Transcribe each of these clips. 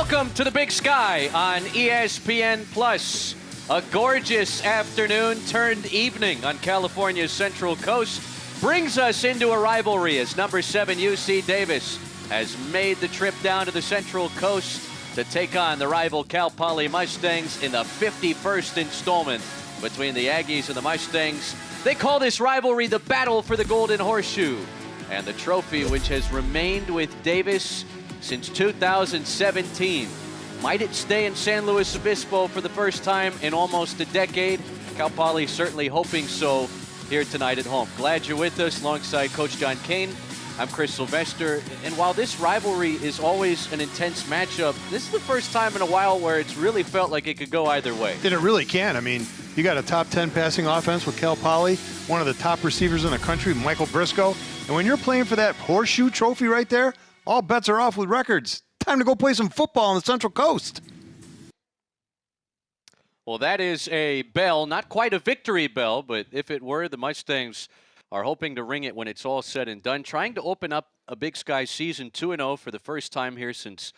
Welcome to the Big Sky on ESPN Plus. A gorgeous afternoon turned evening on California's Central Coast brings us into a rivalry as number 7 UC Davis has made the trip down to the Central Coast to take on the rival Cal Poly Mustangs in the 51st installment between the Aggies and the Mustangs. They call this rivalry the Battle for the Golden Horseshoe, and the trophy, which has remained with Davis since 2017. Might it stay in San Luis Obispo for the first time in almost a decade? Cal Poly certainly hoping so here tonight at home. Glad you're with us alongside Coach John Kane. I'm Chris Sylvester. And while this rivalry is always an intense matchup, this is the first time in a while where it's really felt like it could go either way. And it really can. I mean, you got a top 10 passing offense with Cal Poly, one of the top receivers in the country, Michael Briscoe. And when you're playing for that horseshoe trophy right there, all bets are off with records. Time to go play some football on the Central Coast. Well, that is a bell, not quite a victory bell, but if it were, the Mustangs are hoping to ring it when it's all said and done, trying to open up a Big Sky season 2-0 for the first time here since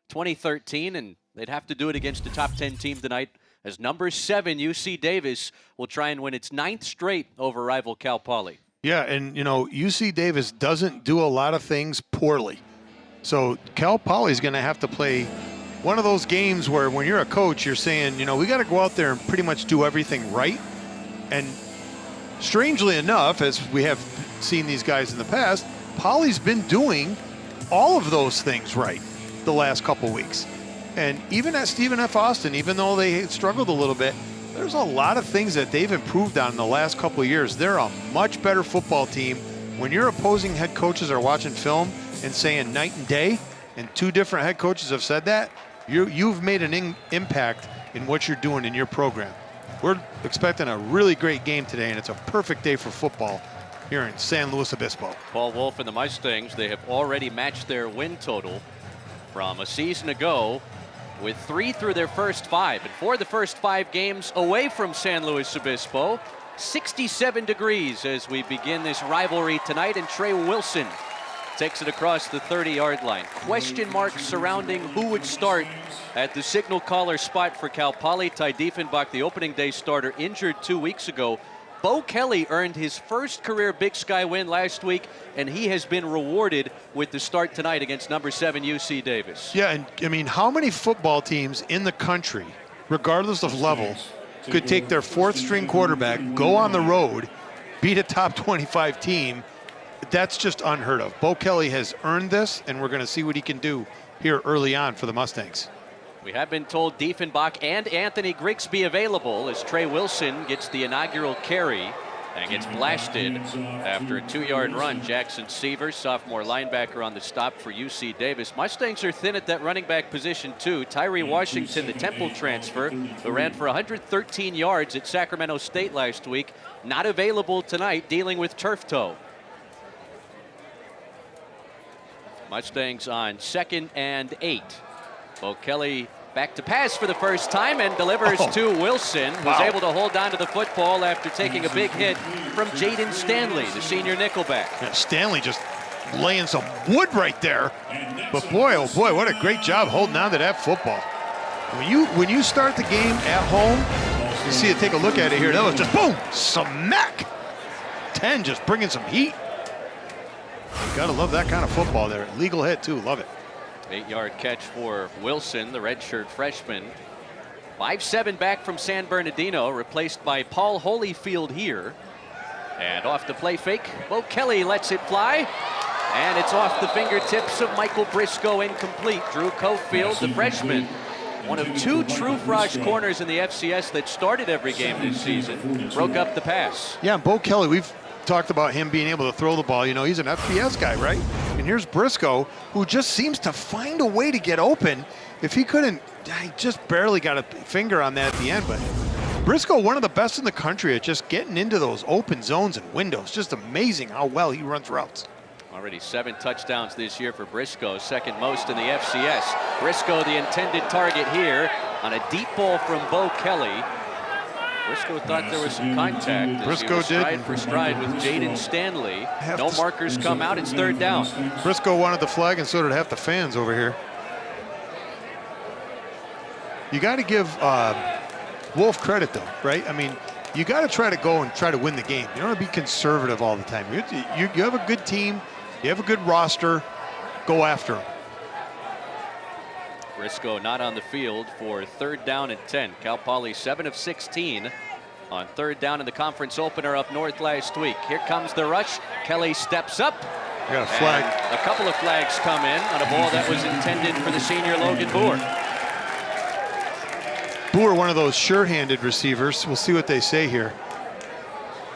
2013, and they'd have to do it against a top 10 team tonight as number 7 UC Davis will try and win its 9th straight over rival Cal Poly. Yeah, and, you know, UC Davis doesn't do a lot of things poorly. So Cal Poly is going to have to play one of those games where when you're a coach, you're saying, you know, we got to go out there and pretty much do everything right. And strangely enough, as we have seen these guys in the past, Poly's been doing all of those things right the last couple weeks. And even at Stephen F. Austin, even though they struggled a little bit, there's a lot of things that they've improved on in the last couple of years. They're a much better football team. When your opposing head coaches are watching film and saying night and day, and 2 different head coaches have said that, you've made an impact in what you're doing in your program. We're expecting a really great game today, and it's a perfect day for football here in San Luis Obispo. Paul Wolf and the Mustangs, they have already matched their win total from a season ago with 3 through their first 5. And for the first 5 games away from San Luis Obispo, 67 degrees as we begin this rivalry tonight, and Trey Wilson takes it across the 30-yard line. Question marks surrounding who would start at the signal caller spot for Cal Poly. Ty Diefenbach, the opening day starter, injured 2 weeks ago. Bo Kelly earned his first career Big Sky win last week, and he has been rewarded with the start tonight against number 7 UC Davis. Yeah, and I mean, how many football teams in the country, regardless of level, could take their 4th-string quarterback, go on the road, beat a top 25 team? That's just unheard of. Bo Kelly has earned this, and we're going to see what he can do here early on for the Mustangs. We have been told Diefenbach and Anthony Grigsby available as Trey Wilson gets the inaugural carry and gets blasted after a 2-yard run. Jackson Seaver, sophomore linebacker, on the stop for UC Davis. Mustangs are thin at that running back position too. Tyree Washington, the Temple transfer, who ran for 113 yards at Sacramento State last week, not available tonight, dealing with turf toe. Mustangs on 2nd and 8. Bo Kelly back to pass for the first time and delivers to Wilson, who's able to hold on to the football after taking a big hit from Jaden Stanley, the senior nickelback. Yeah, Stanley just laying some wood right there. But boy, oh boy, what a great job holding on to that football. When you start the game at home, you see it, take a look at it here. That was just boom, smack. 10 just bringing some heat. You gotta love that kind of football there. Legal hit too, love it. 8-yard catch for Wilson, the redshirt freshman. 5'7" back from San Bernardino, replaced by Paul Holyfield here. And off the play fake, Bo Kelly lets it fly. And it's off the fingertips of Michael Briscoe, incomplete. Drew Cofield, the freshman, one of 2 true frosh corners in the FCS that started every game this season, broke up the pass. Yeah, Bo Kelly, we've talked about him being able to throw the ball. You know, he's an FBS guy, right? And here's Briscoe, who just seems to find a way to get open. If he couldn't, he just barely got a finger on that at the end. But Briscoe, one of the best in the country at just getting into those open zones and windows. Just amazing how well he runs routes. Already 7 touchdowns this year for Briscoe, 2nd most in the FCS. Briscoe, the intended target here on a deep ball from Bo Kelly. Briscoe thought there was some contact. Briscoe did. Stride for stride with Jaden Stanley. No markers come out. It's 3rd down. Briscoe wanted the flag, and so did half the fans over here. You got to give Wolf credit, though, right? I mean, you got to try to go and try to win the game. You don't want to be conservative all the time. You have a good team. You have a good roster. Go after them. Briscoe not on the field for 3rd down and 10. Cal Poly 7 of 16 on 3rd down in the conference opener up north last week. Here comes the rush. Kelly steps up. Got a flag. And a couple of flags come in on a ball that was intended for the senior Logan Boer. Boer, one of those sure-handed receivers. We'll see what they say here.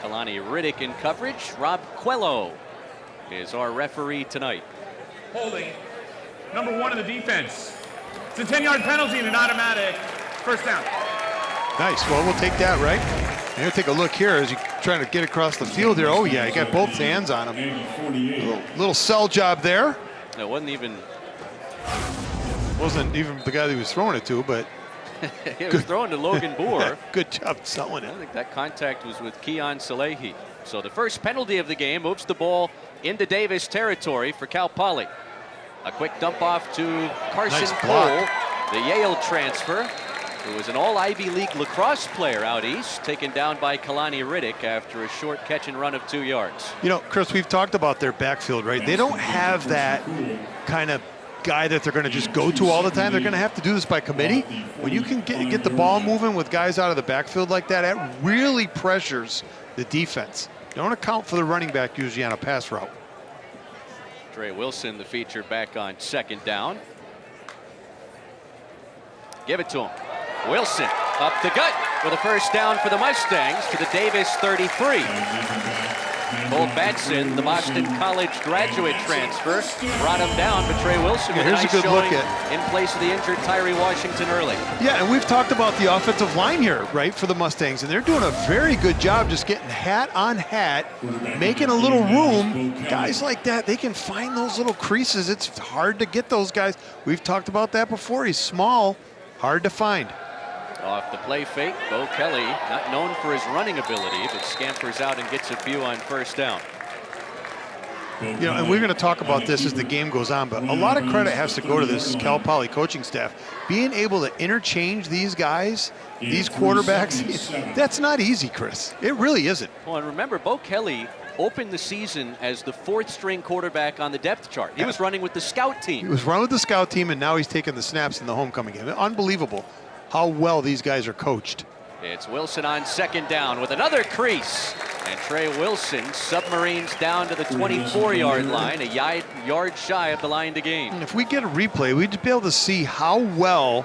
Kalani Riddick in coverage. Rob Quello is our referee tonight. Holding number 1 in the defense. It's a 10-yard penalty and an automatic first down. Nice. Well, we'll take that, right? And he'll take a look here as he's trying to get across the field here. Oh, yeah, he got both hands on him. Little cell job there. It wasn't even the guy that he was throwing it to, but he was throwing to Logan Boer. Good job selling I it. think that contact was with Keon Salehi. So the first penalty of the game moves the ball into Davis territory for Cal Poly. A quick dump off to Carson Nice Cole, block. the Yale transfer, who was an all-Ivy League lacrosse player out east, taken down by Kalani Riddick after a short catch and run of 2 yards. You know, Chris, we've talked about their backfield, right? They don't have that kind of guy that they're going to just go to all the time. They're going to have to do this by committee. When you can get the ball moving with guys out of the backfield like that, that really pressures the defense. You don't account for the running back usually on a pass route. Trey Wilson, the feature back on 2nd down. Give it to him. Wilson up the gut with a first down for the Mustangs to the Davis 33. Cole Batson, the Boston College graduate transfer, brought him down, but Trey Wilson with a here's nice a good look showing at in place of the injured Tyree Washington early. Yeah, and we've talked about the offensive line here, right, for the Mustangs, and they're doing a very good job just getting hat on hat, making a little room. Guys like that, they can find those little creases. It's hard to get those guys. We've talked about that before. He's small, hard to find. Off the play fake, Bo Kelly, not known for his running ability, but scampers out and gets a few on first down. You know, and we're going to talk about this as the game goes on, but a lot of credit has to go to this Cal Poly coaching staff. Being able to interchange these guys, these quarterbacks, that's not easy, Chris. It really isn't. Well, and remember, Bo Kelly opened the season as the 4th string quarterback on the depth chart. He was running with the scout team. He was running with the scout team, and now he's taking the snaps in the homecoming game. Unbelievable how well these guys are coached. It's Wilson on 2nd down with another crease. And Trey Wilson submarines down to the 24-yard line, a yard shy of the line to gain. And if we get a replay, we'd be able to see how well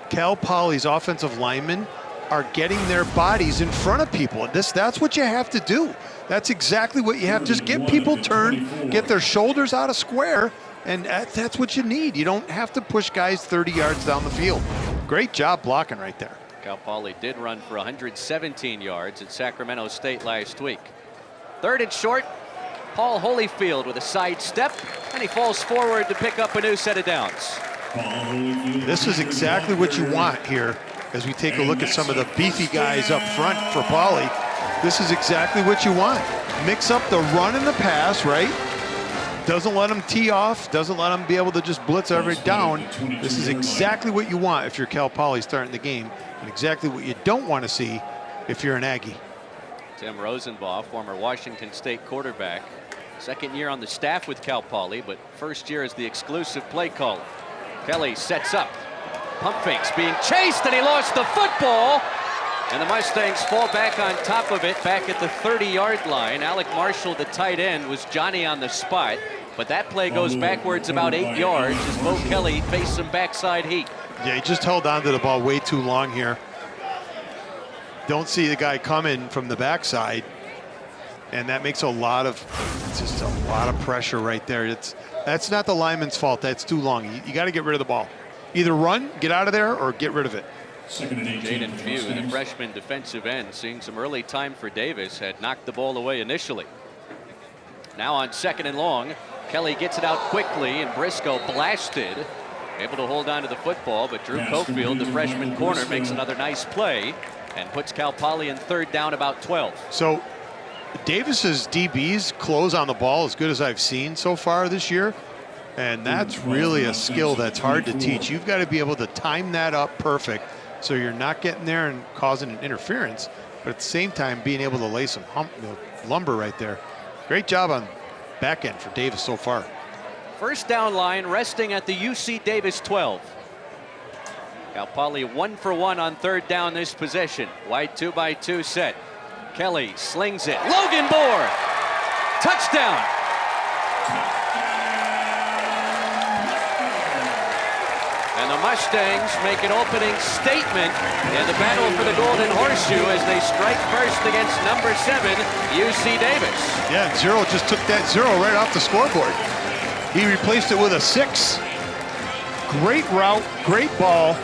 Cal Poly's offensive linemen are getting their bodies in front of people. That's what you have to do. That's exactly what you have. Just get people turned, get their shoulders out of square, and that's what you need. You don't have to push guys 30 yards down the field. Great job blocking right there. Cal Poly did run for 117 yards at Sacramento State last week. 3rd and short, Paul Holyfield with a side step, and he falls forward to pick up a new set of downs. This is exactly what you want here as we take a look at some of the beefy guys up front for Poly. This is exactly what you want. Mix up the run and the pass, right? Doesn't let them tee off, doesn't let them be able to just blitz every down. This is exactly what you want if you're Cal Poly starting the game, and exactly what you don't want to see if you're an Aggie. Tim Rosenbaugh, former Washington State quarterback. 2nd year on the staff with Cal Poly, but 1st year as the exclusive play caller. Kelly sets up. Pump fakes being chased, and he lost the football. And the Mustangs fall back on top of it, back at the 30-yard line. Alec Marshall, the tight end, was Johnny on the spot. But that play goes backwards about 8 yards as Bo Kelly faced some backside heat. Yeah, he just held on to the ball way too long here. Don't see the guy coming from the backside. And that makes just a lot of pressure right there. That's not the lineman's fault. That's too long. You got to get rid of the ball. Either run, get out of there, or get rid of it. Jaden Few, the freshman defensive end, seeing some early time for Davis, had knocked the ball away initially. Now on 2nd and long, Kelly gets it out quickly, and Briscoe blasted. Able to hold on to the football, but Drew Cofield, the freshman corner, makes another nice play and puts Cal Poly in 3rd down about 12. So Davis's DBs close on the ball as good as I've seen so far this year. And that's really a skill that's hard to teach. You've got to be able to time that up perfect so you're not getting there and causing an interference, but at the same time being able to lay some lumber right there. Great job on back end for Davis so far. First down line resting at the UC Davis 12. Cal Poly 1 for 1 on third down this possession. Wide 2x2 set. Kelly slings it. Logan Moore. Touchdown. And the Mustangs make an opening statement in the battle for the Golden Horseshoe as they strike first against number 7, UC Davis. Yeah, Zero just took that 0 right off the scoreboard. He replaced it with a 6. Great route, great ball.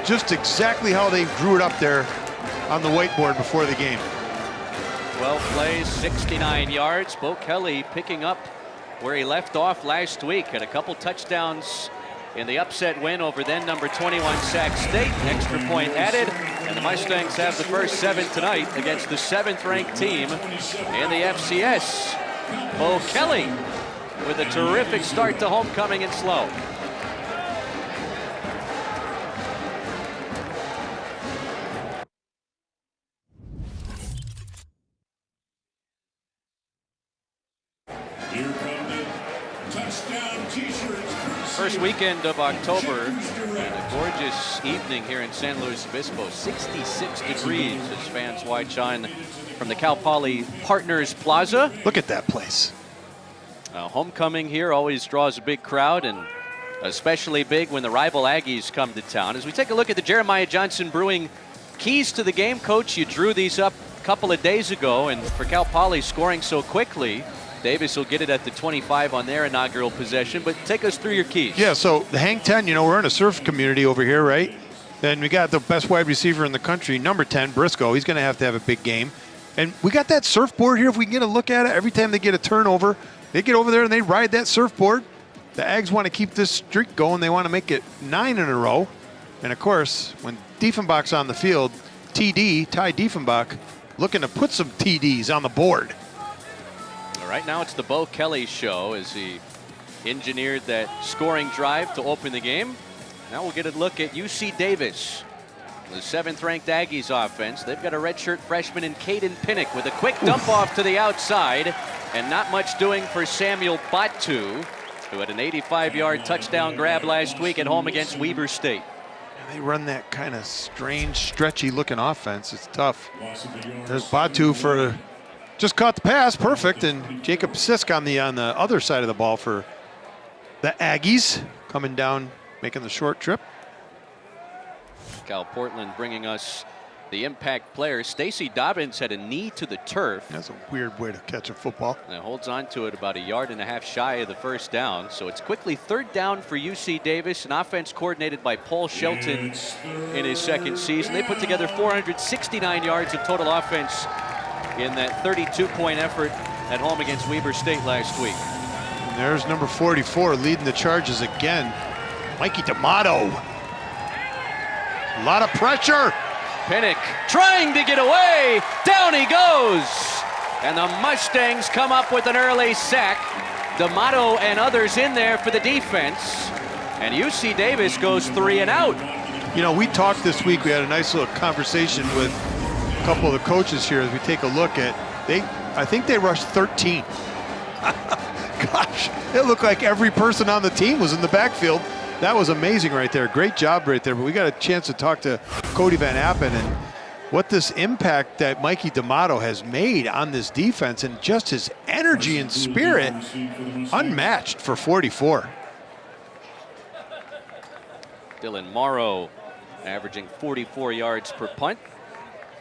Just exactly how they drew it up there on the whiteboard before the game. 12 plays, 69 yards. Bo Kelly picking up where he left off last week. Had a couple touchdowns in the upset win over then number 21 Sac State. Extra point added, and the Mustangs have the first 7 tonight against the 7th ranked team in the FCS. Bo Kelly with a terrific start to homecoming in Slow. First weekend of October, and a gorgeous evening here in San Luis Obispo. 66 degrees as fans watch on from the Cal Poly Partners Plaza. Look at that place. Homecoming here always draws a big crowd, and especially big when the rival Aggies come to town. As we take a look at the Jeremiah Johnson Brewing keys to the game, Coach, you drew these up a couple of days ago, and for Cal Poly scoring so quickly, Davis will get it at the 25 on their inaugural possession, but take us through your keys. Yeah, so the Hang 10, you know, we're in a surf community over here, right? And we got the best wide receiver in the country, number 10, Briscoe. He's going to have a big game. And we got that surfboard here. If we can get a look at it, every time they get a turnover, they get over there and they ride that surfboard. The Ags want to keep this streak going. They want to make it 9 in a row. And, of course, when Diefenbach's on the field, TD, Ty Diefenbach, looking to put some TDs on the board. Right now it's the Bo Kelly show as he engineered that scoring drive to open the game. Now we'll get a look at UC Davis, the 7th ranked Aggies offense. They've got a redshirt freshman in Caden Pinnock with a quick dump off to the outside, and not much doing for Samuel Batu, who had an 85-yard touchdown grab last week at home against Weber State. They run that kind of strange, stretchy-looking offense. It's tough. There's Batu for just caught the pass, perfect, and Jacob Sisk on the other side of the ball for the Aggies, coming down, making the short trip. Cal Portland bringing us the impact players. Stacey Dobbins had a knee to the turf. That's a weird way to catch a football. And holds on to it about 1.5 yards shy of the first down. So it's quickly third down for UC Davis, an offense coordinated by Paul Shelton in his second season. They put together 469 yards of total offense in that 32-point effort at home against Weber State last week. And there's number 44 leading the charges again, Mikey D'Amato. A lot of pressure. Pinnock trying to get away. Down he goes. And the Mustangs come up with an early sack. D'Amato and others in there for the defense. And UC Davis goes 3 and out. You know, we talked this week. We had a nice little conversation with a couple of the coaches here as we take a look at, I think they rushed 13. Gosh, it looked like every person on the team was in the backfield. That was amazing right there. Great job right there. But we got a chance to talk to Cody Van Appen and what this impact that Mikey D'Amato has made on this defense, and just his energy and spirit, unmatched for 44. Dylan Morrow averaging 44 yards per punt.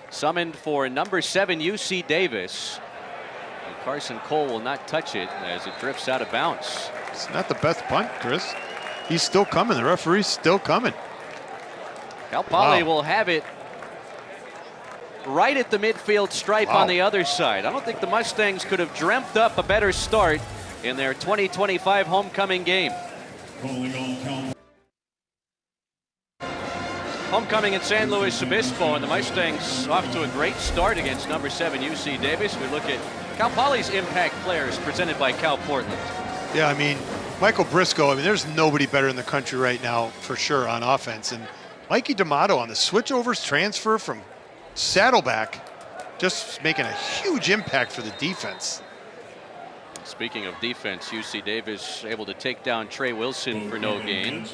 Summoned for number 7 UC Davis. And Carson Cole will not touch it as it drifts out of bounds. It's not the best punt, Chris. He's still coming. The referee's still coming. Cal Poly will have it right at the midfield stripe on the other side. I don't think the Mustangs could have dreamt up a better start in their 2025 homecoming game. Homecoming in San Luis Obispo, and the Mustangs off to a great start against number 7 UC Davis. We look at Cal Poly's impact players presented by Cal Portland. Yeah, I mean, Michael Briscoe, I mean, there's nobody better in the country right now for sure on offense. And Mikey D'Amato on the switchovers transfer from Saddleback, just making a huge impact for the defense. Speaking of defense, UC Davis able to take down Trey Wilson for no gain.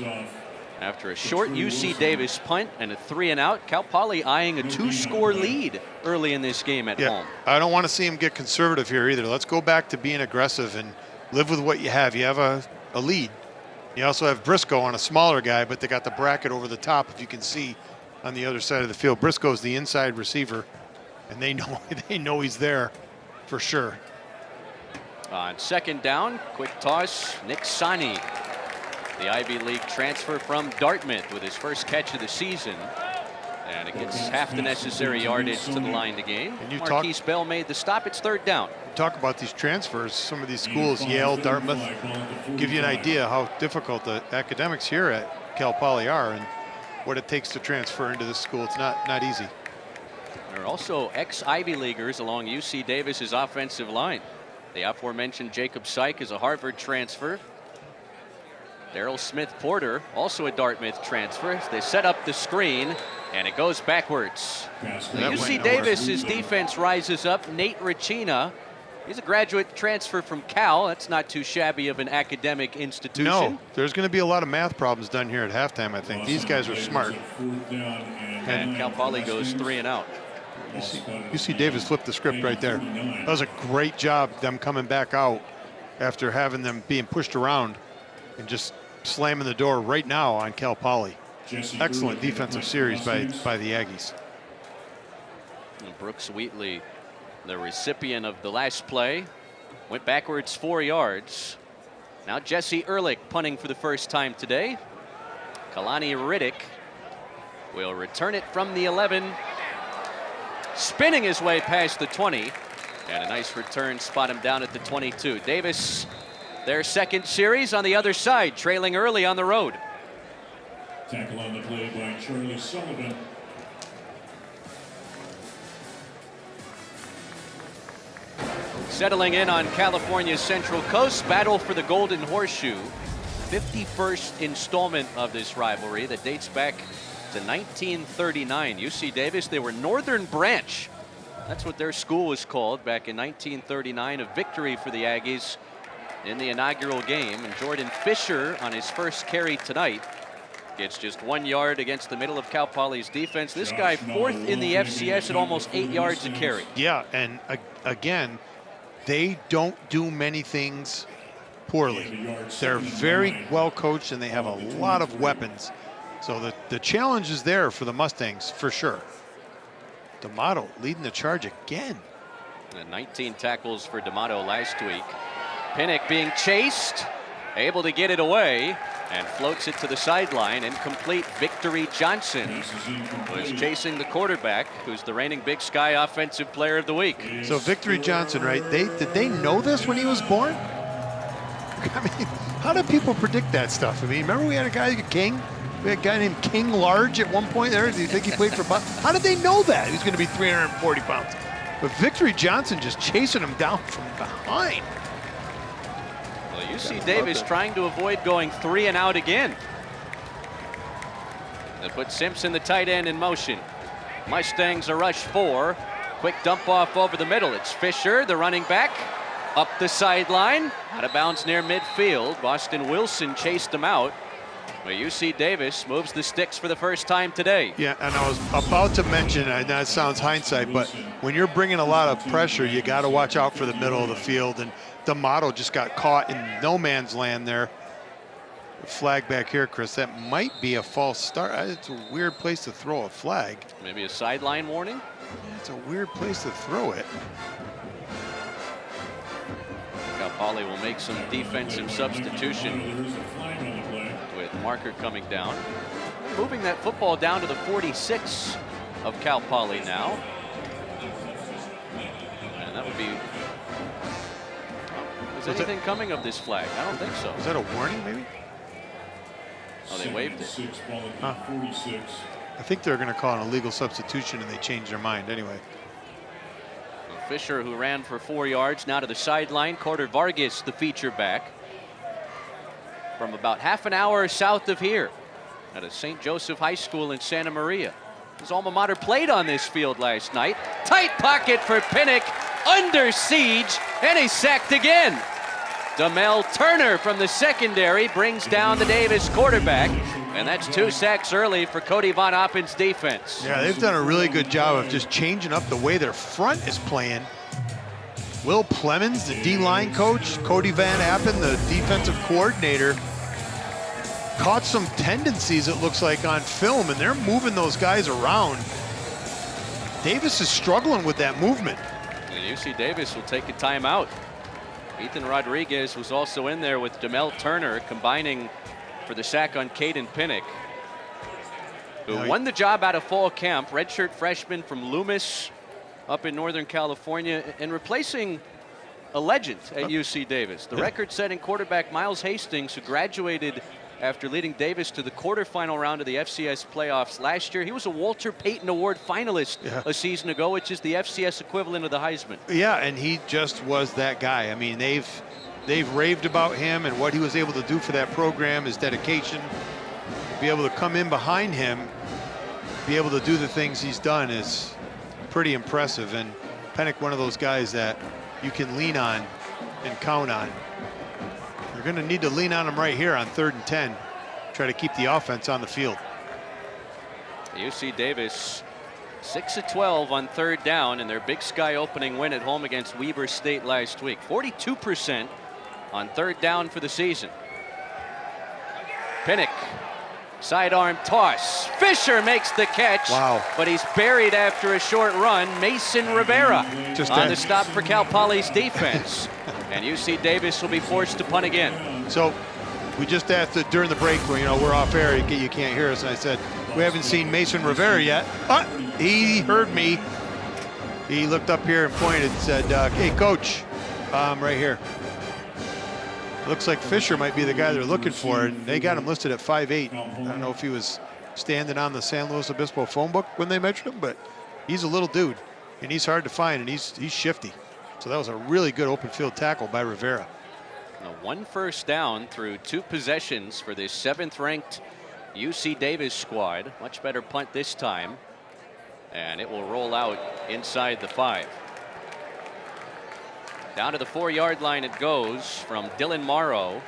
After a short UC Davis punt and a 3-and-out, Cal Poly eyeing a 2-score lead early in this game at home. I don't want to see him get conservative here either. Let's go back to being aggressive and live with what you have. You have a lead. You also have Briscoe on a smaller guy, but they got the bracket over the top, if you can see on the other side of the field. Briscoe's the inside receiver, and they know he's there for sure. On second down, quick toss, Nick Sani, the Ivy League transfer from Dartmouth with his first catch of the season. And it gets half the necessary yardage to the line to gain. Marquise Bell made the stop. It's third down. Talk about these transfers. Some of these schools, Yale, Dartmouth, give you an idea how difficult the academics here at Cal Poly are and what it takes to transfer into this school. It's not easy. There are also ex-Ivy Leaguers along UC Davis's offensive line. The aforementioned Jacob Syke is a Harvard transfer. Daryl Smith-Porter, also a Dartmouth transfer. They set up the screen, and it goes backwards. UC Davis's defense rises up. Nate Ricina, he's a graduate transfer from Cal. That's not too shabby of an academic institution. No, there's going to be a lot of math problems done here at halftime, I think. These guys are smart. And Cal Poly goes 3-and-out. UC Davis flipped the script right there. That was a great job, them coming back out after having them being pushed around and just slamming the door right now on Cal Poly. Excellent defensive series by the Aggies. And Brooks Wheatley, the recipient of the last play, went backwards 4 yards. Now Jesse Ehrlich punting for the first time today. Kalani Riddick will return it from the 11. Spinning his way past the 20. And a nice return, spot him down at the 22. Davis, their second series on the other side, trailing early on the road. Tackle on the play by Charlie Sullivan. Settling in on California's Central Coast, battle for the Golden Horseshoe. 51st installment of this rivalry that dates back to 1939. UC Davis, they were Northern Branch. That's what their school was called back in 1939. A victory for the Aggies in the inaugural game. And Jordan Fisher on his first carry tonight gets just 1 yard against the middle of Cal Poly's defense. This guy fourth in the FCS at almost 8 yards a carry. Yeah, and again, they don't do many things poorly. They're very well coached and they have a lot of weapons. So the challenge is there for the Mustangs for sure. D'Amato leading the charge again. And 19 tackles for D'Amato last week. Pinnock being chased, able to get it away, and floats it to the sideline. Incomplete. Victory Johnson was chasing the quarterback, who's the reigning Big Sky Offensive Player of the Week. So Victory Johnson, right? Did they know this when he was born? I mean, how did people predict that stuff? I mean, remember we had a guy, King? We had a guy named King Large at one point there. Do you think he played for Buck? How did they know that? He's going to be 340 pounds. But Victory Johnson just chasing him down from behind. Well, UC Davis trying to avoid going 3-and-out again. They put Simpson, the tight end, in motion. Mustangs a rush 4. Quick dump off over the middle. It's Fisher, the running back, up the sideline, out of bounds near midfield. Boston Wilson chased him out. Well, UC Davis moves the sticks for the first time today. Yeah, and I was about to mention, and that sounds hindsight, but when you're bringing a lot of pressure, you got to watch out for the middle of the field. And D'Amato just got caught in no man's land there. The flag back here, Chris, that might be a false start. It's a weird place to throw a flag. Maybe a sideline warning? It's a weird place to throw it. Cal Poly will make some defensive substitution with marker coming down. Moving that football down to the 46 of Cal Poly now. And that would be... Is anything coming of this flag? I don't think so. Is that a warning, maybe? Oh, they waved it. Huh. I think they're going to call an illegal substitution, and they changed their mind anyway. Fisher, who ran for 4 yards, now to the sideline. Carter Vargas, the feature back. from about half an hour south of here at a St. Joseph High School in Santa Maria. His alma mater played on this field last night. Tight pocket for Pinnock, under siege, and he's sacked again. Demel Turner from the secondary brings down the Davis quarterback, and that's 2 sacks early for Cody Von Oppen's defense. Yeah, they've done a really good job of just changing up the way their front is playing. Will Plemons, the D-line coach, Cody Van Appen, the defensive coordinator, caught some tendencies, it looks like, on film, and they're moving those guys around. Davis is struggling with that movement. And UC Davis will take a timeout. Ethan Rodriguez was also in there with Demel Turner, combining for the sack on Caden Pinnock, who won the job out of fall camp, redshirt freshman from Loomis up in Northern California, and replacing a legend at UC Davis, the record-setting quarterback Miles Hastings, who graduated after leading Davis to the quarterfinal round of the FCS playoffs last year. He was a Walter Payton Award finalist a season ago, which is the FCS equivalent of the Heisman. Yeah, and he just was that guy. I mean, they've raved about him and what he was able to do for that program, his dedication, be able to come in behind him, be able to do the things he's done is pretty impressive. And Pinnock, one of those guys that you can lean on and count on. You're going to need to lean on him right here on 3rd and 10. Try to keep the offense on the field. UC Davis 6 of 12 on 3rd down in their Big Sky opening win at home against Weber State last week. 42% on 3rd down for the season. Pinnock, sidearm toss. Fisher makes the catch. Wow. But he's buried after a short run. Mason Rivera Just on the stop for Cal Poly's defense. And UC Davis will be forced to punt again. So we just asked it during the break where, you know, we're off air, you can't hear us. And I said, we haven't seen Mason Rivera yet. He heard me. He looked up here and pointed and said, hey, coach, right here. Looks like Fisher might be the guy they're looking for, and they got him listed at 5'8". I don't know if he was standing on the San Luis Obispo phone book when they measured him, but he's a little dude, and he's hard to find, and he's shifty. So that was a really good open field tackle by Rivera. Now 1 first down through 2 possessions for this 7th-ranked UC Davis squad. Much better punt this time, and it will roll out inside the 5. Down to the 4-yard line it goes from Dylan Morrow,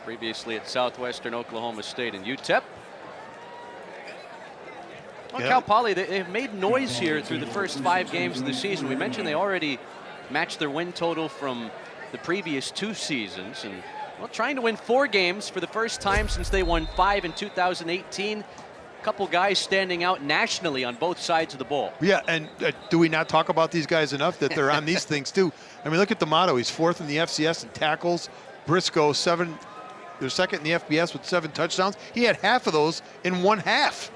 previously at Southwestern Oklahoma State and UTEP. Well, Cal Poly, they've made noise here through the first 5 games of the season. We mentioned they already matched their win total from the previous 2 seasons, and well, trying to win 4 games for the first time since they won 5 in 2018. A couple guys standing out nationally on both sides of the ball. Yeah, and do we not talk about these guys enough that they're on these things too? I mean, look at the motto. He's 4th in the FCS in tackles. Briscoe, they're 2nd in the FBS with 7 touchdowns. He had half of those in 1 half.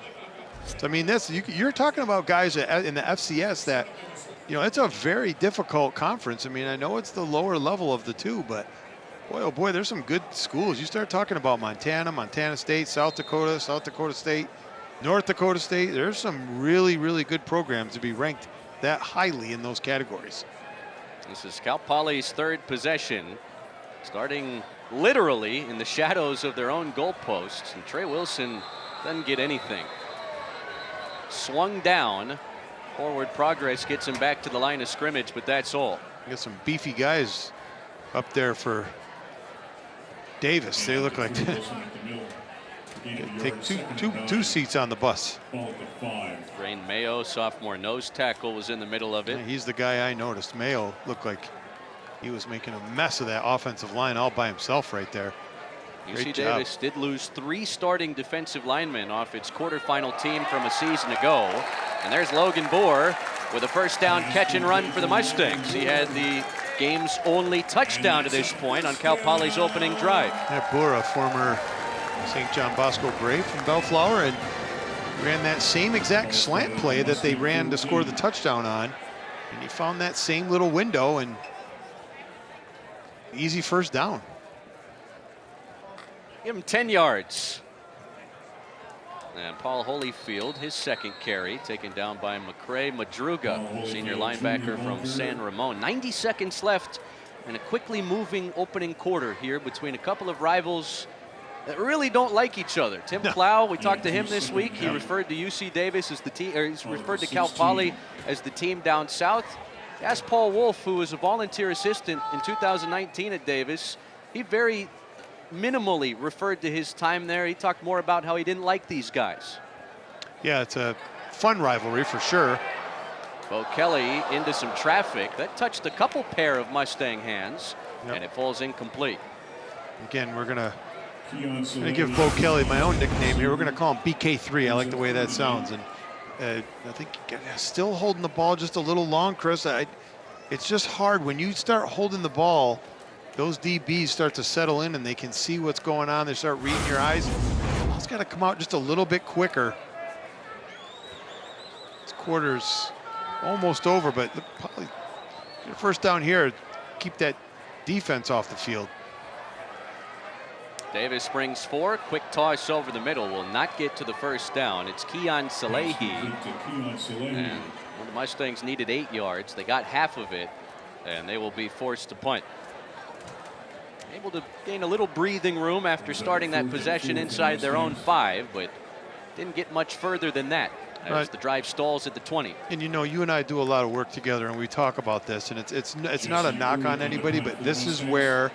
So, I mean, you're talking about guys in the FCS that, you know, it's a very difficult conference. I mean, I know it's the lower level of the 2, but boy, oh boy, there's some good schools. You start talking about Montana, Montana State, South Dakota State, North Dakota State. There's some really, really good programs to be ranked that highly in those categories. This is Cal Poly's 3rd possession, starting literally in the shadows of their own goalposts, and Trey Wilson doesn't get anything. Swung down, forward progress gets him back to the line of scrimmage, but that's all. You got some beefy guys up there for Davis. They look like take two seats on the bus. Rain Mayo, sophomore nose tackle, was in the middle of it. Yeah, he's the guy I noticed. Mayo looked like he was making a mess of that offensive line all by himself right there. UC Davis did lose 3 starting defensive linemen off its quarterfinal team from a season ago. And there's Logan Bohr with a first down catch and run for the Mustangs. He had the game's only touchdown to this point on Cal Poly's opening drive. Yeah, Bohr, a former St. John Bosco Brave from Bellflower, and ran that same exact slant play that they ran to score the touchdown on. And he found that same little window and easy first down. Give him 10 yards. And Paul Holyfield, his 2nd carry, taken down by McCray Madruga, senior linebacker from San Ramon. 90 seconds left and a quickly moving opening quarter here between a couple of rivals that really don't like each other. Tim Plow, we talked to him this week. He referred to UC Davis as the team, or he's referred to Cal Poly as the team down south. Ask Paul Wolf, who was a volunteer assistant in 2019 at Davis. He very minimally referred to his time there. He talked more about how he didn't like these guys. Yeah, it's a fun rivalry for sure. Bo Kelly into some traffic. That touched a couple pair of Mustang hands, and it falls incomplete. Again, we're gonna give Bo Kelly my own nickname here. We're gonna call him BK3. I like the way that sounds. And I think still holding the ball just a little long, Chris. It's just hard when you start holding the ball. Those DBs start to settle in and they can see what's going on. They start reading your eyes. It's got to come out just a little bit quicker. This quarter's almost over, but probably first down here, keep that defense off the field. Davis springs 4, quick toss over the middle, will not get to the first down. It's Keon Salehi, and when the Mustangs needed 8 yards, they got half of it, and they will be forced to punt. Able to gain a little breathing room after starting that possession inside their own 5, but didn't get much further than that as the drive stalls at the 20. And you know, you and I do a lot of work together, and we talk about this, and it's not a knock on anybody, but this is where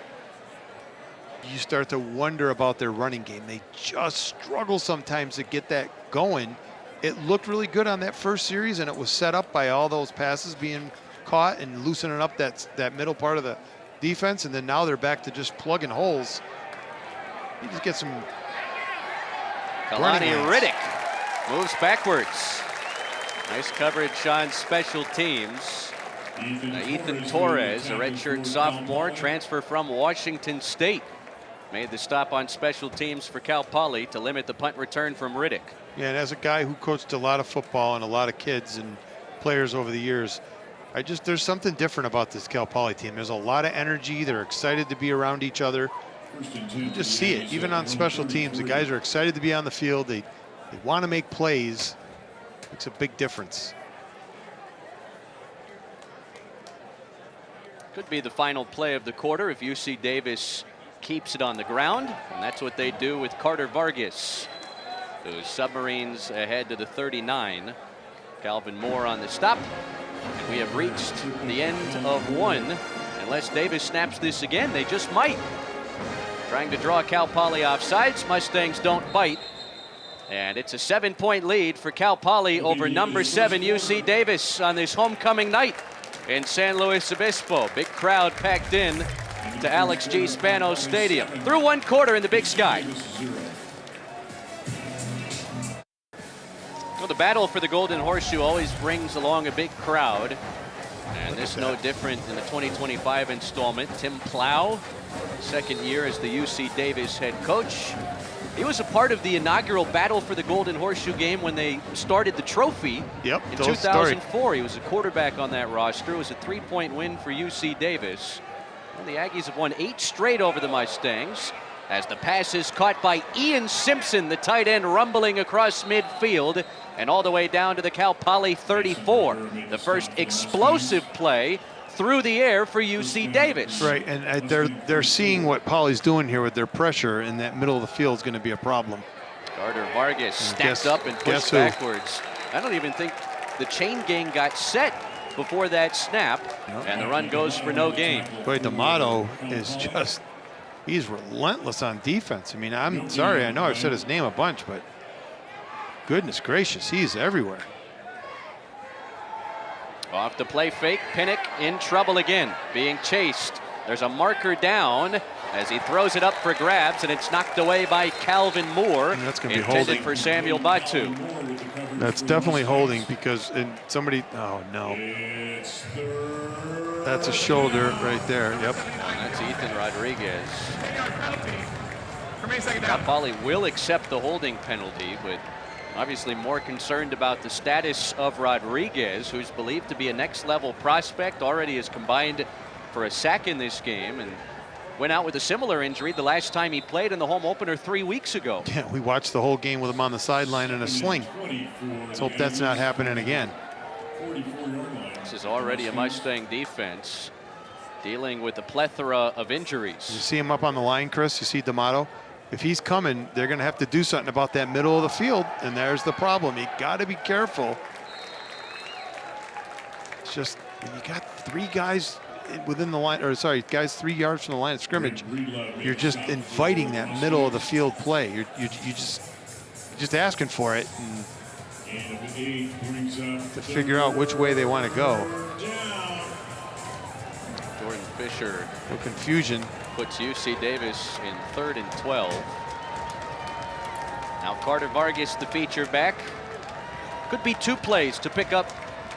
you start to wonder about their running game. They just struggle sometimes to get that going. It looked really good on that first series, and it was set up by all those passes being caught and loosening up that middle part of the defense, and then now they're back to just plugging holes. You just get some. Kalani Riddick moves backwards. Nice coverage on special teams. Ethan Torres, a redshirt sophomore, transfer from Washington State, made the stop on special teams for Cal Poly to limit the punt return from Riddick. Yeah, and as a guy who coached a lot of football and a lot of kids and players over the years, there's something different about this Cal Poly team. There's a lot of energy. They're excited to be around each other. You just see it. Even on special teams, the guys are excited to be on the field. They want to make plays. It's a big difference. Could be the final play of the quarter if UC Davis keeps it on the ground, and that's what they do with Carter Vargas. Those Submarines ahead to the 39. Calvin Moore on the stop. And we have reached the end of 1. Unless Davis snaps this again, they just might. Trying to draw Cal Poly offsides. Mustangs don't bite. And it's a 7-point lead for Cal Poly over number 7 UC Davis on this homecoming night in San Luis Obispo. Big crowd packed in to Alex G. Spanos Stadium. Through 1 quarter in the Big Sky. Well, the battle for the Golden Horseshoe always brings along a big crowd. And this no different in the 2025 installment. Tim Plow, second year as the UC Davis head coach. He was a part of the inaugural battle for the Golden Horseshoe game when they started the trophy in 2004. He was a quarterback on that roster. It was a 3-point win for UC Davis. And the Aggies have won 8 straight over the Mustangs as the pass is caught by Ian Simpson, the tight end, rumbling across midfield and all the way down to the Cal Poly 34. The first explosive play through the air for UC Davis. Right, and they're seeing what Poly's doing here with their pressure, and that middle of the field is going to be a problem. Carter Vargas stacked up and pushed backwards. I don't even think the chain gang got set before that snap, and the run goes for no gain. Boy, D'Amato is just, he's relentless on defense. I mean, I'm sorry, I know I've said his name a bunch, but goodness gracious, he's everywhere. Off the play fake, Pinnock in trouble again, being chased. There's a marker down as he throws it up for grabs, and it's knocked away by Calvin Moore. And that's going to be intended holding for Samuel Batu. That's definitely holding because somebody, oh no. That's a shoulder right there, yep. And that's Ethan Rodriguez. Second Cal down. Poly will accept the holding penalty, but obviously more concerned about the status of Rodriguez, who's believed to be a next-level prospect, already has combined for a sack in this game and went out with a similar injury the last time he played in the home opener 3 weeks ago. Yeah, we watched the whole game with him on the sideline in a sling. Let's hope that's not happening again. This is already a Mustang defense dealing with a plethora of injuries. You see him up on the line, Chris. You see D'Amato. If he's coming, they're going to have to do something about that middle of the field, and there's the problem. You got to be careful. It's just you got 3 guys within the line, or sorry, guys 3 yards from the line of scrimmage. You're just inviting that middle of the field play. You're just asking for it, and to figure out which way they want to go. Jordan Fisher. No confusion. Puts UC Davis in 3rd and 12. Now Carter Vargas, the feature back. Could be 2 plays to pick up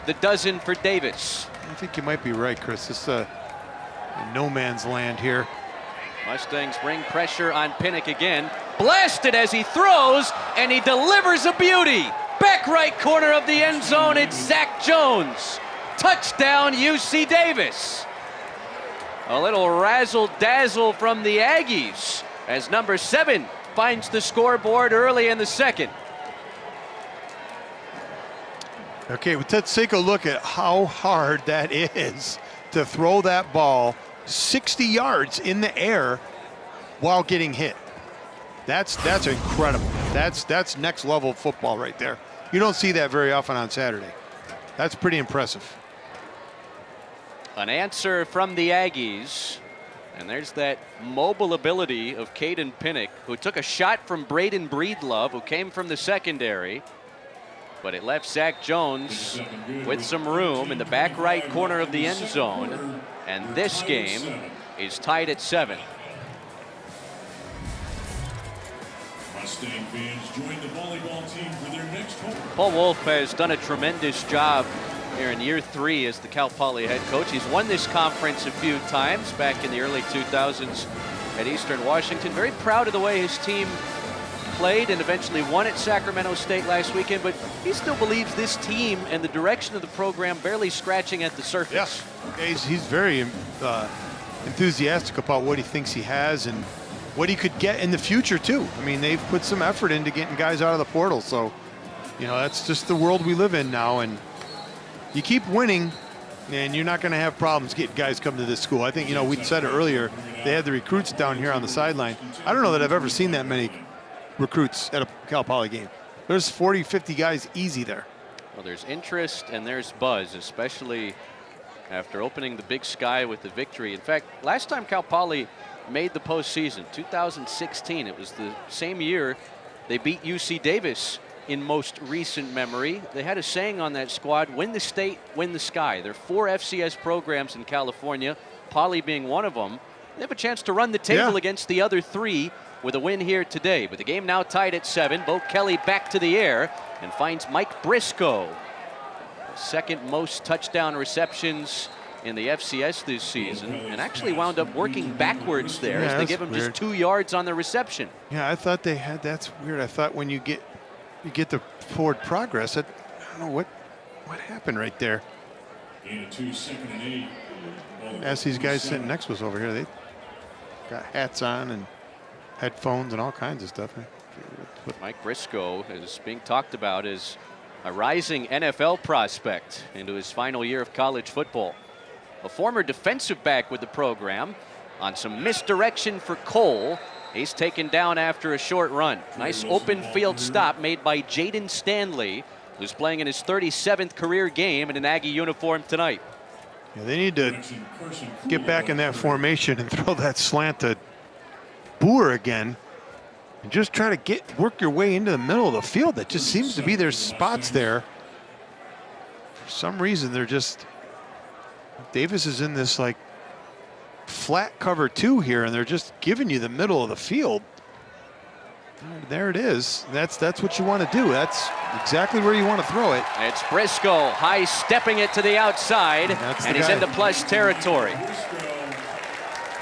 the dozen for Davis. I think you might be right, Chris. This is no man's land here. Mustangs bring pressure on Pinnock again. Blasted as he throws, and he delivers a beauty. Back right corner of the end zone, it's Zach Jones. Touchdown, UC Davis. A little razzle-dazzle from the Aggies as number 7 finds the scoreboard early in the second. Okay, let's take a look at how hard that is to throw that ball 60 yards in the air while getting hit. That's incredible. That's next level football right there. You don't see that very often on Saturday. That's pretty impressive. An answer from the Aggies, and there's that mobile ability of Caden Pinnock, who took a shot from Braden Breedlove, who came from the secondary, but it left Zach Jones with some room in the back right corner of the end zone, and this game is tied at 7. Mustang fans join the volleyball team for their next home. Paul Wolf has done a tremendous job here in year 3 as the Cal Poly head coach. He's won this conference a few times back in the early 2000s at Eastern Washington. Very proud of the way his team played and eventually won at Sacramento State last weekend, but he still believes this team and the direction of the program barely scratching at the surface. Yes, he's very enthusiastic about what he thinks he has and what he could get in the future too. I mean, they've put some effort into getting guys out of the portal, so you know that's just the world we live in now, and you keep winning and you're not going to have problems getting guys come to this school. I think, you know, we said it earlier, they had the recruits down here on the sideline. I don't know that I've ever seen that many recruits at a Cal Poly game. There's 40, 50 guys easy there. Well, there's interest and there's buzz, especially after opening the Big Sky with the victory. In fact, last time Cal Poly made the postseason, 2016, it was the same year they beat UC Davis in most recent memory. They had a saying on that squad, win the state, win the sky. There are 4 FCS programs in California, Poly being one of them. They have a chance to run the table against the other 3 with a win here today. But the game now tied at 7. Bo Kelly back to the air and finds Mike Briscoe. The 2nd most touchdown receptions in the FCS this season, and actually wound up working backwards there as they give him just 2 yards on the reception. Yeah, I thought they had, that's weird. I thought when you get the forward progress, I don't know what happened right there. As these guys sitting next to us over here, they got hats on and headphones and all kinds of stuff. Mike Briscoe is being talked about as a rising NFL prospect into his final year of college football. A former defensive back with the program on some misdirection for Cole. He's taken down after a short run. Nice open field stop made by Jaden Stanley, who's playing in his 37th career game in an Aggie uniform tonight. Yeah, they need to get back in that formation and throw that slant to Boer again and just try to work your way into the middle of the field. That just seems to be their spots there. For some reason, they're just, Davis is in this like flat cover 2 here, and they're just giving you the middle of the field. There it is. That's what you want to do. That's exactly where you want to throw it. It's Briscoe high stepping it to the outside, and he's into plus territory.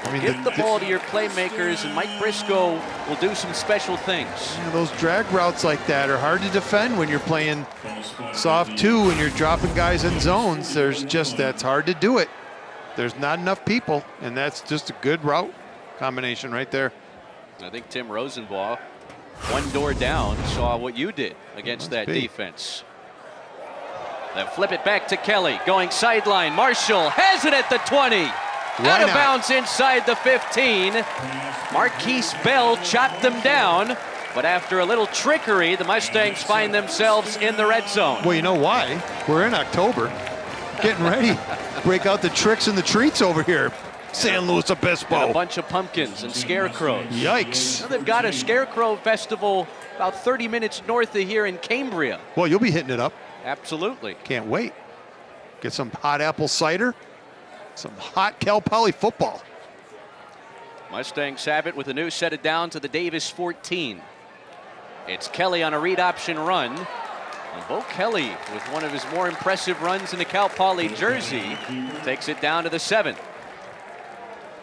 I mean, give the ball to your playmakers, and Mike Briscoe will do some special things. You know, those drag routes like that are hard to defend when you're playing soft 2 and you're dropping guys in zones. That's hard to do it. There's not enough people, and that's just a good route combination right there. I think Tim Rosenbaugh, one door down, saw what you did against that defense. Then flip it back to Kelly, going sideline. Marshall has it at the 20. Out of not? bounds inside the 15. Marquise Bell chopped them down, but after a little trickery, the Mustangs find themselves in the red zone. Well, you know why? We're in October, getting ready. Break out the tricks and the treats over here. San Luis And a Obispo. bunch of pumpkins and scarecrows. Yikes. Now they've got a scarecrow festival about 30 minutes north of here in Cambria. Well, you'll be hitting it up. Absolutely. Can't wait. Get some hot apple cider, some hot Cal Poly football. Mustangs have it with a new set it down to the Davis 14. It's Kelly on a read option run. And Bo Kelly, with one of his more impressive runs in the Cal Poly jersey, takes it down to the 7.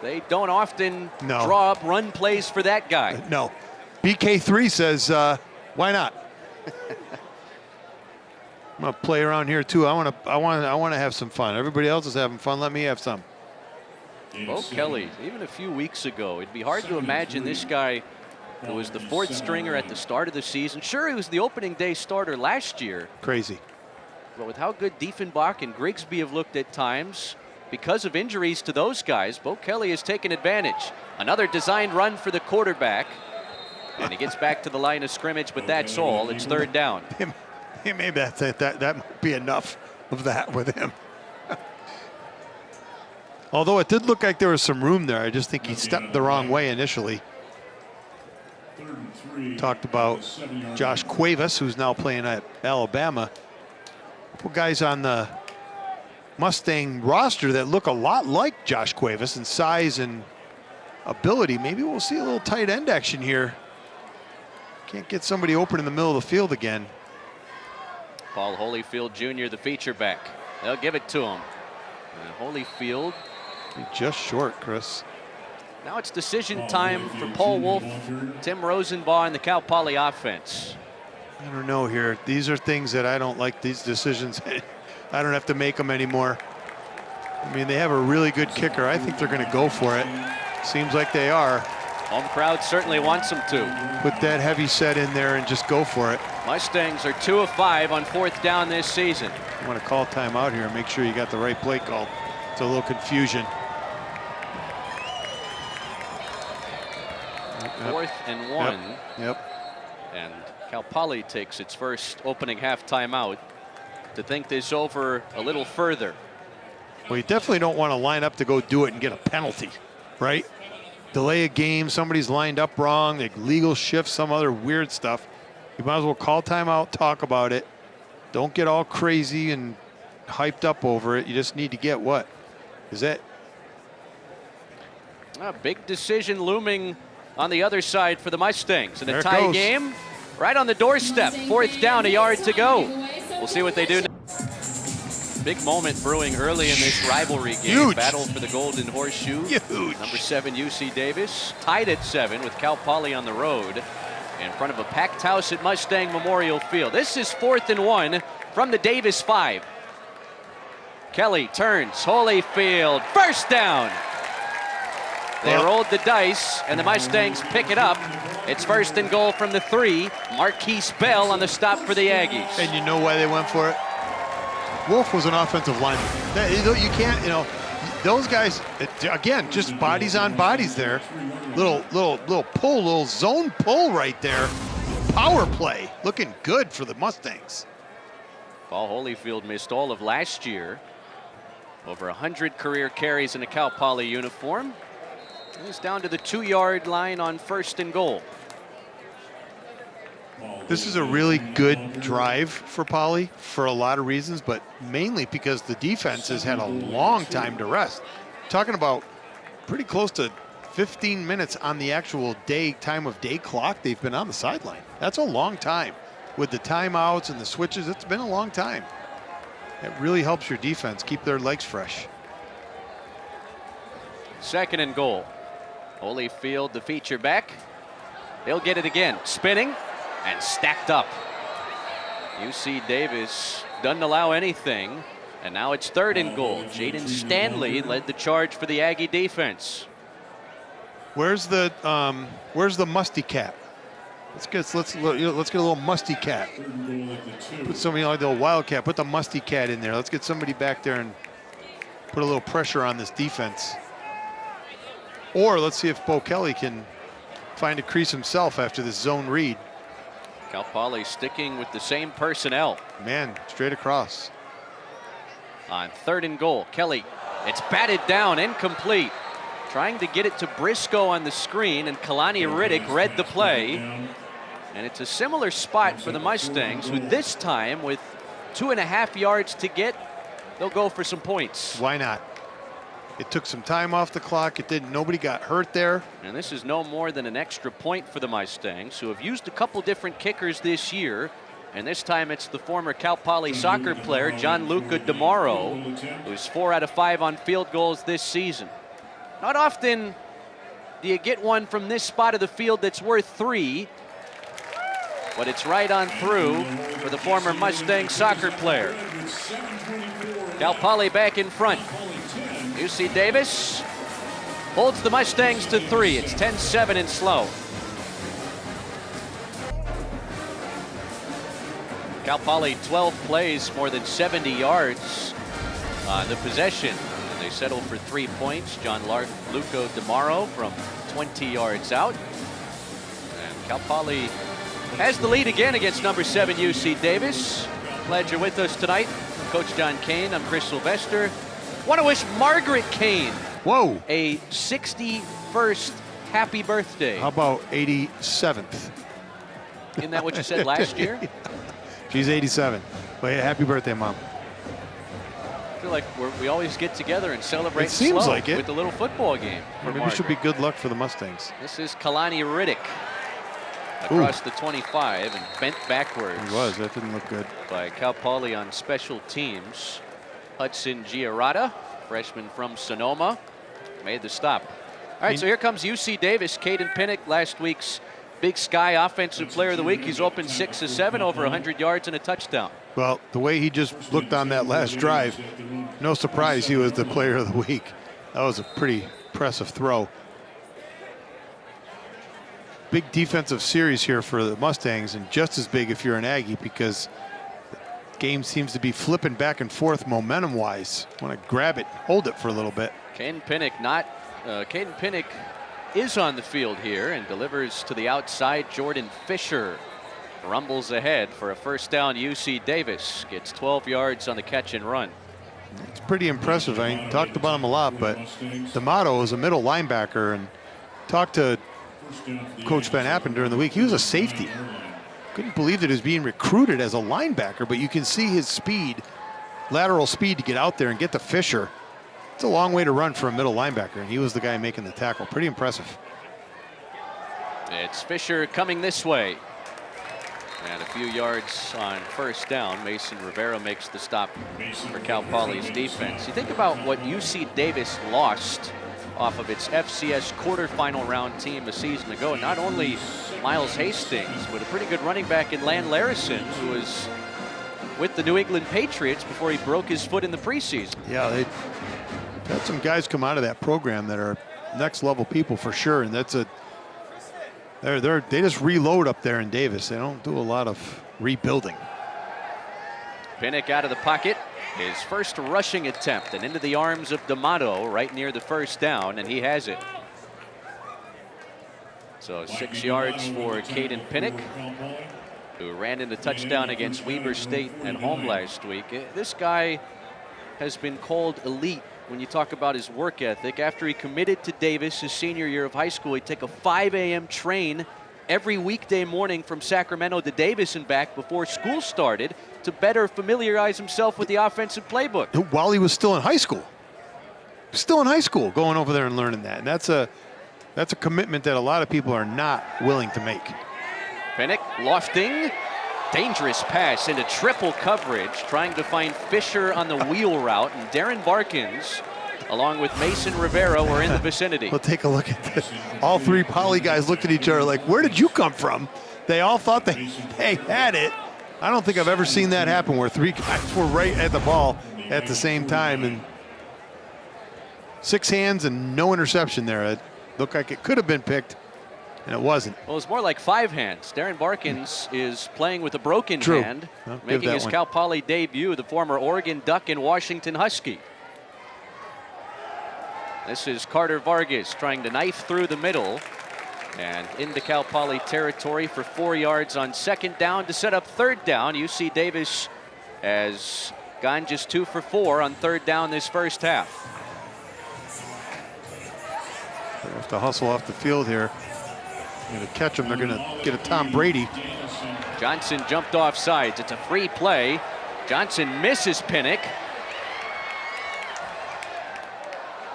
They don't often No. draw up run plays for that guy. No. BK3 says, why not? I'm gonna play around here too. I want to have some fun. Everybody else is having fun. Let me have some. Bo Kelly, even a few weeks ago, it'd be hard to imagine this guy who was the 4th stringer at the start of the season. Sure, he was the opening day starter last year, Crazy. but with how good Diefenbach and Grigsby have looked at times, because of injuries to those guys, Bo Kelly has taken advantage. Another designed run for the quarterback, and he gets back to the line of scrimmage, but that's all. It's 3rd down. Maybe that might be enough of that with him. Although it did look like there was some room there. I just think he stepped the wrong way initially. Talked about Josh Cuevas, who's now playing at Alabama. A couple guys on the Mustang roster that look a lot like Josh Cuevas in size and ability. Maybe we'll see a little tight end action here. Can't get somebody open in the middle of the field again. Paul Holyfield Jr., the feature back. They'll give it to him. And Holyfield. Just short, Chris. Now it's decision time for Paul Wolf, Tim Rosenbaugh, and the Cal Poly offense. I don't know here. These are things that I don't like, these decisions. I don't have to make them anymore. I mean, they have a really good kicker. I think they're going to go for it. Seems like they are. Home crowd certainly wants them to. Put that heavy set in there and just go for it. Mustangs are 2 of 5 on 4th down this season. I want to call timeout here and make sure you got the right play called. It's a little confusion. 4th and 1. Yep. And Cal Poly takes its first opening half timeout to think this over a little further. Well, you definitely don't want to line up to go do it and get a penalty, right? Delay a game, somebody's lined up wrong, like legal shift, some other weird stuff. You might as well call timeout, talk about it. Don't get all crazy and hyped up over it. You just need to get what? Is it? A big decision looming on the other side for the Mustangs. And There a it tie goes. game right on the doorstep. 4th down, a yard to go. We'll see what they do. Big moment brewing early in this rivalry game. Huge. Battle for the Golden Horseshoe. Huge. Number 7, UC Davis, tied at 7 with Cal Poly on the road in front of a packed house at Mustang Memorial Field. This is 4th and 1 from the Davis 5. Kelly turns, Holyfield, first down. They Well- rolled the dice, and the Mustangs pick it up. It's 1st and goal from the 3. Marquise Bell on the stop for the Aggies. And you know why they went for it? Wolf was an offensive lineman. You can't, those guys, again, just bodies on bodies there. Little pull, little zone pull right there. Power play, looking good for the Mustangs. Paul Holyfield missed all of last year. Over 100 career carries in a Cal Poly uniform. He's down to the 2-yard line on 1st and goal. This is a really good drive for Poly for a lot of reasons, but mainly because the defense has had a long time to rest. Talking about pretty close to 15 minutes on the actual time of day clock they've been on the sideline. That's a long time. With the timeouts and the switches, it's been a long time. It really helps your defense keep their legs fresh. 2nd and goal. Holyfield, the feature back. They'll get it again. Spinning and stacked up. UC Davis doesn't allow anything. And now it's 3rd and goal. Jaden Stanley led the charge for the Aggie defense. Where's the musty cat? Let's get a little musty cat. Put somebody like the Wildcat. Put the musty cat in there. Let's get somebody back there and put a little pressure on this defense. Or let's see if Bo Kelly can find a crease himself after this zone read. Cal Poly sticking with the same personnel. Man, straight across. On 3rd and goal, Kelly, it's batted down, incomplete. Trying to get it to Briscoe on the screen, and Kalani Riddick read the play. And it's a similar spot for the Mustangs, who this time, with 2.5 yards to get, they'll go for some points. Why not? It took some time off the clock. Nobody got hurt there. And this is no more than an extra point for the Mustangs, who have used a couple different kickers this year. And this time it's the former Cal Poly soccer player, Gianluca DeMauro, who's 4 out of 5 on field goals this season. Not often do you get one from this spot of the field that's worth 3, but it's right on through for the former Mustang soccer player. Cal Poly back in front. UC Davis holds the Mustangs to 3. It's 10-7 in slow. Cal Poly 12 plays, more than 70 yards on the possession. And they settle for 3 points. Gianluca DeMauro from 20 yards out. And Cal Poly has the lead again against number 7 UC Davis. Glad you're with us tonight. Coach John Kane, I'm Chris Sylvester. Want to wish Margaret Kane a 61st happy birthday. How about 87th? Isn't that what you said last year? She's 87. Well, yeah, happy birthday, Mom. I feel like we always get together and celebrate It seems slow like it. with the little football game. For Maybe it should be good luck for the Mustangs. This is Kalani Riddick across the 25 and bent backwards. He was. That didn't look good. By Cal Poly on special teams. Hudson Giarata, freshman from Sonoma, made the stop. All right, so here comes UC Davis. Caden Pinnock, last week's Big Sky Offensive Player of the Week. He's opened 6 of 7, over 100 yards and a touchdown. Well, the way he just looked on that last drive, no surprise he was the Player of the Week. That was a pretty impressive throw. Big defensive series here for the Mustangs, and just as big if you're an Aggie, because game seems to be flipping back and forth momentum-wise. Want to grab it, hold it for a little bit. Caden Pinnock is on the field here and delivers to the outside. Jordan Fisher rumbles ahead for a first down. UC Davis gets 12 yards on the catch and run. It's pretty impressive. I talked about him a lot, but D'Amato is a middle linebacker, and talked to Coach Van Appen during the week. He was a safety. Couldn't believe that he was being recruited as a linebacker, but you can see his speed, lateral speed to get out there and get to Fisher. It's a long way to run for a middle linebacker, and he was the guy making the tackle. Pretty impressive. It's Fisher coming this way. And a few yards on first down. Mason Rivera makes the stop for Cal Poly's defense. You think about what UC Davis lost off of its FCS quarterfinal round team a season ago. Not only Miles Hastings, but a pretty good running back in Lan Larison, who was with the New England Patriots before he broke his foot in the preseason. Yeah, they've had some guys come out of that program that are next level people for sure, and that's they just reload up there in Davis. They don't do a lot of rebuilding. Pinnock out of the pocket. His first rushing attempt, and into the arms of D'Amato right near the first down, and he has it. So 6 yards for Caden Pinnock, who ran in the touchdown against Weber State at home last week. This guy has been called elite when you talk about his work ethic. After he committed to Davis his senior year of high school, he'd take a 5 a.m. train every weekday morning from Sacramento to Davis and back before school started to better familiarize himself with the offensive playbook. While he was still in high school. Still in high school, going over there and learning that. And that's a commitment that a lot of people are not willing to make. Pinnock lofting. Dangerous pass into triple coverage, trying to find Fisher on the wheel route, and Darren Barkins, along with Mason Rivera, were in the vicinity. We'll take a look at this. All 3 Poly guys looked at each other like, where did you come from? They all thought they had it. I don't think I've ever seen that happen where 3 guys were right at the ball at the same time. And 6 hands and no interception there. It looked like it could have been picked, and it wasn't. Well, it's more like 5 hands. Darren Barkins is playing with a broken True. hand, I'll making his one. Cal Poly debut, the former Oregon Duck and Washington Husky. This is Carter Vargas trying to knife through the middle and into Cal Poly territory for 4 yards on second down to set up third down. UC Davis has gone just 2 for 4 on third down this first half. They have to hustle off the field here. Going to catch them. They're going to get a Tom Brady. Johnson jumped off sides. It's a free play. Johnson misses Pinnock.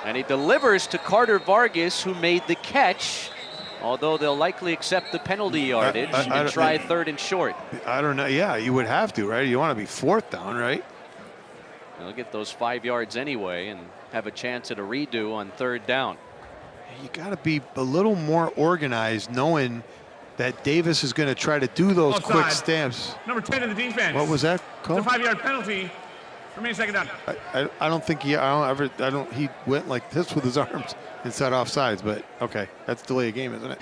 And he delivers to Carter Vargas, who made the catch, although they'll likely accept the penalty yardage and try third and short. I don't know. Yeah, you would have to, right? You want to be fourth down, right? They'll get those 5 yards anyway and have a chance at a redo on third down. You got to be a little more organized, knowing that Davis is going to try to do those quick stamps. Number 10 in the defense. What was that called? It's a 5-yard penalty. Remain second down. I don't think he. He went like this with his arms and set off sides. But okay, that's delay a game, isn't it?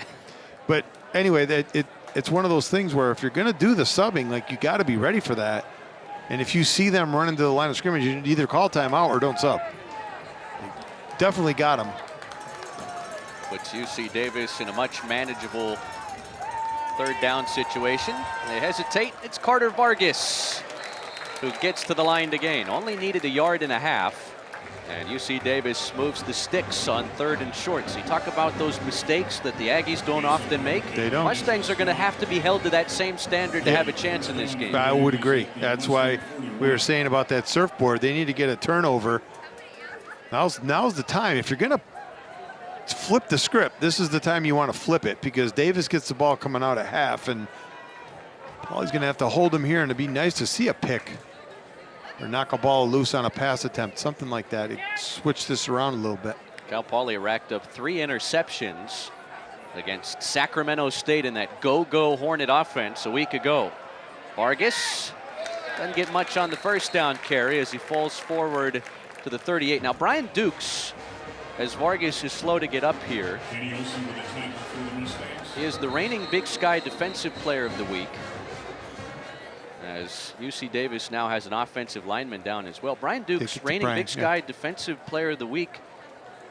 But anyway, it's one of those things where if you're going to do the subbing, like, you got to be ready for that. And if you see them running to the line of scrimmage, you either call timeout or don't sub. Definitely got him. Puts UC Davis in a much manageable third down situation. They hesitate. It's Carter Vargas who gets to the line to gain. Only needed 1.5 yards. And UC Davis moves the sticks on third and short. So you talk about those mistakes that the Aggies don't often make. They don't. Mustangs are going to have to be held to that same standard to have a chance in this game. I would agree. That's why we were saying about that surfboard. They need to get a turnover. Now's the time. If you're going to flip the script, this is the time you want to flip it, because Davis gets the ball coming out at half, and Paul's going to have to hold him here, and it'd be nice to see a pick or knock a ball loose on a pass attempt, something like that. Switch this around a little bit. Cal Poly racked up 3 interceptions against Sacramento State in that go-go Hornet offense a week ago. Vargas doesn't get much on the first down carry as he falls forward to the 38. Now Brian Dukes, as Vargas is slow to get up here, he is the reigning Big Sky Defensive Player of the Week, as UC Davis now has an offensive lineman down as well. Brian Dukes, reigning Big Sky Defensive Player of the Week,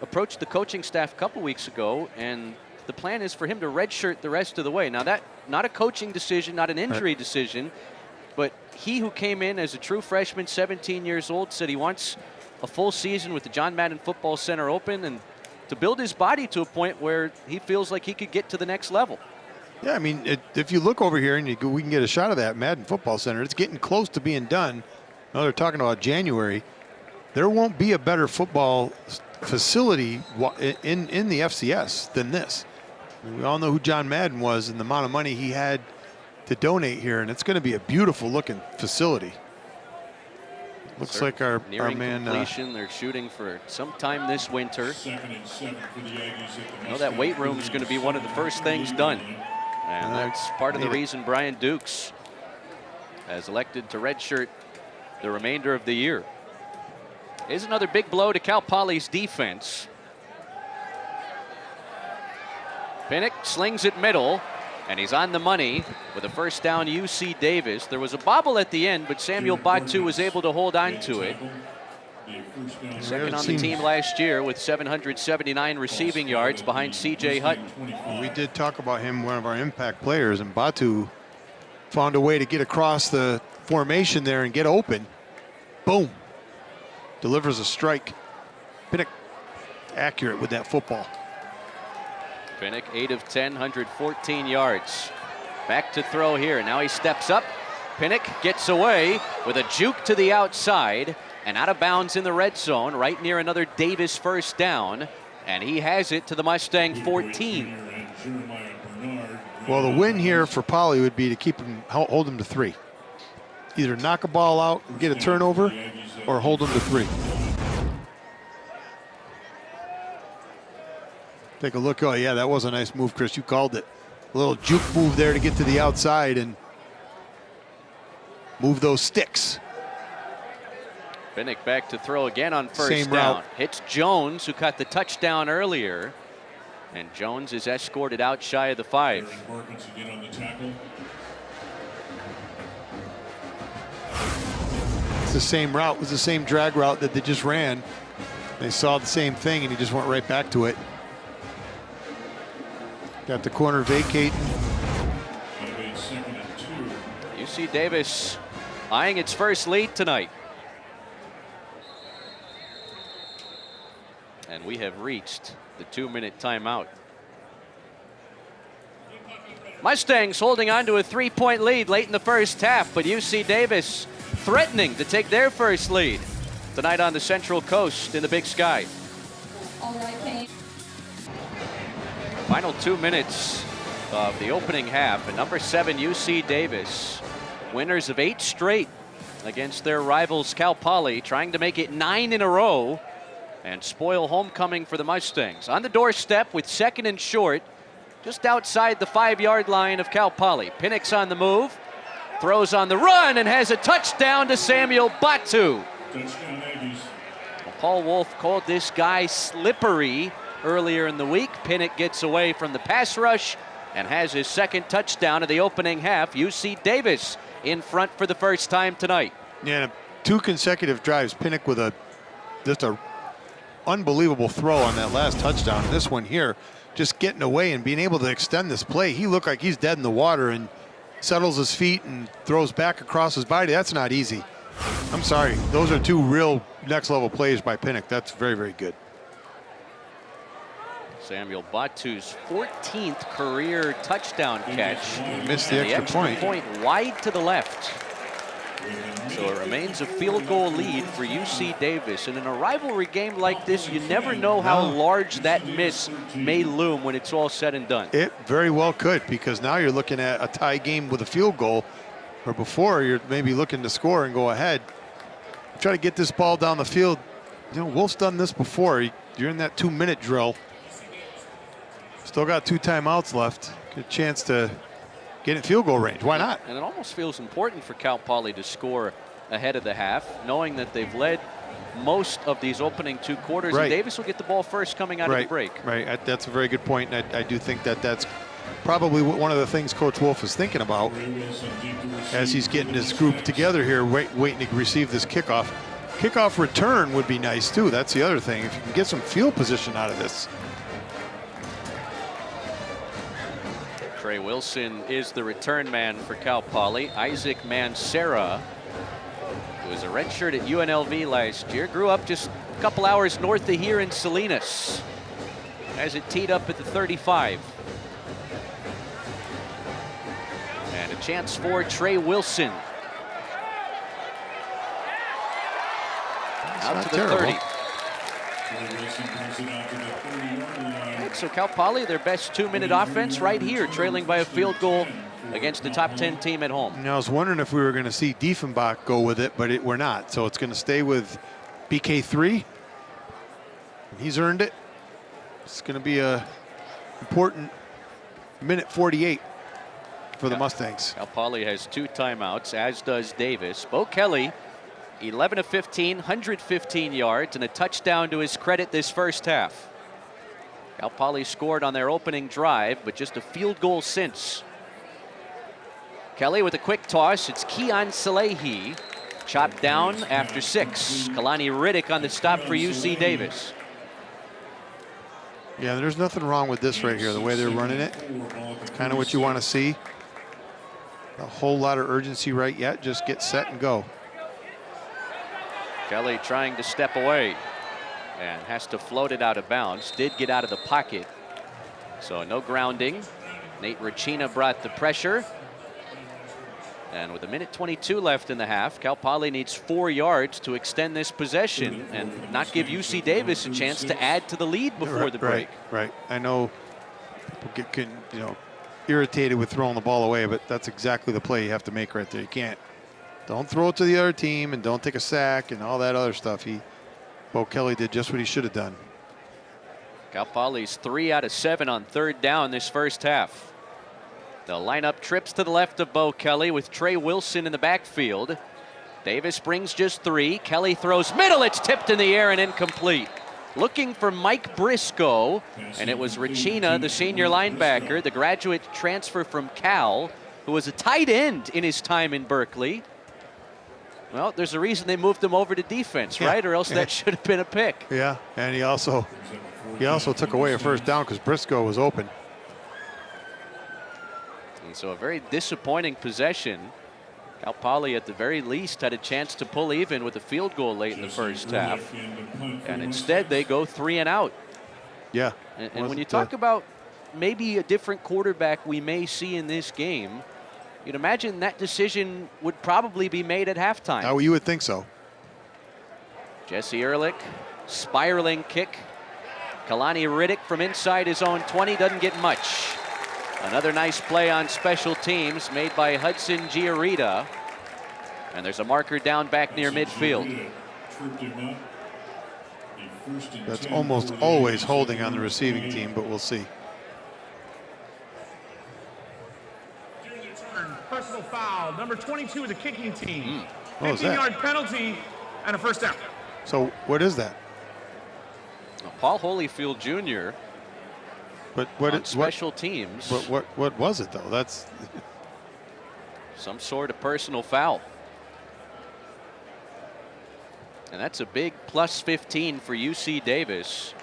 approached the coaching staff a couple weeks ago, and the plan is for him to redshirt the rest of the way. Now, that not a coaching decision, not an injury decision, but he who came in as a true freshman, 17 years old, said he wants a full season with the John Madden Football Center open and to build his body to a point where he feels like he could get to the next level. Yeah, I mean, if you look over here and we can get a shot of that Madden Football Center, it's getting close to being done. Now they're talking about January. There won't be a better football facility in the FCS than this. I mean, we all know who John Madden was and the amount of money he had to donate here, and it's going to be a beautiful looking facility. Looks like our man. Completion. They're shooting for sometime this winter. 2nd and 7 for the Aggies at the I know that weight room is going to be one of the first things done. And that's part of the reason Brian Dukes has elected to redshirt the remainder of the year. Here's another big blow to Cal Poly's defense. Pinnock slings it middle, and he's on the money with a first down, UC Davis. There was a bobble at the end, but Samuel Batu was able to hold on to it. Second on the team last year with 779 receiving yards behind C.J. Hutton. We did talk about him, one of our impact players, and Batu found a way to get across the formation there and get open. Boom. Delivers a strike. Pinnock accurate with that football. Pinnock 8 of 10, 114 yards. Back to throw here. Now he steps up. Pinnock gets away with a juke to the outside and out of bounds in the red zone, right near another Davis first down. And he has it to the Mustang 14. Well, the win here for Poly would be to keep him, hold him to 3. Either knock a ball out and get a turnover, or hold him to 3. Take a look. Oh, yeah, that was a nice move, Chris. You called it. A little juke move there to get to the outside and move those sticks. Pinnock back to throw again on first down. Hits Jones, who caught the touchdown earlier. And Jones is escorted out shy of the 5. It's the same route. It was the same drag route that they just ran. They saw the same thing, and he just went right back to it. Got the corner vacating. UC Davis eyeing its first lead tonight. And we have reached the 2-minute timeout. Mustangs holding on to a 3-point lead late in the first half, but UC Davis threatening to take their first lead tonight on the Central Coast in the Big Sky. All right, Kane. Final 2 minutes of the opening half, and number 7 UC Davis, winners of 8 straight against their rivals Cal Poly, trying to make it 9 in a row and spoil homecoming for the Mustangs. On the doorstep with 2nd and short, just outside the 5-yard line of Cal Poly. Pinnock's on the move, throws on the run, and has a touchdown to Samuel Batu. Paul Wolf called this guy slippery earlier in the week. Pinnock gets away from the pass rush and has his 2nd touchdown of the opening half. UC Davis in front for the first time tonight. Yeah, 2 consecutive drives. Pinnock with just a unbelievable throw on that last touchdown. This one here, just getting away and being able to extend this play. He looked like he's dead in the water and settles his feet and throws back across his body. That's not easy. I'm sorry. Those are 2 real next-level plays by Pinnock. That's very, very good. Samuel Batu's 14th career touchdown catch. Missed the extra point wide to the left. So it remains a field goal lead for UC Davis. And in a rivalry game like this, you never know how large that miss may loom when it's all said and done. It very well could, because now you're looking at a tie game with a field goal, or before you're maybe looking to score and go ahead. Try to get this ball down the field. You know, Wolf's done this before. You're in that 2-minute drill. Still got 2 timeouts left. Good chance to get in field goal range. Why not? And it almost feels important for Cal Poly to score ahead of the half, knowing that they've led most of these opening 2 quarters. Right. And Davis will get the ball first coming out of the break. Right. That's a very good point. And I do think that that's probably one of the things Coach Wolf is thinking about as he's getting his group together here, waiting to receive this kickoff. Kickoff return would be nice, too. That's the other thing. If you can get some field position out of this. Trey Wilson is the return man for Cal Poly. Isaac Mancera, who was a redshirt at UNLV last year, grew up just a couple hours north of here in Salinas. Has it teed up at the 35. And a chance for Trey Wilson. Out to the 30. So Cal Poly, their best 2-minute offense right here, trailing by a field goal against the top 10 team at home. Now, I was wondering if we were going to see Diefenbach go with it, but we're not. So it's going to stay with BK3. He's earned it. It's going to be a important minute 48 for the Mustangs. Cal Poly has 2 timeouts, as does Davis. Bo Kelly, 11 of 15, 115 yards, and a touchdown to his credit this first half. Cal Poly scored on their opening drive, but just a field goal since. Kelly with a quick toss. It's Keon Salehi. Chopped down after 6. Kalani Riddick on the stop for UC Davis. Yeah, there's nothing wrong with this right here, the way they're running it. It's kind of what you want to see. A whole lot of urgency right yet. Just get set and go. Kelly trying to step away and has to float it out of bounds. Did get out of the pocket, so no grounding. Nate Racina brought the pressure. And with 1:22 left in the half, Cal Poly needs 4 yards to extend this possession and not give UC Davis a chance to add to the lead before the break. Right. I know people get irritated with throwing the ball away, but that's exactly the play you have to make right there. You don't throw it to the other team and don't take a sack and all that other stuff. Bo Kelly did just what he should have done. Cal Poly's 3 out of 7 on 3rd down this first half. The lineup trips to the left of Bo Kelly with Trey Wilson in the backfield. Davis brings just 3. Kelly throws middle. It's tipped in the air and incomplete. Looking for Mike Briscoe, and it was Racina, the senior linebacker, the graduate transfer from Cal, who was a tight end in his time in Berkeley. Well, there's a reason they moved him over to defense, right? Or else that should have been a pick. Yeah, and he also took away a first down because Briscoe was open. And so a very disappointing possession. Cal Poly at the very least had a chance to pull even with a field goal late in the first half. And instead they go 3 and out. Yeah. And when you talk about maybe a different quarterback we may see in this game, you'd imagine that decision would probably be made at halftime. Oh, you would think so. Jesse Ehrlich, spiraling kick. Kalani Riddick from inside his own 20 doesn't get much. Another nice play on special teams made by Hudson Giarita. And there's a marker down back near midfield. That's almost always holding on the receiving team, but we'll see. Personal foul, number 22 of the kicking team. What was that? 15-yard penalty and a first down. So what is that? Paul Holyfield Jr. But on special teams. What was it though? That's some sort of personal foul. And that's a big plus 15 for UC Davis.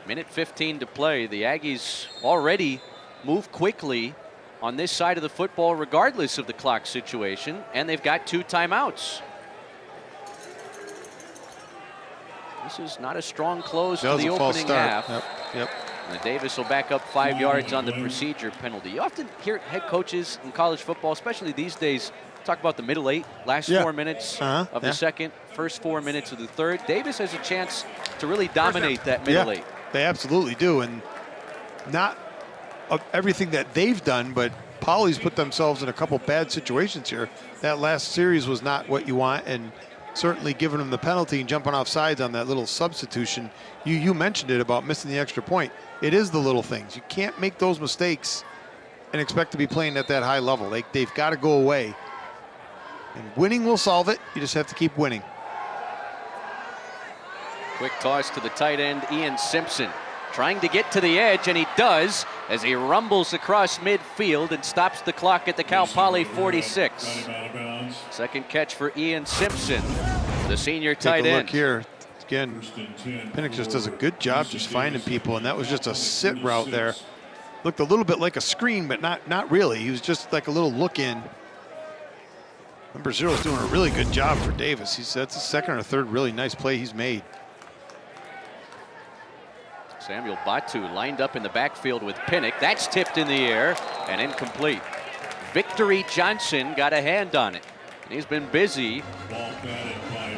Minute 15 to play. The Aggies already move quickly on this side of the football regardless of the clock situation, and they've got 2 timeouts. This is not a strong close to the opening half. Yep. And Davis will back up 5 yards on the procedure penalty. You often hear head coaches in college football, especially these days, talk about the middle 8, last 4 minutes of the second, first 4 minutes of the third. Davis has a chance to really dominate that middle 8. They absolutely do, and not of everything that they've done, but Poly's put themselves in a couple bad situations here. That last series was not what you want, and certainly giving them the penalty and jumping off sides on that little substitution. You mentioned it about missing the extra point. It is the little things. You can't make those mistakes and expect to be playing at that high level. They've got to go away. And winning will solve it. You just have to keep winning. Quick toss to the tight end, Ian Simpson. Trying to get to the edge, and he does as he rumbles across midfield and stops the clock at the Cal Poly 46. Second catch for Ian Simpson, the senior tight end. Look here. Again, Pinnock just does a good job just finding people, and that was just a sit route there. Looked a little bit like a screen, but not really. He was just like a little look in. Number 0 is doing a really good job for Davis. That's the second or third really nice play he's made. Samuel Batu lined up in the backfield with Pinnock. That's tipped in the air and incomplete. Victory Johnson got a hand on it. He's been busy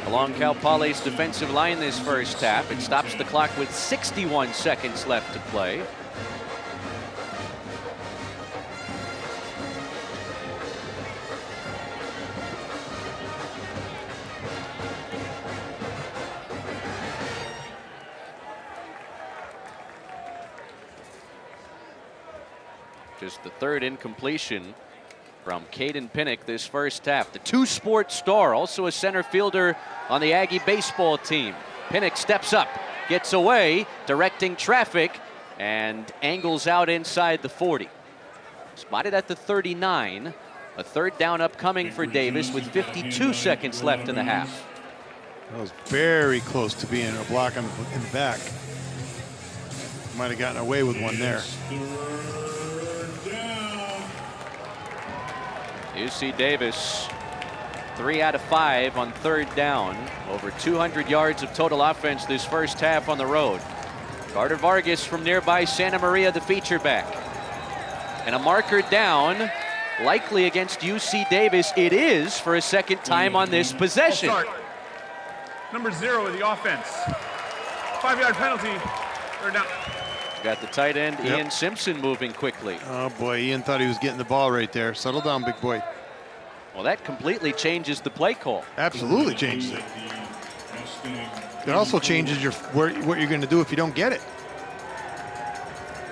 along Cal Poly's defensive line this first half. It stops the clock with 61 seconds left to play. Just the third incompletion from Caden Pinnock this first half. The two-sport star, also a center fielder on the Aggie baseball team. Pinnock steps up, gets away, directing traffic, and angles out inside the 40. Spotted at the 39. A third down upcoming for Davis with 52 seconds left in the half. That was very close to being a block in the back. Might have gotten away with one there. UC Davis, 3 out of 5 on third down. Over 200 yards of total offense this first half on the road. Carter Vargas from nearby Santa Maria, the feature back. And a marker down, likely against UC Davis. It is for a second time on this possession. Number 0 of the offense. 5-yard penalty. Third down. Got the tight end, Ian Simpson, moving quickly. Oh, boy, Ian thought he was getting the ball right there. Settle down, big boy. Well, that completely changes the play call. Absolutely changes it. It also changes what you're going to do if you don't get it.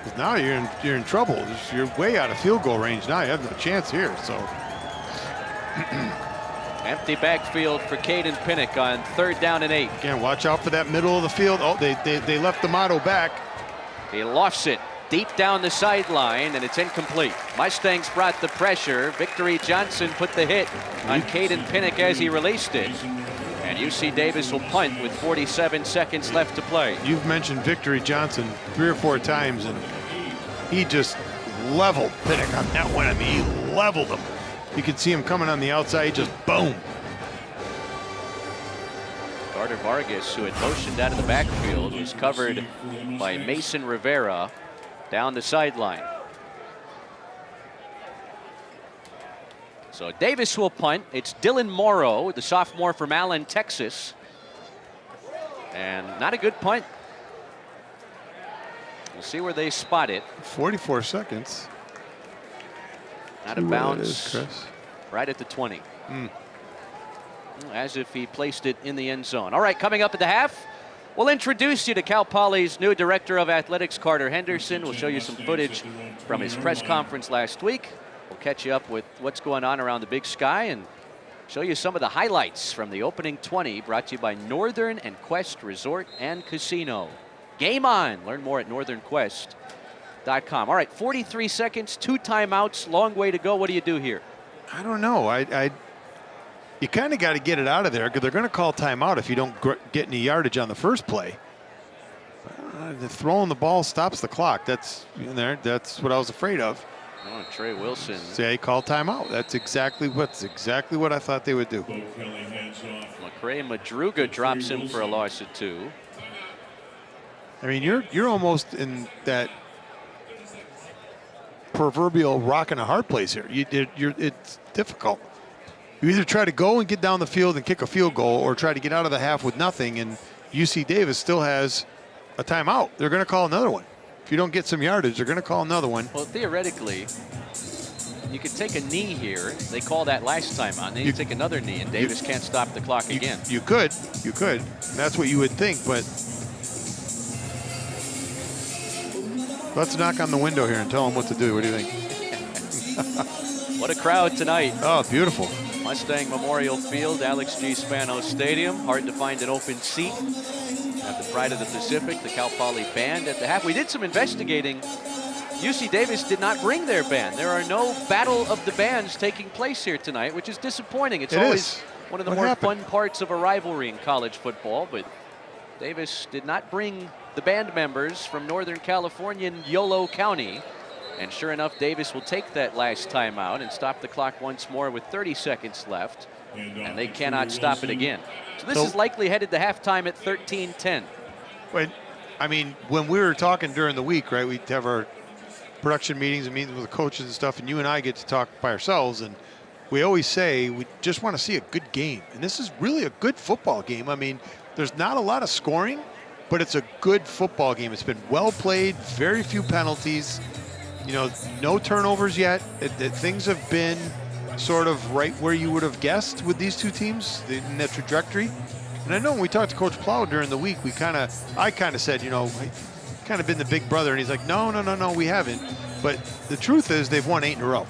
'Cause now you're in trouble. You're way out of field goal range now. You have no chance here. So empty backfield for Caden Pinnock on third down and 8. Again, watch out for that middle of the field. Oh, they left the motto back. He lofts it deep down the sideline, and it's incomplete. Mustangs brought the pressure. Victory Johnson put the hit on Caden Pinnock as he released it. And UC Davis will punt with 47 seconds left to play. You've mentioned Victory Johnson 3 or 4 times, and he just leveled Pinnock on that one. I mean, he leveled him. You could see him coming on the outside, just boom. Carter Vargas, who had motioned out of the backfield, was covered by Mason Rivera down the sideline. So Davis will punt. It's Dylan Morrow, the sophomore from Allen, Texas. And not a good punt. We'll see where they spot it. 44 seconds. Out of bounds, Chris. right at the 20. As if he placed it in the end zone. All right, coming up at the half, we'll introduce you to Cal Poly's new director of athletics, Carter Henderson. We'll show you some footage from his press conference last week. We'll catch you up with what's going on around the Big Sky and show you some of the highlights from the opening 20, brought to you by Northern and Quest Resort and Casino. Game on. Learn more at northernquest.com. All right, 43 seconds, 2 timeouts, long way to go. What do you do here? I don't know. You kind of got to get it out of there because they're going to call timeout if you don't get any yardage on the first play. Throwing the ball stops the clock. That's what I was afraid of. Oh, Trey Wilson. Say call timeout. That's exactly what I thought they would do. McCray Madruga drops him for a loss of 2. I mean, you're almost in that proverbial rock and a hard place here. It's difficult. You either try to go and get down the field and kick a field goal, or try to get out of the half with nothing. And UC Davis still has a timeout. They're going to call another one. If you don't get some yardage, they're going to call another one. Well, theoretically, you could take a knee here. They called that last time on. Then you take another knee, and Davis can't stop the clock again. You could. And that's what you would think, but let's knock on the window here and tell them what to do. What do you think? What a crowd tonight. Oh, beautiful. Mustang Memorial Field, Alex G. Spano Stadium. Hard to find an open seat at the Pride of the Pacific, the Cal Poly band at the half. We did some investigating. UC Davis did not bring their band. There are no battle of the bands taking place here tonight, which is disappointing. It's always one of the more fun parts of a rivalry in college football, but Davis did not bring the band members from Northern California and Yolo County. And sure enough, Davis will take that last timeout and stop the clock once more with 30 seconds left. And they cannot stop it again. So this is likely headed to halftime at 13-10. But, I mean, when we were talking during the week, right, we'd have our production meetings and meetings with the coaches and stuff, and you and I get to talk by ourselves, and we always say we just want to see a good game. And this is really a good football game. I mean, there's not a lot of scoring, but it's a good football game. It's been well played, very few penalties. You know, no turnovers yet. Things have been sort of right where you would have guessed with these two teams in that trajectory. And I know when we talked to Coach Plow during the week, I kind of said, you know, kind of been the big brother, and he's like, no, we haven't. But the truth is they've won 8 in a row.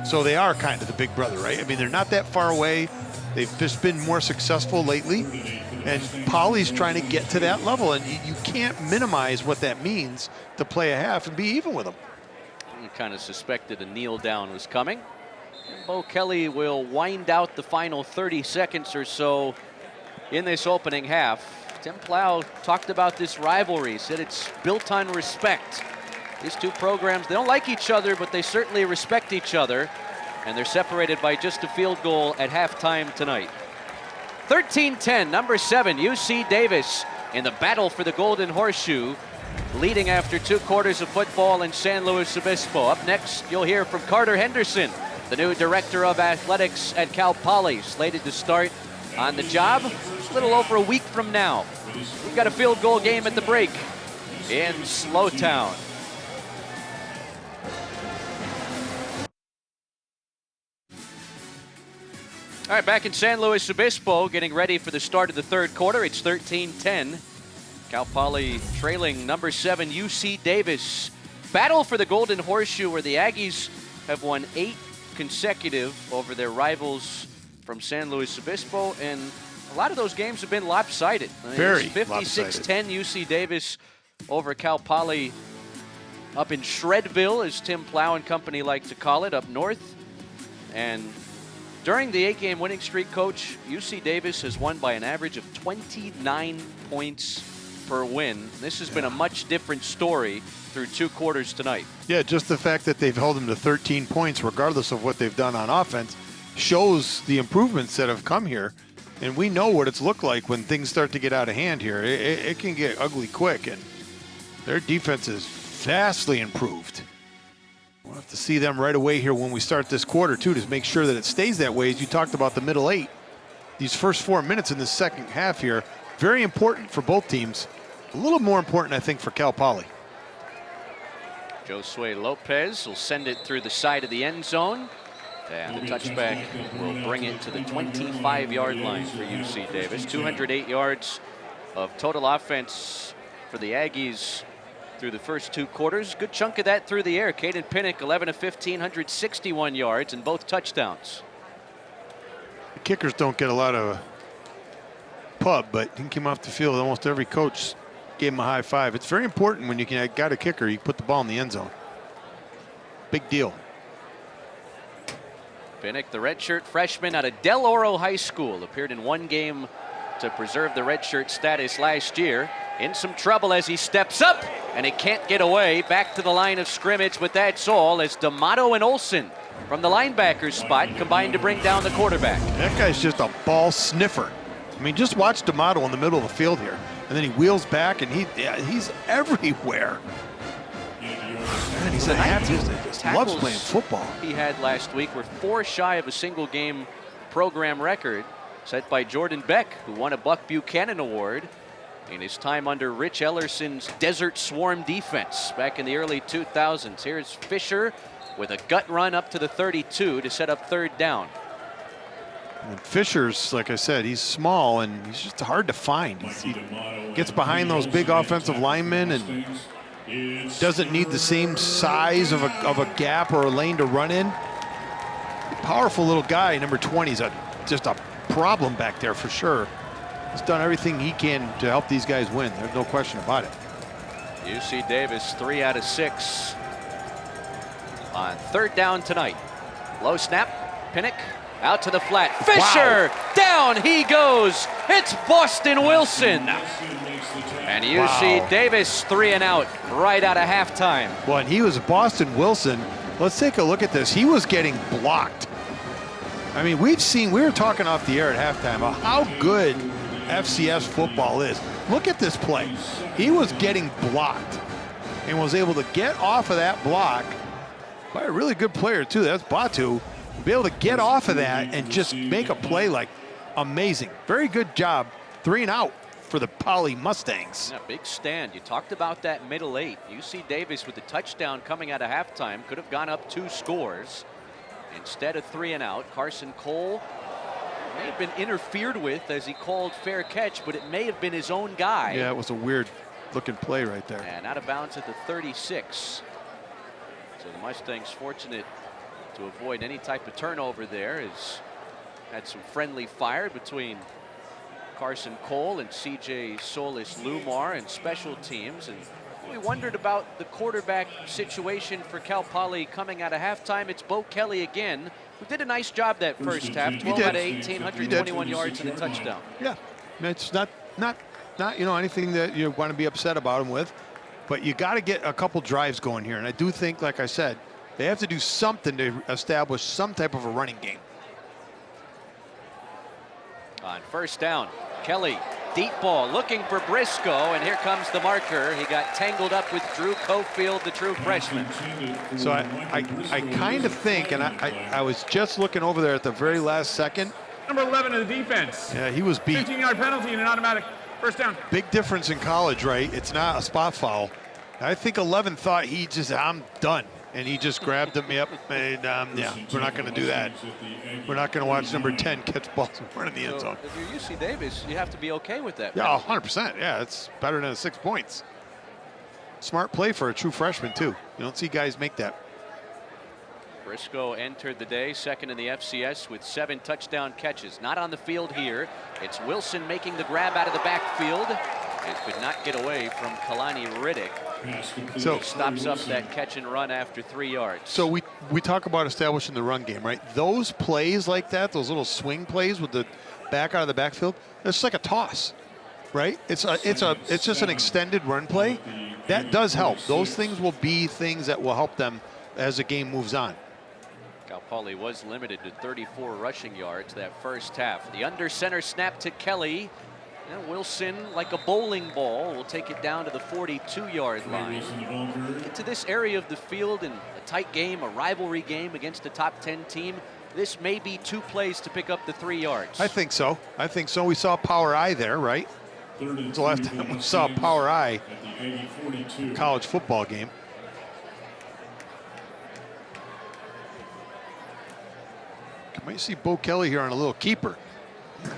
So they are kind of the big brother, right? I mean, they're not that far away. They've just been more successful lately. And Poly's trying to get to that level, and you can't minimize what that means to play a half and be even with them. You kind of suspected a kneel down was coming. Bo Kelly will wind out the final 30 seconds or so in this opening half. Tim Plow talked about this rivalry, said it's built on respect. These two programs, they don't like each other, but they certainly respect each other. And they're separated by just a field goal at halftime tonight. 13-10, number 7, UC Davis in the battle for the Golden Horseshoe, leading after 2 quarters of football in San Luis Obispo. Up next, you'll hear from Carter Henderson, the new director of athletics at Cal Poly, slated to start on the job a little over a week from now. We've got a field goal game at the break in Slowtown. All right, back in San Luis Obispo, getting ready for the start of the third quarter. It's 13-10. Cal Poly trailing number 7 UC Davis. Battle for the Golden Horseshoe, where the Aggies have won 8 consecutive over their rivals from San Luis Obispo, and a lot of those games have been lopsided. Very 56-10 UC Davis over Cal Poly up in Shredville, as Tim Plow and company like to call it, up north. And during the 8-game winning streak, Coach, UC Davis has won by an average of 29 points per win. This has been a much different story through 2 quarters tonight. Yeah, just the fact that they've held them to 13 points, regardless of what they've done on offense, shows the improvements that have come here. And we know what it's looked like when things start to get out of hand here. It can get ugly quick, and their defense is vastly improved. We'll have to see them right away here when we start this quarter, too, to make sure that it stays that way. As you talked about the middle 8, these first 4 minutes in the second half here, very important for both teams. A little more important, I think, for Cal Poly. Josue Lopez will send it through the side of the end zone. And the touchback will bring it to the 25-yard line for UC Davis. 208 yards of total offense for the Aggies through the first 2 quarters. Good chunk of that through the air. Caden Pinnock, 11 of 15, 161 yards and both touchdowns. The kickers don't get a lot of pub, but he came off the field. Almost every coach gave him a high five. It's very important when you got a kicker, you put the ball in the end zone. Big deal. Pinnock, the redshirt freshman out of Del Oro High School, appeared in 1 game to preserve the redshirt status last year. In some trouble as he steps up, and he can't get away. Back to the line of scrimmage, but that's all as D'Amato and Olsen from the linebacker's spot combined to bring down the quarterback. That guy's just a ball sniffer. I mean, just watch D'Amato in the middle of the field here, and then he wheels back, and he's everywhere. Man, he's an athlete. Just loves playing football. He had last week were 4 shy of a single-game program record set by Jordan Beck, who won a Buck Buchanan Award in his time under Rich Ellerson's Desert Swarm defense back in the early 2000s. Here's Fisher with a gut run up to the 32 to set up 3rd down. And Fisher's, like I said, he's small and he's just hard to find. He gets behind those big offensive linemen and doesn't need the same size of a gap or a lane to run in. Powerful little guy, number 20, is just a problem back there for sure. He's done everything he can to help these guys win. There's no question about it. UC Davis 3 out of 6 on 3rd down tonight. Low snap, Pinnock out to the flat. Fisher, down he goes. It's Boston Wilson. And UC Davis 3 and out right out of halftime. Well, and he was Boston Wilson. Let's take a look at this. He was getting blocked. I mean, we were talking off the air at halftime about how good FCS football is. Look at this play. He was getting blocked and was able to get off of that block by a really good player too. That's Batu. Be able to get off of that and just make a play like amazing. Very good job. 3 and out for the Poly Mustangs. Yeah, big stand. You talked about that middle 8. UC Davis with the touchdown coming out of halftime could have gone up 2 scores. Instead of 3 and out, Carson Cole may have been interfered with as he called fair catch, but it may have been his own guy. Yeah, it was a weird looking play right there. And out of bounds at the 36. So the Mustangs fortunate to avoid any type of turnover there. Has had some friendly fire between Carson Cole and CJ Solis Lumar and special teams. And we wondered about the quarterback situation for Cal Poly coming out of halftime. It's Bo Kelly again, who did a nice job that first half. 12 out of 18, 121 yards and a touchdown. Yeah, it's not anything that you want to be upset about him with, but you got to get a couple drives going here. And I do think, like I said, they have to do something to establish some type of a running game. On 1st down, Kelly, deep ball, looking for Briscoe, and here comes the marker. He got tangled up with Drew Cofield, the true freshman. So I kind of think, and I was just looking over there at the very last second. Number 11 of the defense. Yeah, he was beat. 15-yard penalty and an automatic 1st down. Big difference in college, right? It's not a spot foul. I think 11 thought I'm done. And he just grabbed him up, and yeah, we're not going to do that. We're not going to watch number 10 catch balls in front of the end zone. If you're UC Davis, you have to be okay with that. Yeah, 100%. Yeah, it's better than 6 points. Smart play for a true freshman, too. You don't see guys make that. Briscoe entered the day 2nd in the FCS with 7 touchdown catches. Not on the field here. It's Wilson making the grab out of the backfield. It could not get away from Kalani Riddick. Pass complete. So- Stops up that catch and run after 3 yards. So we talk about establishing the run game, right? Those plays like that, those little swing plays with the back out of the backfield, it's like a toss, right? It's just an extended run play. That does help. Those things will be things that will help them as the game moves on. Cal Poly was limited to 34 rushing yards that first half. The under center snap to Kelly. And Wilson, like a bowling ball, will take it down to the 42-yard line. Wilson, the Vulgar. Get to this area of the field in a tight game, a rivalry game against a top 10 team. This may be 2 plays to pick up the 3 yards. I think so. I think so. We saw Power Eye there, right? Third and It's the last three, time we Ball saw Six Power Eye at the 80-42. college football game. You might see Bo Kelly here on a little keeper.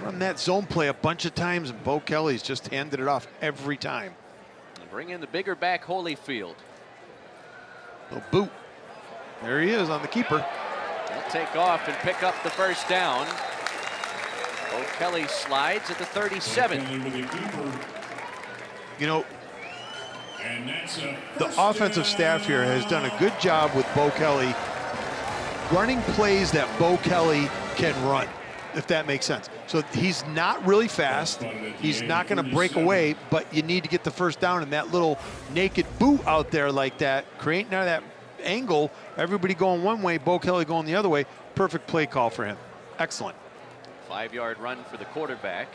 Run that zone play a bunch of times, and Bo Kelly's just handed it off every time. And bring in the bigger back, Holyfield. Little boot. There he is on the keeper. He'll take off and pick up the first down. Bo Kelly slides at the 37. Kelly with a keeper. You know, And that's a the first offensive staff here has done a good job with Bo Kelly running plays that Bo Kelly can run, if that makes sense. So he's not really fast. He's not going to break away, but you need to get the first down, and that little naked boot out there like that, creating that angle, everybody going one way, Bo Kelly going the other way. Perfect play call for him. Excellent. 5-yard run for the quarterback.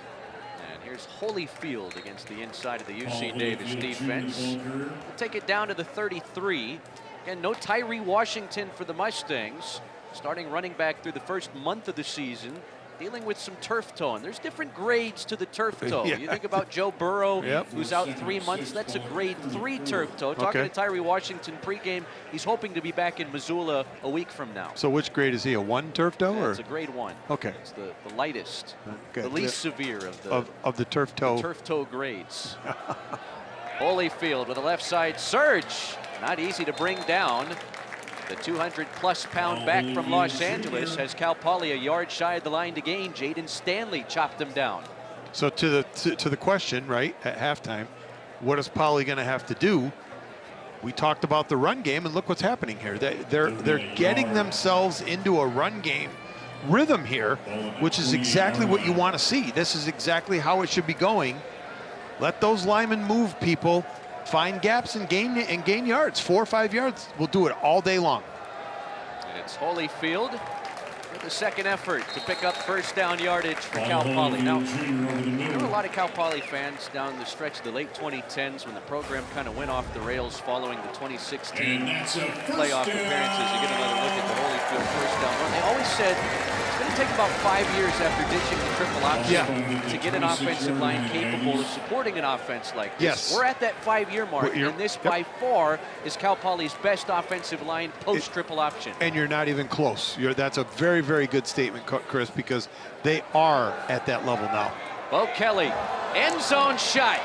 And here's Holyfield against the inside of the UC Davis defense. We'll take it down to the 33. Again, no Tyree Washington for the Mustangs. Starting running back through the first month of the season, dealing with some turf toe. And there's different grades to the turf toe. Yeah. You think about Joe Burrow, Yep. who's out 3 months. That's a grade 3 turf toe. Talking Okay. to Tyree Washington pregame, he's hoping to be back in Missoula a week from now. So which grade is he, a 1 turf toe? Or? It's a grade 1. Okay. It's the lightest, Okay. the least severe of the Of the turf toe. turf toe grades. Holyfield with a left side surge. Not easy to bring down. The 200-plus pound back from Los Angeles has Cal Poly a yard shy of the line to gain. Jaden Stanley chopped him down. So to the question, right, at halftime, what is Poly going to have to do? We talked about the run game, and look what's happening here. They're getting themselves into a run game rhythm here, which is exactly what you want to see. This is exactly how it should be going. Let those linemen move, people. Find gaps and gain yards. 4 or 5 yards. We'll do it all day long. And it's Holyfield with the second effort to pick up first down yardage for Cal Poly. Now, there were a lot of Cal Poly fans down the stretch of the late 2010s when the program kind of went off the rails following the 2016 And that's a playoff first appearances. You get another look at the Holyfield first down run. They always said it's going to take about 5 years after ditching the triple option to get an offensive line capable of supporting an offense like this. Yes. We're at that 5-year mark, Well, and this by far is Cal Poly's best offensive line post triple option. And you're not even close. That's a very, very good statement, Chris, because they are at that level now. Bo Kelly, end zone shot,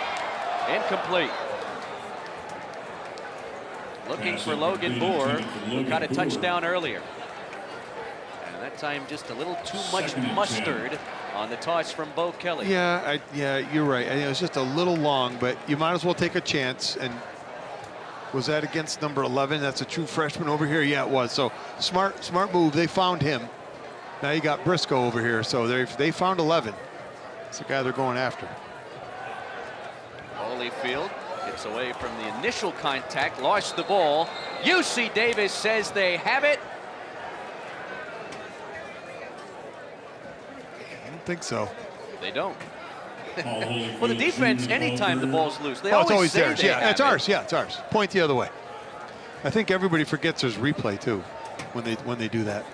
incomplete. Looking for Logan Moore, who got a touchdown earlier. And that time just a little too much mustard on the toss from Bo Kelly. Yeah, you're right. It was just a little long, but you might as well take a chance. And was that against number 11? That's a true freshman over here. Yeah, it was. So smart move. They found him. Now you got Briscoe over here. So they found 11. It's the guy they're going after. Holyfield gets away from the initial contact, lost the ball. UC Davis says they have it. I don't think so. They don't. Well, the defense, anytime the ball's loose, they It's always say theirs. they Yeah, have it's it. ours. Yeah, it's ours. Point the other way. I think everybody forgets there's replay too when they do that.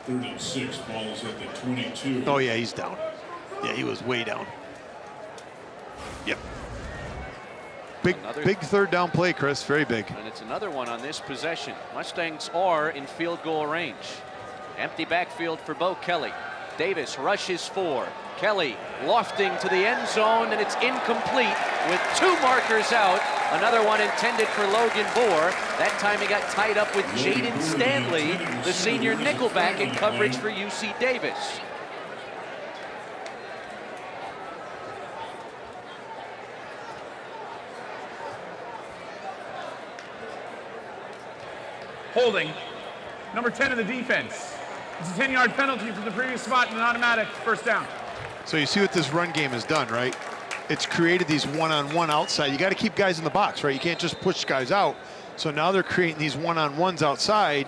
3rd and 6, ball is at the 22. Oh yeah, he's down. Yeah, he was way down. Yep. Big third down play, Chris. Very big. And it's another one on this possession. Mustangs are in field goal range. Empty backfield for Bo Kelly. Davis rushes 4. Kelly lofting to the end zone, and it's incomplete with 2 markers out. Another one intended for Logan Moore. That time he got tied up with Jaden Stanley, the senior nickelback in coverage for UC Davis. Holding. Number 10 in the defense. It's a 10-yard penalty from the previous spot and an automatic first down. So you see what this run game has done, right? It's created these one-on-one outside. You got to keep guys in the box, right? You can't just push guys out. So now they're creating these one-on-ones outside.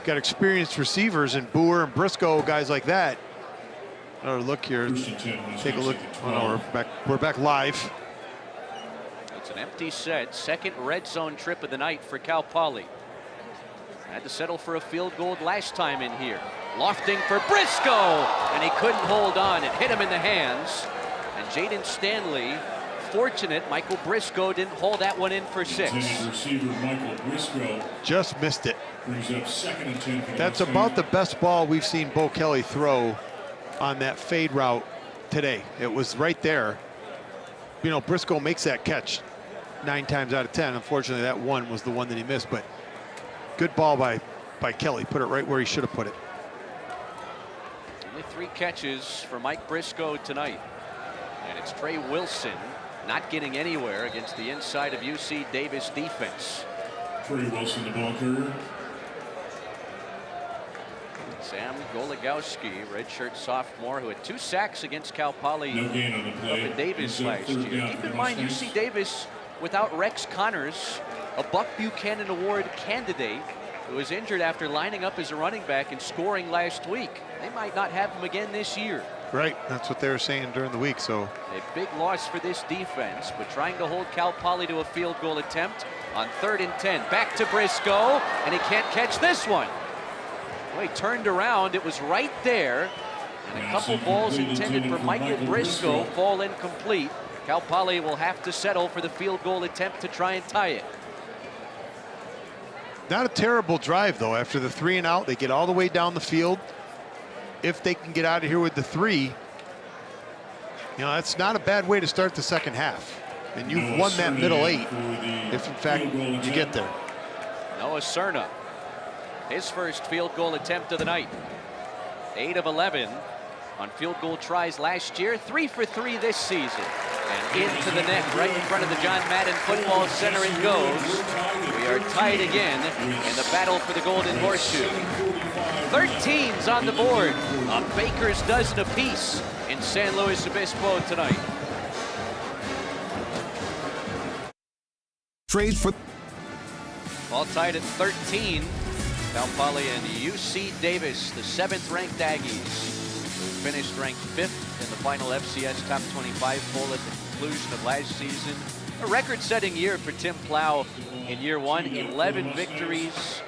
Got experienced receivers in Boer and Briscoe, guys like that. Oh, look here. Take a look. Oh, no, we're back live. It's an empty set. Second red zone trip of the night for Cal Poly. Had to settle for a field goal last time in here. Lofting for Briscoe, and he couldn't hold on. It hit him in the hands. And Jaden Stanley, fortunate, Michael Briscoe didn't hold that one in for 6. Receiver Michael Briscoe Just missed it. brings up 2nd and 10. That's about the best ball we've seen Bo Kelly throw on that fade route today. It was right there. You know, Briscoe makes that catch 9 times out of 10. Unfortunately, that one was the one that he missed, but good ball by Kelly. Put it right where he should have put it. Only 3 catches for Mike Briscoe tonight. And it's Trey Wilson not getting anywhere against the inside of UC Davis defense. Trey Wilson, the ball carrier. Sam Goligowski, redshirt sophomore, who had 2 sacks against Cal Poly No gain on the up play. in Davis Brings up last 3rd year. down Keep for in mind, Mustangs. UC Davis without Rex Connors, a Buck Buchanan Award candidate who was injured after lining up as a running back and scoring last week. They might not have him again this year. Right, that's what they were saying during the week. So A big loss for this defense, but trying to hold Cal Poly to a field goal attempt on 3rd and 10. Back to Briscoe, and he can't catch this one. Well, he turned around, it was right there, and a couple balls intended for Michael Briscoe fall incomplete. Cal Poly will have to settle for the field goal attempt to try and tie it. not a terrible drive, though. After the 3 and out, they get all the way down the field. If they can get out of here with the 3, you know, that's not a bad way to start the second half. And you've won that middle 8, if in fact you get there. Noah Cerna, his first field goal attempt of the night. 8 of 11 on field goal tries last year, 3 for 3 this season. And into the net, right in front of the John Madden Football Center it goes. We are tied again in the battle for the Golden Horseshoe. 13's on the board, a baker's dozen apiece in San Luis Obispo tonight. Trade for All tied at 13. Cal Poly and UC Davis, the 7th-ranked Aggies, who finished ranked 5th in the final FCS Top 25 poll at the conclusion of last season. A record-setting year for Tim Plow in year 1, 11 victories,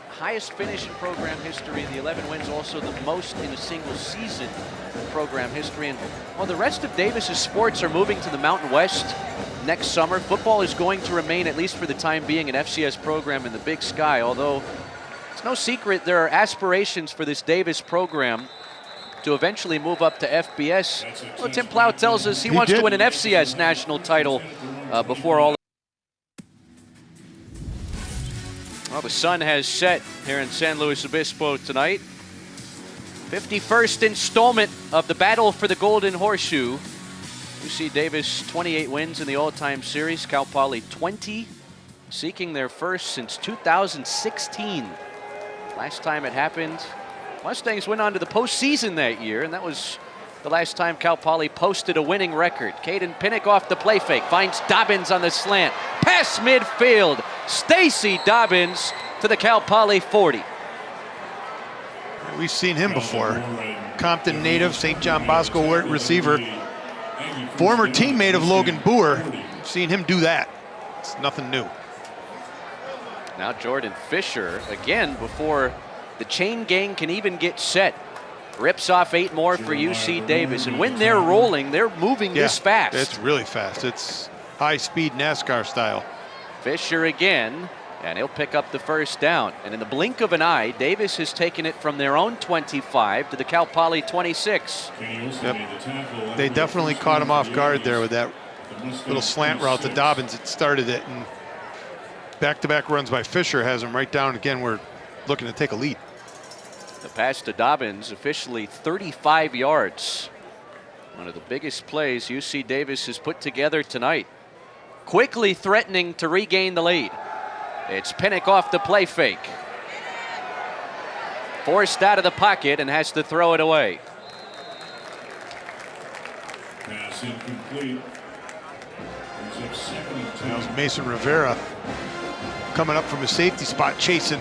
highest finish in program history. The 11 wins also the most in a single season in program history. And while the rest of Davis's sports are moving to the Mountain West next summer, football is going to remain, at least for the time being, an FCS program in the Big Sky, although it's no secret there are aspirations for this Davis program to eventually move up to FBS. Well, Tim Plow tells us he wants to win an FCS national title before all. Well, the sun has set here in San Luis Obispo tonight. 51st installment of the battle for the Golden Horseshoe. UC Davis 28 wins in the all-time series. Cal Poly 20, seeking their first since 2016. Last time it happened, Mustangs went on to the postseason that year, and that was the last time Cal Poly posted a winning record. Caden Pinnock off the play fake, finds Dobbins on the slant. Pass midfield, Stacy Dobbins to the Cal Poly 40. We've seen him before. Compton native, St. John Bosco receiver. Former teammate of Logan Boer. We've seen him do that. It's nothing new. Now Jordan Fisher, again, before the chain gang can even get set, rips off 8 more for UC Davis. And when they're rolling, they're moving this fast. It's really fast. It's high-speed NASCAR style. Fisher again, and he'll pick up the first down. And in the blink of an eye, Davis has taken it from their own 25 to the Cal Poly 26. Yep. They definitely caught him off guard there with that little slant route to Dobbins. It started it, and back-to-back runs by Fisher has him right down. Again, we're looking to take a lead. The pass to Dobbins, officially 35 yards. One of the biggest plays UC Davis has put together tonight. Quickly threatening to regain the lead. It's Pinnock off the play fake. Forced out of the pocket and has to throw it away. Pass incomplete. Brings up 2nd and 10. That was Mason Rivera coming up from a safety spot, chasing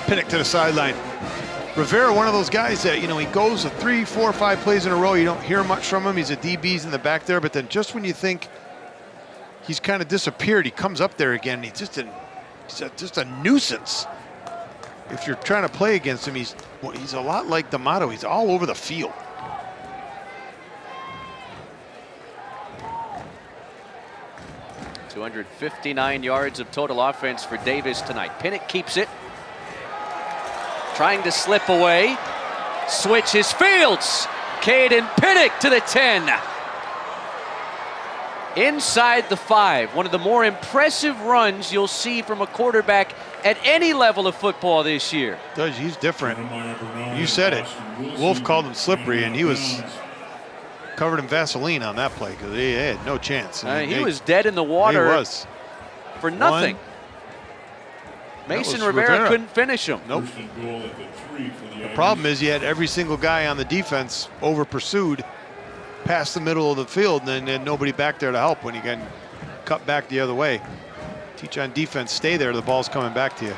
Pinnock to the sideline. Rivera, one of those guys that, you know, he goes 3, 4, 5 plays in a row. You don't hear much from him. He's a DB's in the back there, but then just when you think he's kind of disappeared, he comes up there again. He's just a nuisance. If you're trying to play against him, he's a lot like D'Amato. He's all over the field. .259 yards of total offense for Davis tonight. Pinnock keeps it. Trying to slip away. Switches fields. Caden Pinnock to the 10. Inside the 5. One of the more impressive runs you'll see from a quarterback at any level of football this year. He's different. You said it. Wolf called him slippery, and he was covered in Vaseline on that play because he had no chance. He was dead in the water. He was. For nothing. Mason Rivera couldn't finish him. Nope. The problem is you had every single guy on the defense over pursued past the middle of the field, and then nobody back there to help when you can cut back the other way. Teach on defense, stay there, the ball's coming back to you.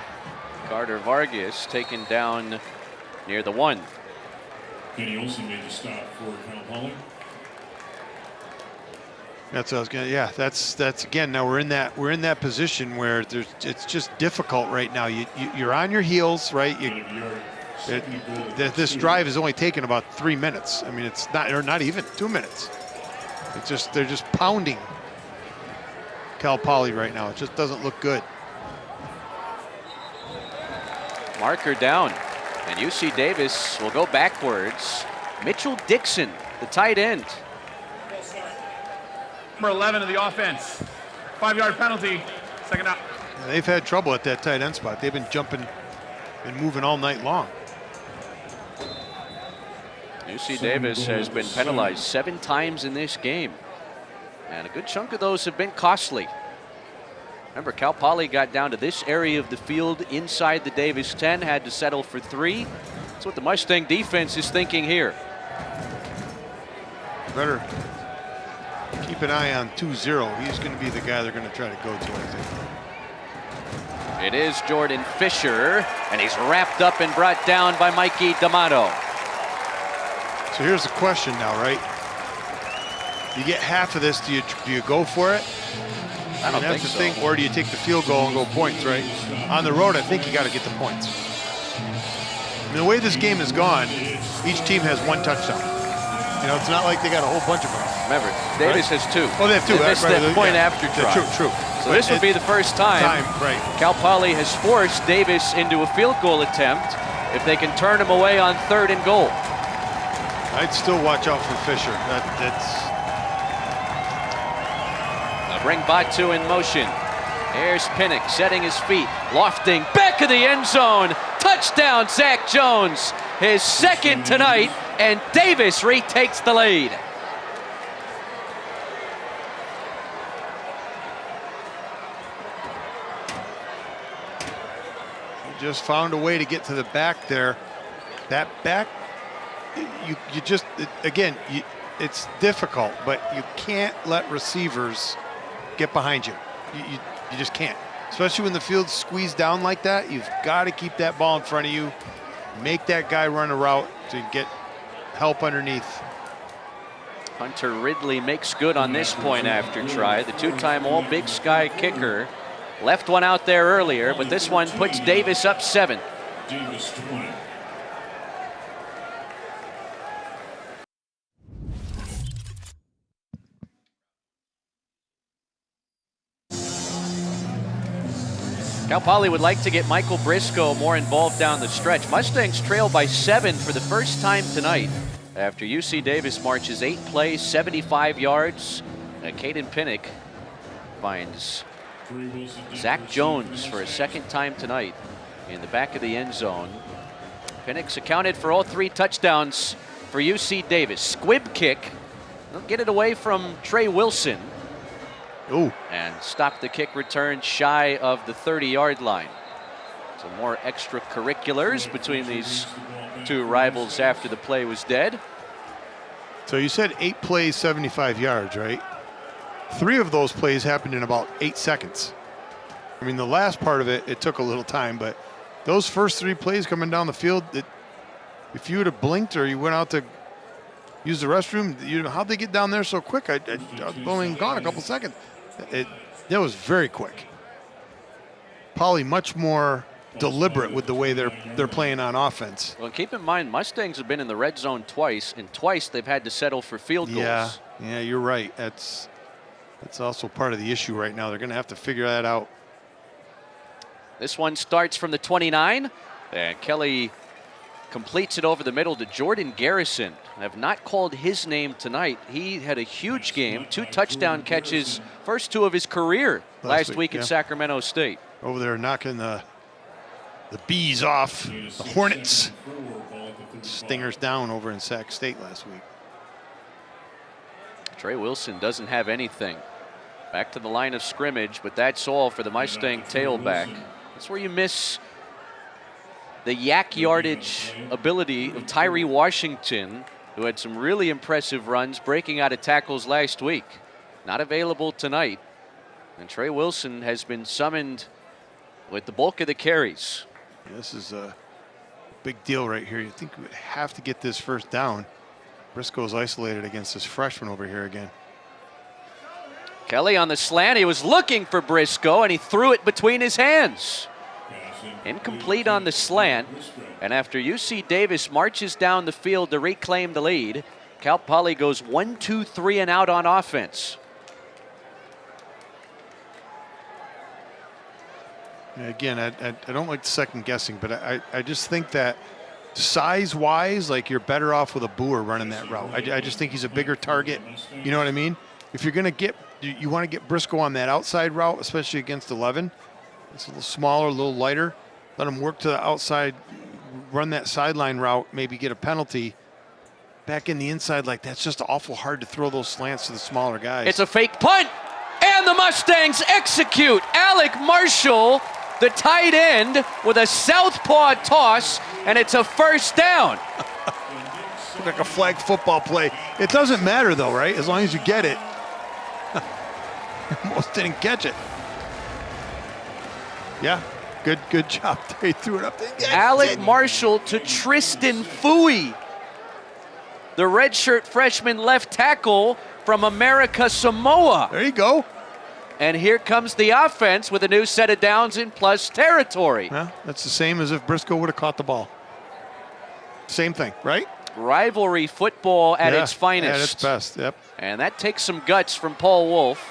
Carter Vargas taken down near the 1. Kenny Olsen made the stop for Cal Poly. That's what I was gonna. Yeah, that's again. Now we're in that position where it's just difficult right now. You're on your heels, right? This drive is only taken about 3 minutes. I mean, it's not, or not even 2 minutes. It's just they're just pounding Cal Poly right now. It just doesn't look good. Marker down, and UC Davis will go backwards. Mitchell Dixon, the tight end. Number 11 of the offense. 5-yard penalty. 2nd out. Yeah, they've had trouble at that tight end spot. They've been jumping and moving all night long. UC Davis has been penalized 7 times in this game, and a good chunk of those have been costly. Remember, Cal Poly got down to this area of the field inside the Davis 10, had to settle for 3. That's what the Mustang defense is thinking here. Better keep an eye on 2-0. He's going to be the guy they're going to try to go to, I think. It is Jordan Fisher, and he's wrapped up and brought down by Mikey D'Amato. So here's the question now, right? You get half of this, do you go for it? I don't that's think the thing, or do you take the field goal and go points, right? On the road, I think you got to get the points. I mean, the way this game has gone, each team has 1 touchdown. You know, it's not like they got a whole bunch of them. Remember, Davis has 2. Oh, they have 2. They missed that point after try. True. So this would be the first time right. Cal Poly has forced Davis into a field goal attempt if they can turn him away on 3rd and goal. I'd still watch out for Fisher. That's Bring Batu in motion. Here's Pinnock setting his feet, lofting back of the end zone. Touchdown, Zach Jones. His 2nd tonight, and Davis retakes the lead. He just found a way to get to the back there. That back, you just, again, it's difficult, but you can't let receivers get behind you. You just can't. Especially when the field's squeezed down like that, you've got to keep that ball in front of you, make that guy run a route to get help underneath. Hunter Ridley makes good on this point after try. The 2-time All-Big Sky kicker left one out there earlier, but this one puts Davis up 7. Davis 20. Cal Poly would like to get Michael Briscoe more involved down the stretch. Mustangs trail by 7 for the first time tonight after UC Davis marches 8 plays, 75 yards. Caden Pinnock finds Zach Jones for a 2nd time tonight in the back of the end zone. Pinnock's accounted for all 3 touchdowns for UC Davis. Squib kick. They'll get it away from Trey Wilson. Ooh. And stop the kick return shy of the 30-yard line. Some more extracurriculars between these two rivals after the play was dead. So you said 8 plays, 75 yards, right? 3 of those plays happened in about 8 seconds. I mean, the last part of it, it took a little time, but those first 3 plays coming down the field, if you would have blinked or you went out to use the restroom, how'd they get down there so quick? I was only gone a couple seconds. That was very quick. Poly much more deliberate with the way they're playing on offense. Well, keep in mind, Mustangs have been in the red zone twice, and twice they've had to settle for field goals. Yeah, you're right. That's also part of the issue right now. They're going to have to figure that out. This one starts from the 29, and Kelly completes it over the middle to Jordan Garrison. I have not called his name tonight. He had a huge game, 2 touchdown catches, first 2 of his career last week at Sacramento State. Over there knocking the bees off, the Hornets. Stingers down over in Sac State last week. Trey Wilson doesn't have anything. Back to the line of scrimmage, but that's all for the Mustang tailback. That's where you miss the yak yardage ability of Tyree Washington, who had some really impressive runs breaking out of tackles last week. Not available tonight. And Trey Wilson has been summoned with the bulk of the carries. This is a big deal right here. You think we would have to get this first down. Briscoe's isolated against this freshman over here again. Kelly on the slant. He was looking for Briscoe, and he threw it between his hands. Incomplete on the slant. And after UC Davis marches down the field to reclaim the lead, Cal Poly goes 1-2-3 and out on offense. Again, I don't like second guessing, but I just think that size-wise, like, you're better off with a Boer running that route. I just think he's a bigger target. You know what I mean? If you're going to get, you want to get Briscoe on that outside route, especially against 11. It's a little smaller, a little lighter. Let him work to the outside, run that sideline route, maybe get a penalty. Back in the inside, like, that's just awful hard to throw those slants to the smaller guys. It's a fake punt, and the Mustangs execute. Alec Marshall, the tight end, with a southpaw toss, and it's a first down. Like a flag football play. It doesn't matter, though, right? As long as you get it. Almost didn't catch it. Yeah, good job. He threw it up there. Alec Marshall to Tristan Fui, the redshirt freshman left tackle from America Samoa. There you go. And here comes the offense with a new set of downs in plus territory. Yeah, that's the same as if Briscoe would have caught the ball. Same thing, right? Rivalry football at its finest. At its best, yep. And that takes some guts from Paul Wolf.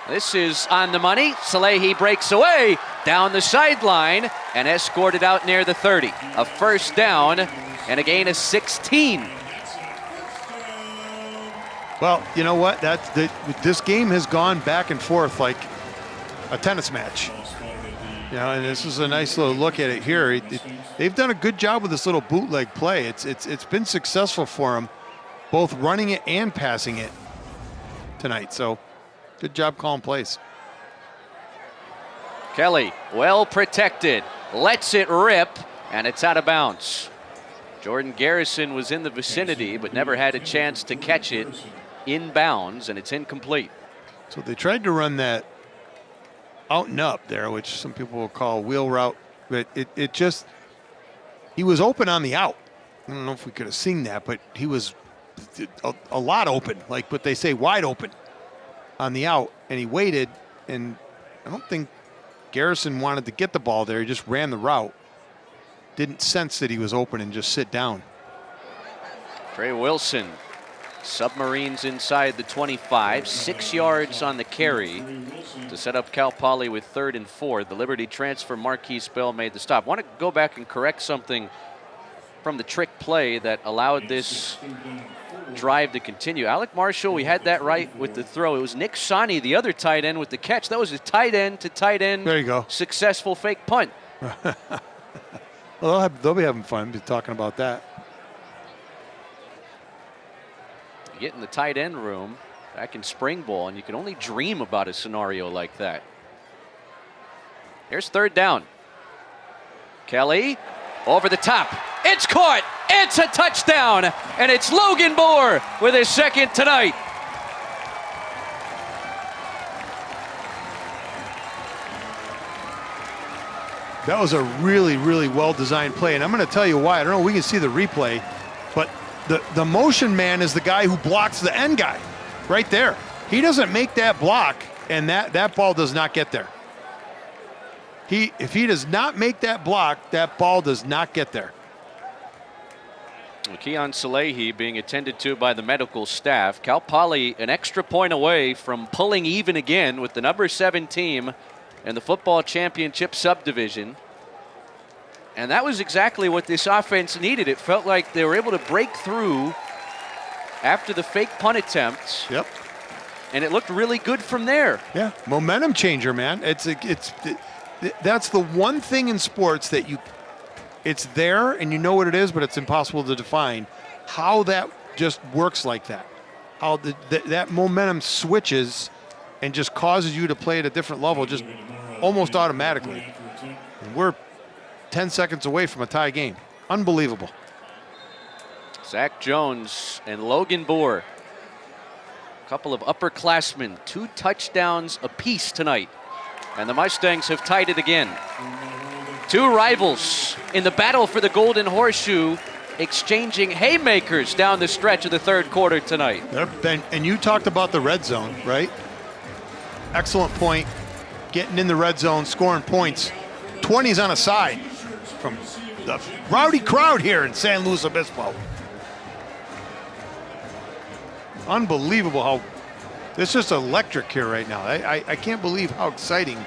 This is on the money. Salehi breaks away down the sideline and escorted out near the 30. A first down and a gain of 16. Well, you know what? This game has gone back and forth like a tennis match. You know, and this is a nice little look at it here. They've done a good job with this little bootleg play. It's been successful for them, both running it and passing it tonight. So, good job calling plays. Kelly, well protected, lets it rip, and it's out of bounds. Jordan Garrison was in the vicinity, but never had a chance to catch it in bounds, and it's incomplete. So they tried to run that out and up there, which some people will call wheel route, but it just, he was open on the out. I don't know if we could have seen that, but he was a lot open, like what they say, wide open on the out, and he waited, and I don't think Garrison wanted to get the ball there. He just ran the route. Didn't sense that he was open and just sit down. Trey Wilson submarines inside the 25, 6 yards on the carry to set up Cal Poly with 3rd and 4. The Liberty transfer Marquise Bell made the stop. I want to go back and correct something from the trick play that allowed this drive to continue. Alec Marshall, we had that right with the throw. It was Nick Sani, the other tight end, with the catch. That was a tight end to tight end. There you go. Successful fake punt. Well, they'll be having fun talking about that. You get in the tight end room back in spring ball, and you can only dream about a scenario like that. Here's 3rd down. Kelly over the top. It's caught. It's a touchdown. And it's Logan Moore with his second tonight. That was a really, really well-designed play, and I'm going to tell you why. I don't know if we can see the replay, but the motion man is the guy who blocks the end guy right there. He doesn't make that block, and that ball does not get there. If he does not make that block, that ball does not get there. Keon Salehi being attended to by the medical staff. Cal Poly an extra point away from pulling even again with the number 7 team in the football championship subdivision. And that was exactly what this offense needed. It felt like they were able to break through after the fake punt attempt. Yep. And it looked really good from there. Yeah, momentum changer, man. That's the one thing in sports that it's there and you know what it is, but it's impossible to define how that just works like that. How that momentum switches and just causes you to play at a different level just almost automatically. And we're 10 seconds away from a tie game. Unbelievable. Zach Jones and Logan Moore, a couple of upperclassmen, 2 touchdowns apiece tonight. And the Mustangs have tied it again. 2 rivals in the battle for the Golden Horseshoe exchanging haymakers down the stretch of the third quarter tonight. And you talked about the red zone, right? Excellent point. Getting in the red zone, scoring points. 20s on a side from the rowdy crowd here in San Luis Obispo. Unbelievable how it's just electric here right now. I can't believe how exciting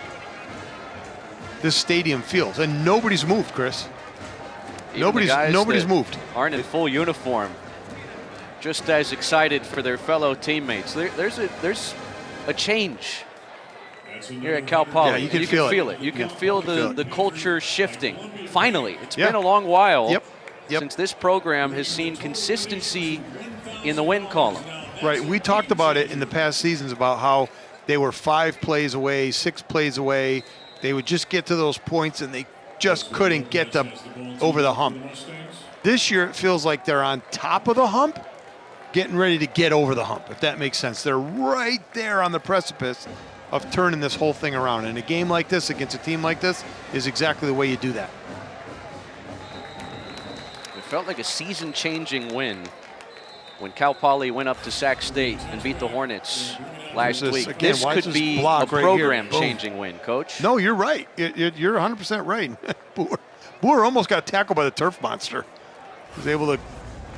this stadium feels. And nobody's moved, Chris. Even Nobody's moved. Aren't in full uniform, just as excited for their fellow teammates. There's a change here at Cal Poly. Yeah, you can feel it. You can feel the culture shifting. Finally, it's been a long while since this program has seen consistency in the win column. Right, we talked about it in the past seasons about how they were 5 plays away, 6 plays away. They would just get to those points and they just couldn't get them over the hump. This year it feels like they're on top of the hump, getting ready to get over the hump, if that makes sense. They're right there on the precipice of turning this whole thing around. And a game like this against a team like this is exactly the way you do that. It felt like a season-changing win when Cal Poly went up to Sac State and beat the Hornets last week. Again, this could be a program-changing win, Coach. No, you're right. You're 100% right. Boer almost got tackled by the turf monster. He was able to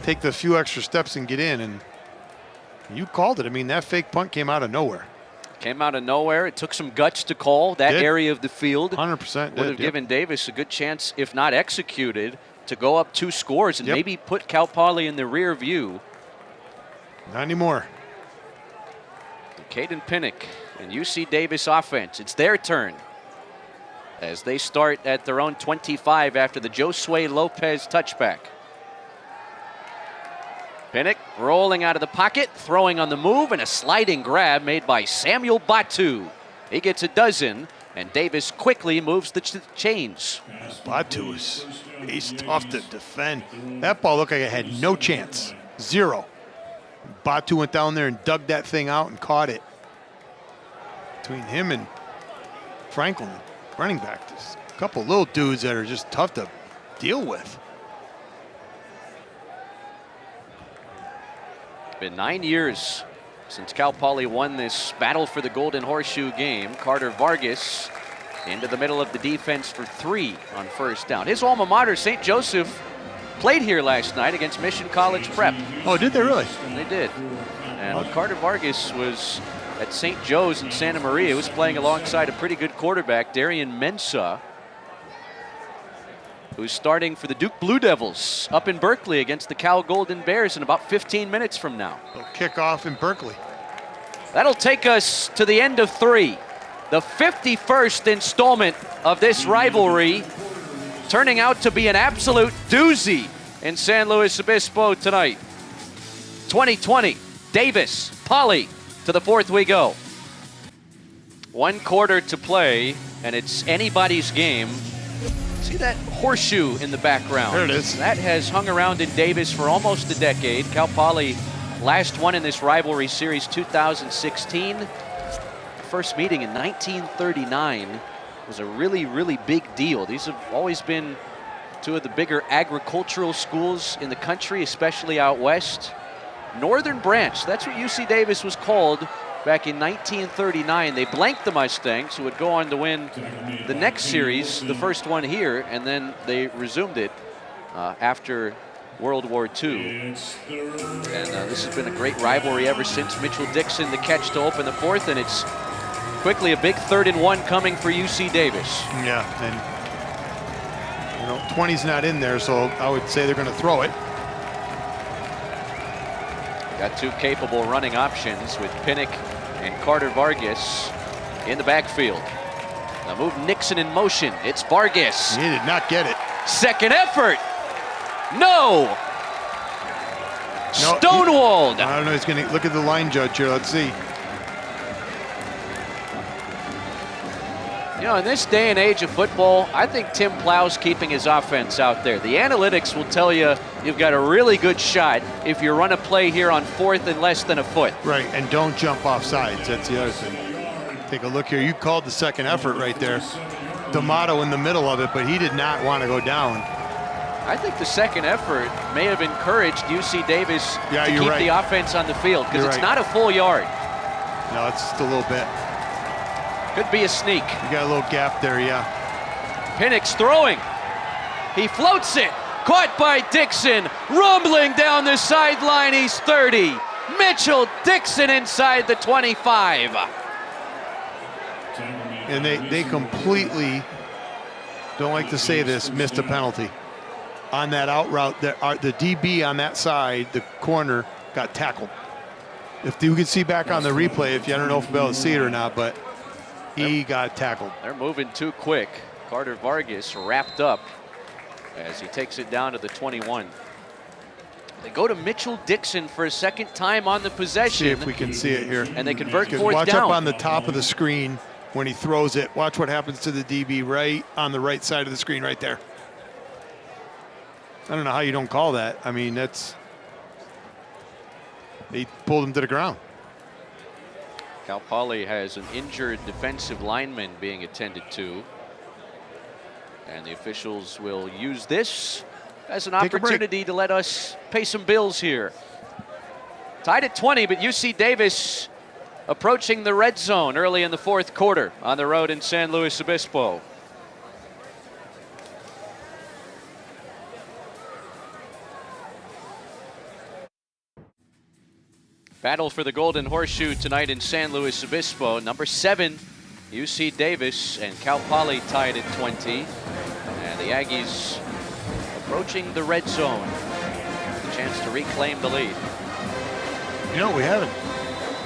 take the few extra steps and get in, and you called it. I mean, that fake punt came out of nowhere. Came out of nowhere. It took some guts to call that area of the field. 100% would have given Davis a good chance, if not executed, to go up 2 scores and maybe put Cal Poly in the rear view. Not anymore. Caden Pinnock and UC Davis offense. It's their turn as they start at their own 25 after the Josue Lopez touchback. Pinnock rolling out of the pocket, throwing on the move, and a sliding grab made by Samuel Batu. He gets a dozen, and Davis quickly moves the chains. Batu he's tough to defend. That ball looked like it had no chance. 0. Batu went down there and dug that thing out and caught it. Between him and Franklin, running back, there's a couple little dudes that are just tough to deal with. It's been 9 years since Cal Poly won this battle for the Golden Horseshoe game. Carter Vargas into the middle of the defense for 3 on first down. His alma mater, St. Joseph, played here last night against Mission College Prep. Oh, did they really? They did. And Carter Vargas was at St. Joe's in Santa Maria. He was playing alongside a pretty good quarterback, Darian Mensah, who's starting for the Duke Blue Devils up in Berkeley against the Cal Golden Bears in about 15 minutes from now. They'll kick off in Berkeley. That'll take us to the end of 3. The 51st installment of this rivalry, turning out to be an absolute doozy in San Luis Obispo tonight. 2020, Davis, Poly, to the 4th we go. 1 quarter to play, and it's anybody's game. See that horseshoe in the background? There it is. That has hung around in Davis for almost a decade. Cal Poly last won in this rivalry series 2016. First meeting in 1939 was a really, really big deal. These have always been two of the bigger agricultural schools in the country, especially out west. Northern Branch, that's what UC Davis was called back in 1939. They blanked the Mustangs, who would go on to win the next series, the first one here, and then they resumed it after World War II. And this has been a great rivalry ever since. Mitchell Dixon the catch to open the fourth, and it's quickly a big 3rd and 1 coming for UC Davis. Yeah, and you know, 20's not in there, so I would say they're going to throw it. Got two capable running options with Pinnock and Carter Vargas in the backfield. Now move Nixon in motion. It's Vargas. He did not get it. Second effort. No. No, Stonewalled. I don't know. He's going to look at the line judge here. Let's see. You know, in this day and age of football, I think Tim Plow's keeping his offense out there. The analytics will tell you you've got a really good shot if you run a play here on 4th and less than a foot. Right, and don't jump off sides. That's the other thing. Take a look here. You called the second effort right there. D'Amato in the middle of it, but he did not want to go down. I think the second effort may have encouraged UC Davis to keep right. the offense on the field, because it's right. not a full yard. No, it's just a little bit. Could be a sneak. You got a little gap there, yeah. Pinnock's throwing. He floats it. Caught by Dixon. Rumbling down the sideline. He's 30. Mitchell Dixon inside the 25. And they completely, don't like to say this, missed a penalty. On that out route, the DB on that side, the corner, got tackled. If you can see back on the replay, I don't know if we'll be able to see it or not, but he got tackled. They're moving too quick. Carter Vargas wrapped up as he takes it down to the 21. They go to Mitchell Dixon for a second time on the possession. See if we can see it here. And they convert fourth Watch down. up on the top of the screen when he throws it. Watch what happens to the DB right on the right side of the screen right there. I don't know how you don't call that. I mean, they pulled him to the ground. Cal Poly has an injured defensive lineman being attended to. And the officials will use this as an opportunity to let us pay some bills here. Tied at 20, but UC Davis approaching the red zone early in the fourth quarter on the road in San Luis Obispo. Battle for the Golden Horseshoe tonight in San Luis Obispo. Number 7, UC Davis, and Cal Poly tied at 20. And the Aggies approaching the red zone. The chance to reclaim the lead. You know, we haven't.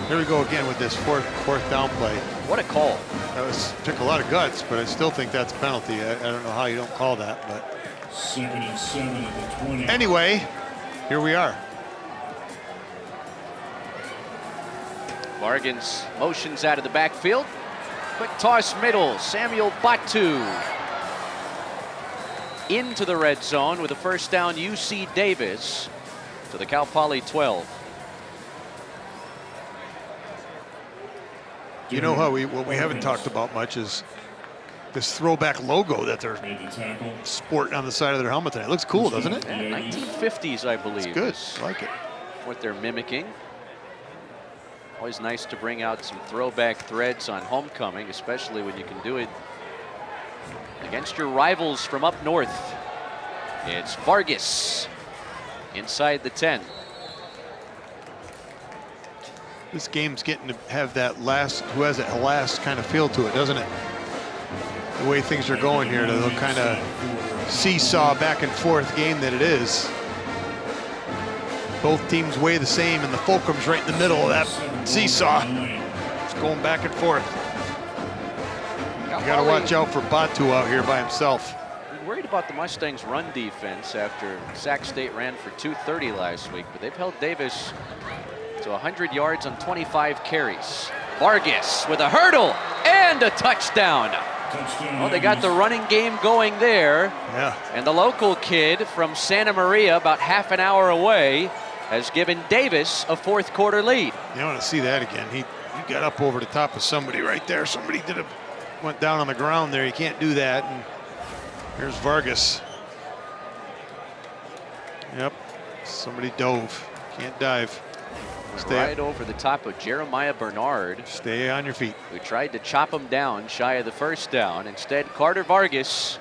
Here we go again with this fourth down play. What a call. That took a lot of guts, but I still think that's a penalty. I don't know how you don't call that, but. 2nd and 7 at the 20. Anyway, here we are. Vargas motions out of the backfield. Quick toss middle. Samuel Batu into the red zone with a first down. UC Davis to the Cal Poly 12. You know how what we haven't talked about much is this throwback logo that they're sporting on the side of their helmet tonight. It looks cool, doesn't it? Yeah, 1950s, I believe. It's good. I like it. What they're mimicking. Always nice to bring out some throwback threads on homecoming, especially when you can do it against your rivals from up north. It's Vargas inside the 10. This game's getting to have that last kind of feel to it, doesn't it? The way things are going here, the kind of seesaw back and forth game that it is. Both teams weigh the same, and the Fulcrum's right in the middle of that seesaw. It's going back and forth. You got to watch out for Batu out here by himself. I'm worried about the Mustangs' run defense after Sac State ran for 230 last week, but they've held Davis to 100 yards on 25 carries. Vargas with a hurdle and a touchdown. Touchdown. Well, they got the running game going there. Yeah. And the local kid from Santa Maria, about half an hour away, has given Davis a fourth quarter lead. You want to see that again. He got up over the top of somebody right there. Somebody went down on the ground there. You can't do that. And here's Vargas. Yep. Somebody dove. Can't dive. Stay Right over the top of Jeremiah Bernard, Stay on your feet. who tried to chop him down shy of the first down. Instead, Carter Vargas,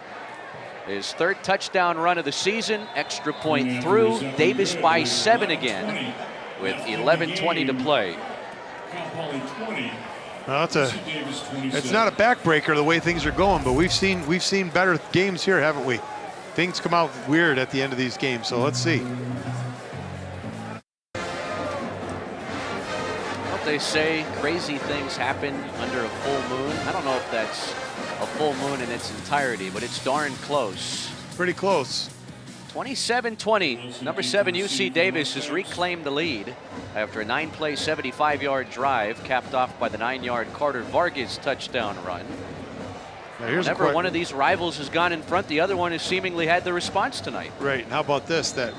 his third touchdown run of the season, extra point through. Davis by 7 again with 11:20 to play. Cal Poly 20. Well, UC Davis 27. it's not a backbreaker the way things are going, but we've seen better games here, haven't we? Things come out weird at the end of these games, so let's see. Don't they say crazy things happen under a full moon? I don't know if that's a full moon in its entirety, but it's darn close. Pretty close. 27-20. Number 7 UC Davis has reclaimed the lead after a 9-play, 75-yard drive, capped off by the 9-yard Carter Vargas touchdown run. Now here's Whenever one of these rivals has gone in front, the other one has seemingly had the response tonight. Right, and how about this? That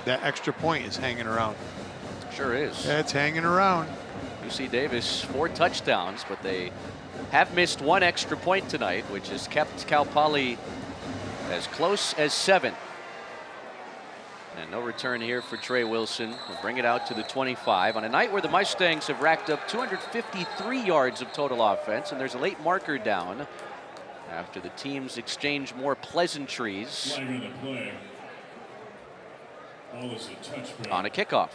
extra point is hanging around. Sure is. It's hanging around. UC Davis 4 touchdowns, but they have missed 1 extra point tonight, which has kept Cal Poly as close as 7. And no return here for Trey Wilson. We'll bring it out to the 25 on a night where the Mustangs have racked up 253 yards of total offense, and there's a late marker down after the teams exchange more pleasantries Flag on the play. Ball is a touchback. on a kickoff.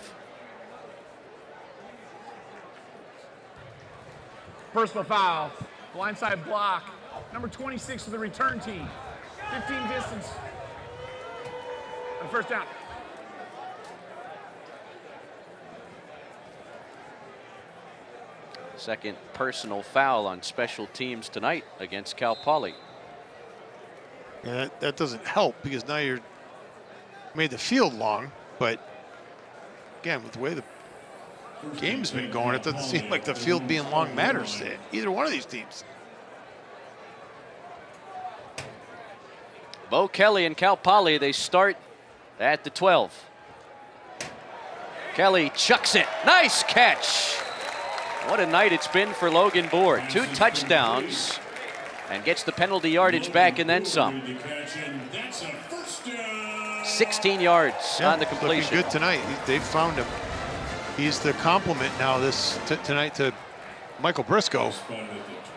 Personal foul. Blindside block. Number 26 for the return team. 15 distance. And first down. Second personal foul on special teams tonight against Cal Poly. Yeah, that doesn't help because now you're made the field long, but again, with the way the game's been going, it doesn't seem like the field being long matters to either one of these teams. Bo Kelly and Cal Poly, they start at the 12. Kelly chucks it. Nice catch. What a night it's been for Logan Bohr. 2 touchdowns and gets the penalty yardage back and then some. 16 yards on the completion. Looking good tonight. They've found him. He's the complement now tonight to Michael Briscoe.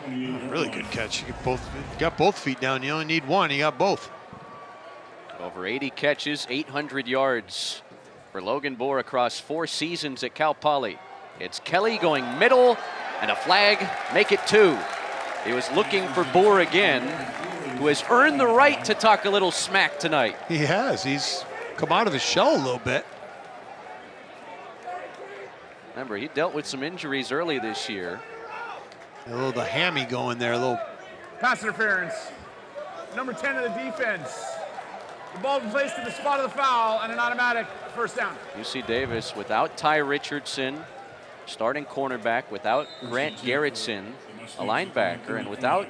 Really good catch. You got both feet down. You only need one. You got both. Over 80 catches, 800 yards for Logan Bohr across 4 seasons at Cal Poly. It's Kelly going middle, and a flag, make it 2. He was looking for Bohr again, who has earned the right to talk a little smack tonight. He has. He's come out of his shell a little bit. Remember, he dealt with some injuries early this year. A little the hammy going there, a little. Pass interference. Number 10 of the defense. The ball placed in the spot of the foul and an automatic first down. UC Davis without Ty Richardson, starting cornerback, without Grant Garrettson, a linebacker, and without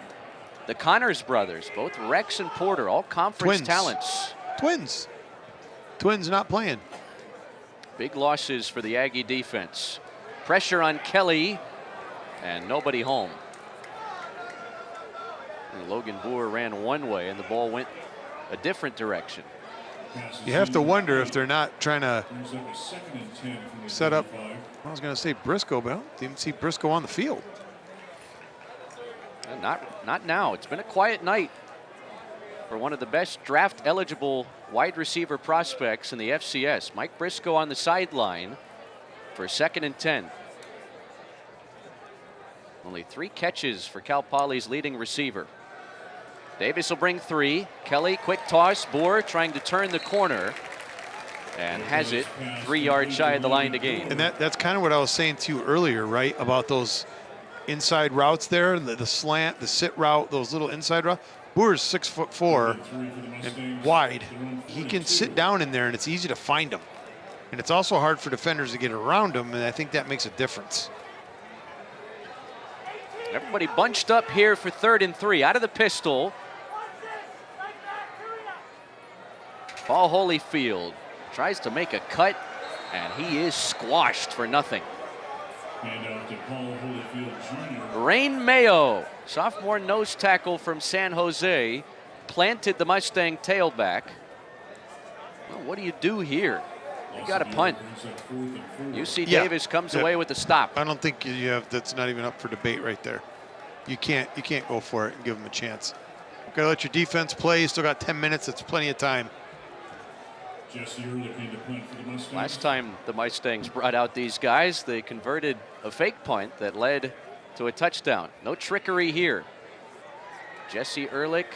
the Connors brothers, both Rex and Porter, all conference talents. Twins not playing. Big losses for the Aggie defense. Pressure on Kelly, and nobody home. And Logan Bohr ran one way, and the ball went a different direction. You have to wonder if they're not trying to set up. I was going to say Briscoe, but I don't even see Briscoe on the field. Not now. It's been a quiet night for one of the best draft-eligible wide receiver prospects in the FCS. Mike Briscoe on the sideline for 2nd and 10. Only 3 catches for Cal Poly's leading receiver. Davis will bring 3. Kelly, quick toss. Bohr trying to turn the corner and has it 3 yards shy of the line to gain. And that's kind of what I was saying to you earlier, right? About those inside routes there, the slant, the sit route, those little inside routes. Bohr's 6'4" and wide. He can sit down in there and it's easy to find him. And it's also hard for defenders to get around him, and I think that makes a difference. Everybody bunched up here for 3rd and 3. Out of the pistol. Paul Holyfield tries to make a cut, and he is squashed for nothing. Hand off to Paul Holyfield Jr. Rain Mayo, sophomore nose tackle from San Jose, planted the Mustang tailback. Well, what do you do here? You got to punt. UC Davis comes away with the stop. I don't think you have. That's not even up for debate right there. You can't go for it and give them a chance. Got to let your defense play. You still got 10 minutes. That's plenty of time. Jesse Ehrlich in to punt for the Mustangs. Last time the Mustangs brought out these guys, they converted a fake punt that led to a touchdown. No trickery here. Jesse Ehrlich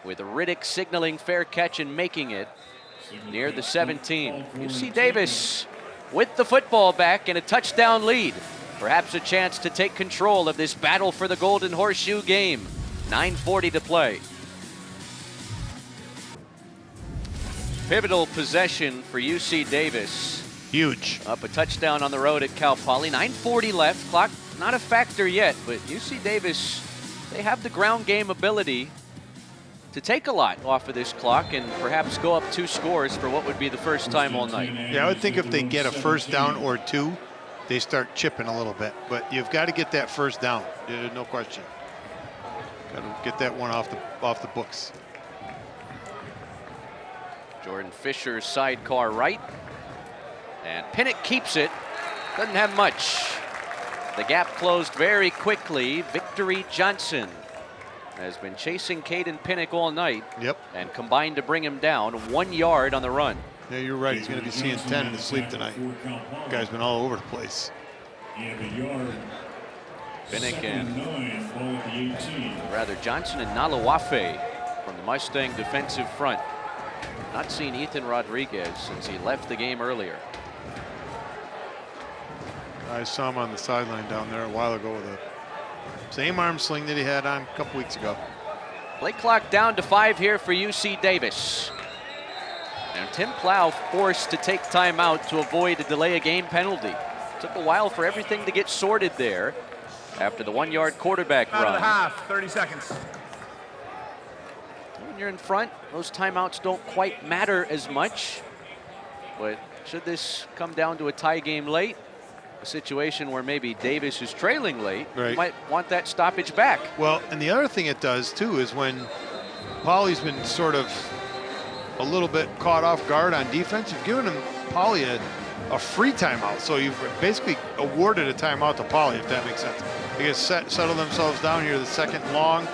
with Riddick signaling fair catch and making it near the 17. UC Davis with the football back and a touchdown lead. Perhaps a chance to take control of this battle for the Golden Horseshoe game. 9:40 to play. Pivotal possession for UC Davis. Huge. Up a touchdown on the road at Cal Poly. 9:40 left. Clock not a factor yet, but UC Davis, they have the ground game ability to take a lot off of this clock and perhaps go up 2 scores for what would be the first time all night. Yeah, I would think if they get a first down or 2, they start chipping a little bit. But you've got to get that first down. No question. Got to get that one off the books. Jordan Fisher sidecar right. And Pinnock keeps it. Doesn't have much. The gap closed very quickly. Victory Johnson has been chasing Caden Pinnock all night. Yep. And combined to bring him down 1 yard on the run. Yeah, you're right. He's going to be seeing 10 in his sleep tonight. The guy's been all over the place. Pinnock and 9, ball at the 18. rather Johnson and Nalawafe from the Mustang defensive front. Not seen Ethan Rodriguez since he left the game earlier. I saw him on the sideline down there a while ago with the same arm sling that he had on a couple weeks ago. Play clock down to 5 here for UC Davis. And Tim Plow forced to take timeout to avoid a delay of game penalty. Took a while for everything to get sorted there after the 1 yard quarterback Out of the run. half, 30 seconds. When you're in front, those timeouts don't quite matter as much. But should this come down to a tie game late, a situation where maybe Davis is trailing late, Right. you might want that stoppage back. Well, and the other thing it does too is when Poly's been sort of a little bit caught off guard on defense, you've given him Poly a free timeout. So you've basically awarded a timeout to Poly, if that makes sense. They get settle themselves down here the second long,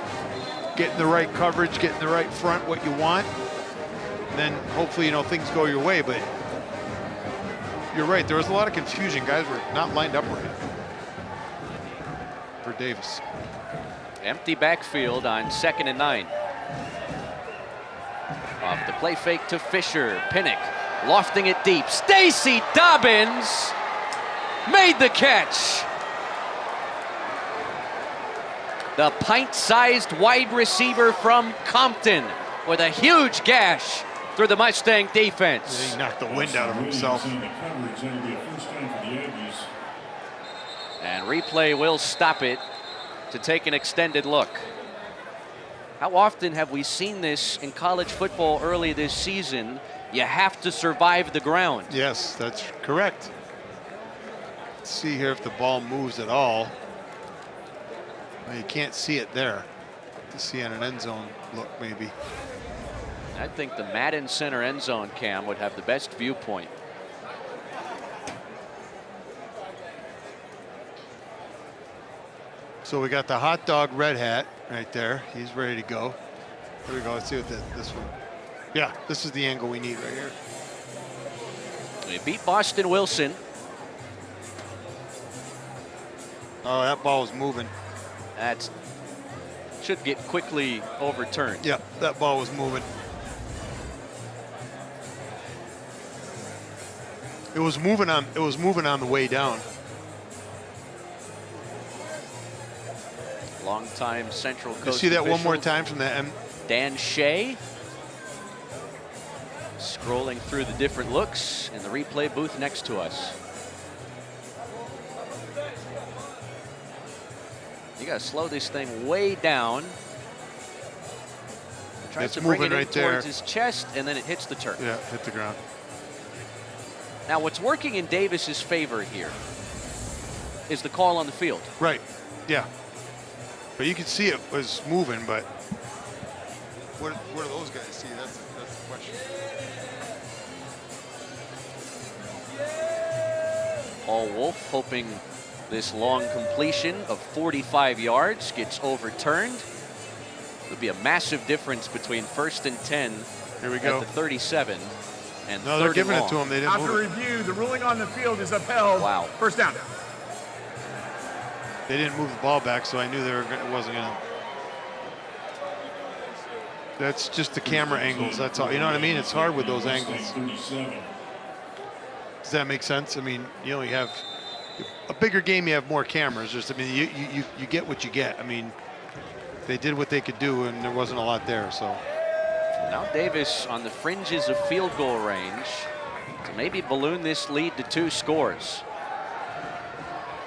getting the right coverage, getting the right front, what you want. And then hopefully, things go your way. But you're right, there was a lot of confusion. Guys were not lined up right for Davis. Empty backfield on 2nd and 9. Off the play fake to Fisher. Pinnock lofting it deep. Stacy Dobbins made the catch. The pint-sized wide receiver from Compton with a huge gash through the Mustang defense. He knocked the wind out of himself. And replay will stop it to take an extended look. How often have we seen this in college football early this season? You have to survive the ground. Yes, that's correct. Let's see here if the ball moves at all. Well, you can't see it there. To see on an end zone look, maybe. I think the Madden Center end zone cam would have the best viewpoint. So we got the hot dog red hat right there. He's ready to go. There we go. Let's see what this one. Yeah, this is the angle we need right here. They beat Boston Wilson. Oh, that ball was moving. That should get quickly overturned. Yep, that ball was moving. It was moving on the way down. Longtime Central Coast You see that one more official, time from the Dan Shea scrolling through the different looks in the replay booth next to us. You got to slow this thing way down. Tries It's to bring moving it in right there. towards his chest, and then it hits the turf. Yeah, hit the ground. Now, what's working in Davis's favor here is the call on the field. Right. Yeah. But you can see it was moving, but what do those guys see? That's the question. Paul Wolf hoping this long completion of 45 yards gets overturned. Would be a massive difference between 1st and 10 Here we go. at the 37 and No, 3rd they're and giving it long. to him. They didn't After move it. review, the ruling on the field is upheld. Wow. First down. They didn't move the ball back, so I knew it wasn't going to. That's just the camera angles. That's all. You know what I mean? It's hard with those angles. 37. Does that make sense? I mean, you only have a bigger game. You have more cameras. Just, I mean, you get what you get. I mean, they did what they could do, and there wasn't a lot there. So Now Davis on the fringes of field goal range to maybe balloon this lead to 2 scores.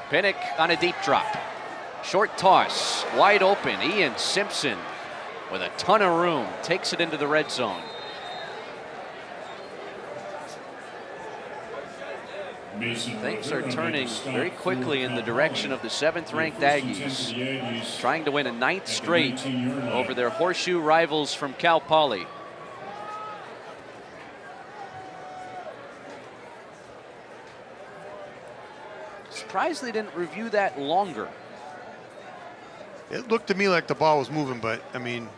Pinnock on a deep drop. Short toss, wide open. Ian Simpson with a ton of room takes it into the red zone. Mason Things are Rivera turning makes a stop very for quickly in the Cal direction Poly. of the 7th-ranked First and 10 Aggies, for the Aggies. trying to win a 9th At the straight 19-yard line. over their horseshoe rivals from Cal Poly. Surprised they didn't review that longer. it looked to me like the ball was moving, but I mean,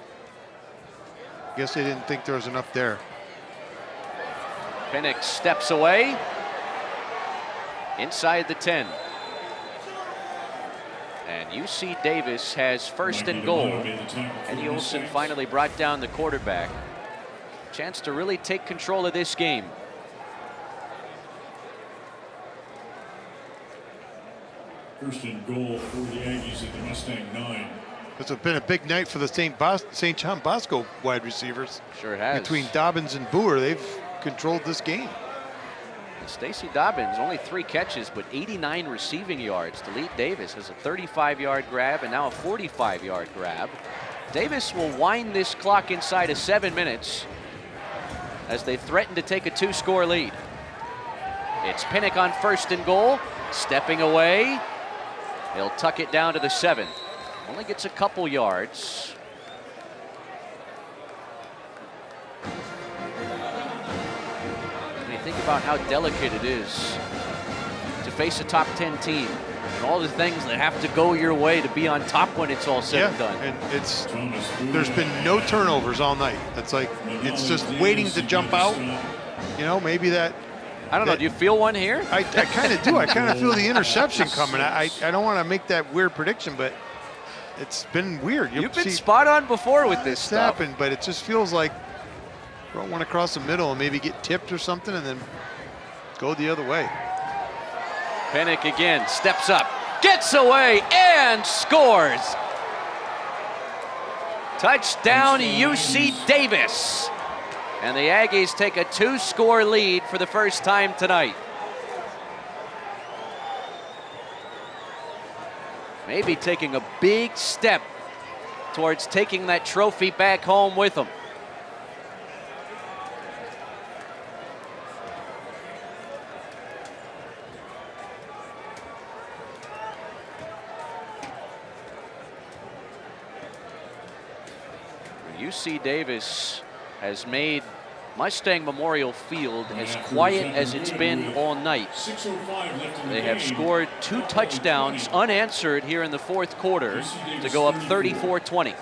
I guess they didn't think there was enough there. Pinnock steps away inside the 10. And UC Davis has 1st and goal. Eddie Olson finally brought down the quarterback. Chance to really take control of this game. First and goal for the Aggies at the Mustang 9. It's been a big night for the St. John Bosco wide receivers. Sure has. Between Dobbins and Boer, they've controlled this game. Stacey Dobbins, only 3 catches, but 89 receiving yards. To lead Davis has a 35-yard grab and now a 45-yard grab. Davis will wind this clock inside of 7 minutes as they threaten to take a 2-score lead. It's Pinnock on 1st and goal, stepping away. He'll tuck it down to the 7. Only gets a couple yards. When you think about how delicate it is to face a top 10 team and all the things that have to go your way to be on top when it's all said and done. And there's been no turnovers all night. It's like it's just waiting to jump out. You know, maybe that. I don't know. Do you feel one here? I kind of do. I kind of feel the interception coming. I don't want to make that weird prediction, but it's been weird. You've been spot on before with this stuff. Happened, but it just feels like throw one across the middle and maybe get tipped or something, and then go the other way. Pinnock again steps up, gets away, and scores. Touchdown, UC Davis. And the Aggies take a 2-score lead for the first time tonight. Maybe taking a big step towards taking that trophy back home with them. UC Davis has made Mustang Memorial Field as quiet as it's been all night. They have scored 2 touchdowns unanswered here in the 4th quarter to go up 34-20.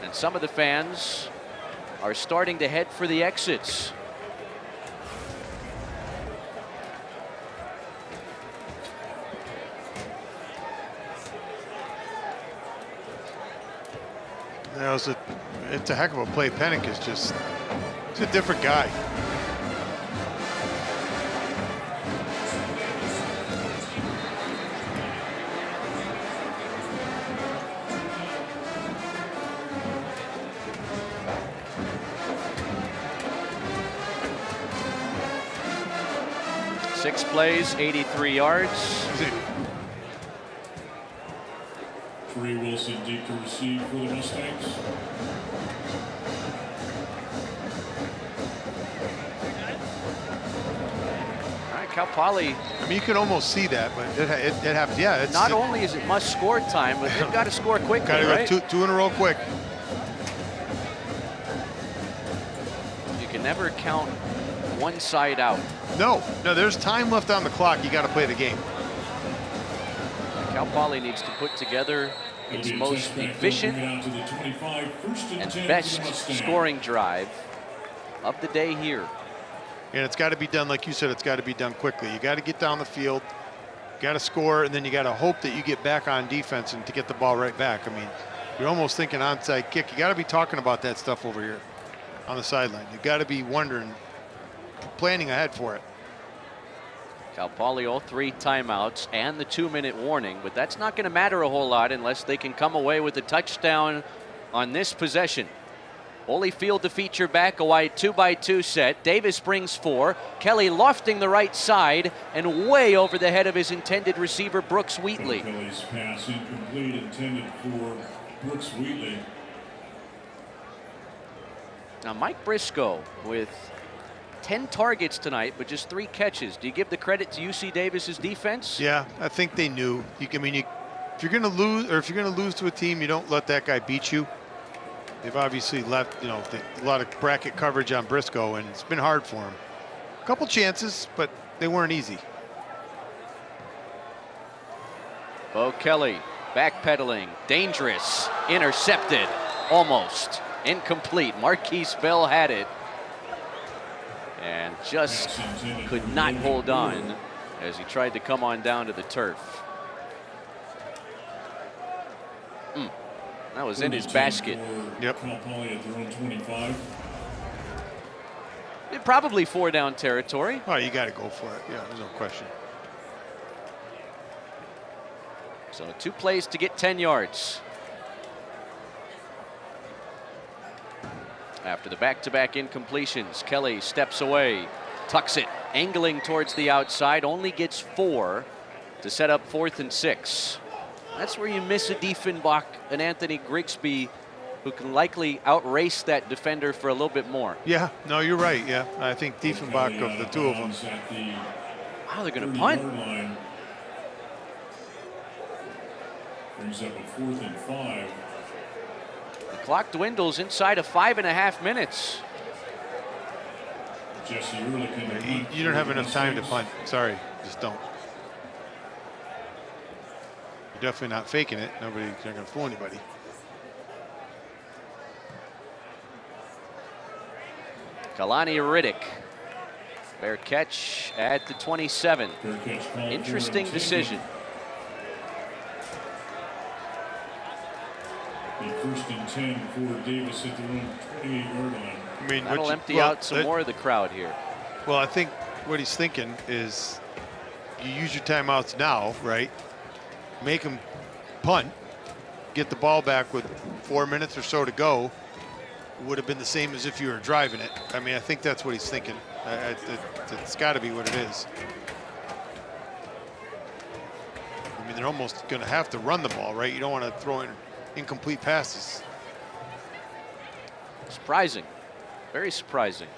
And some of the fans are starting to head for the exits. It's a heck of a play. Pinnock is he's a different guy. Six plays, 83 yards. Trey Wilson deep to receive for the Mustangs. All right, Cal Poly. I mean, you can almost see that, but it happens. Yeah, it's Not only is it must-score time, but they've got to score quickly, got to right? go two in a row quick. You can never count one side out. No, there's time left on the clock. You got to play the game. Cal Poly needs to put together its most efficient and best scoring drive of the day here. And it's got to be done, like you said, it's got to be done quickly. You got to get down the field, got to score, and then you got to hope that you get back on defense and to get the ball right back. I mean, you're almost thinking onside kick. You got to be talking about that stuff over here on the sideline. You got to be wondering, planning ahead for it. Cal Poly all 3 timeouts and the 2-minute warning, but that's not going to matter a whole lot unless they can come away with a touchdown on this possession. Holyfield to feature back, a wide 2x2 set. Davis brings 4. Kelly lofting the right side and way over the head of his intended receiver, Brooks Wheatley. Kelly's pass incomplete, intended for Brooks Wheatley. Now Mike Briscoe with 10 targets tonight, but just 3 catches. Do you give the credit to UC Davis's defense? Yeah, I think they knew. If you're going to lose, or if you're going to lose to a team, you don't let that guy beat you. They've obviously left, a lot of bracket coverage on Briscoe, and it's been hard for him. A couple chances, but they weren't easy. Bo Kelly backpedaling, dangerous, intercepted, almost incomplete. Marquise Bell had it and just could not hold on as he tried to come on down to the turf. That was in his basket. Yep. Cal Poly at their own 25. Probably 4 down territory. Oh, you got to go for it. Yeah, there's no question. So 2 plays to get 10 yards. After the back-to-back incompletions, Kelly steps away, tucks it, angling towards the outside, only gets 4 to set up 4th and 6. That's where you miss a Diefenbach and Anthony Grigsby, who can likely outrace that defender for a little bit more. Yeah, no, you're right. Yeah, I think Diefenbach of the 2 of them. Wow, they're going to punt. Line. Brings up a 4th and 5. The clock dwindles inside of 5.5 minutes. Jesse Ehrlich. You don't have enough time to punt. Sorry, just don't. You're definitely not faking it. You're not going to fool anybody. Kalani Riddick. Fair catch at the 27. Interesting decision. The 1st and 10 for Davis at their own 28-yard line. I mean, that'll empty out some more of the crowd here. Well, I think what he's thinking is you use your timeouts now, right? Make him punt, get the ball back with 4 minutes or so to go. Would have been the same as if you were driving it. I mean, I think that's what he's thinking. It's got to be what it is. I mean, they're almost going to have to run the ball, right? You don't want to throw in incomplete passes. Surprising. Very surprising.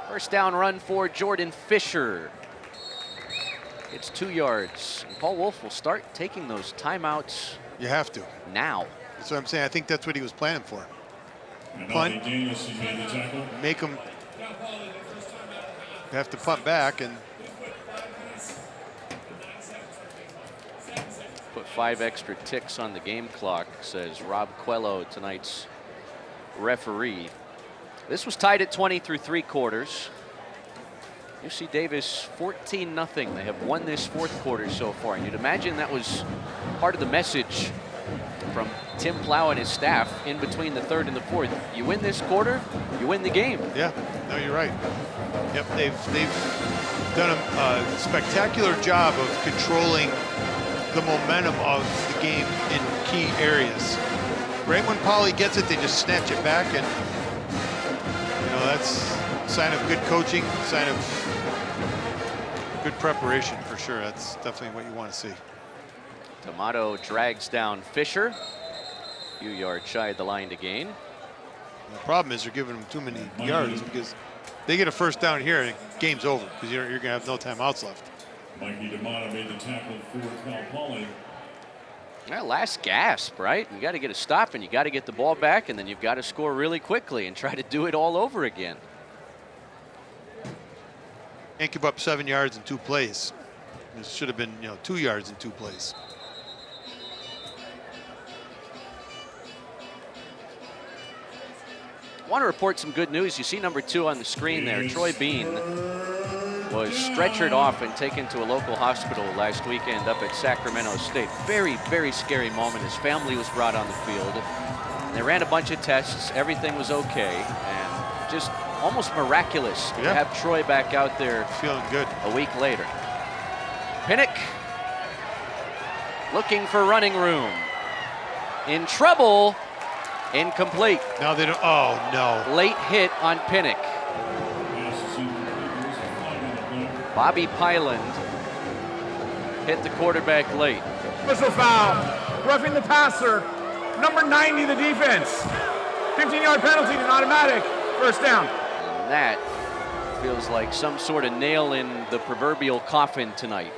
First down run for Jordan Fisher. It's 2 yards. And Paul Wolf will start taking those timeouts. You have to. Now. That's what I'm saying. I think that's what he was planning for. And Punt. Daniels has made the tackle. Make him have to punt back and put 5 extra ticks on the game clock, says Rob Quello, tonight's referee. This was tied at 20 through 3 quarters. UC Davis 14-0. They have won this 4th quarter so far. And you'd imagine that was part of the message from Tim Plow and his staff in between the 3rd and the 4th. You win this quarter, you win the game. yeah, no, you're right. Yep, they've done a spectacular job of controlling the momentum of the game in key areas. Right when Poly gets it, they just snatch it back, and that's a sign of good coaching, sign of Good preparation for sure. That's definitely what you want to see. D'Amato drags down Fisher. A few yards shy of the line to gain. The problem is you're giving them too many yards because they get a first down here and game's over because you're going to have no timeouts left. Mikey D'Amato made the tackle for Cal Poly. Well, last gasp, right? You got to get a stop and you got to get the ball back, and then you've got to score really quickly and try to do it all over again. Can't give up 7 yards in 2 plays. It should have been, 2 yards in 2 plays. I want to report some good news. You see number 2 on the screen there. Troy Bean was stretchered off and taken to a local hospital last weekend up at Sacramento State. Very, very scary moment. His family was brought on the field. They ran a bunch of tests. Everything was okay. And just almost miraculous to have Troy back out there feeling good a week later. Pinnock looking for running room. In trouble. Incomplete. Now they don't. Oh, no. Late hit on Pinnock. Bobby Pyland hit the quarterback late. Whistle foul. Roughing the passer. Number 90, the defense. 15-yard penalty and automatic. First down. And that feels like some sort of nail in the proverbial coffin tonight.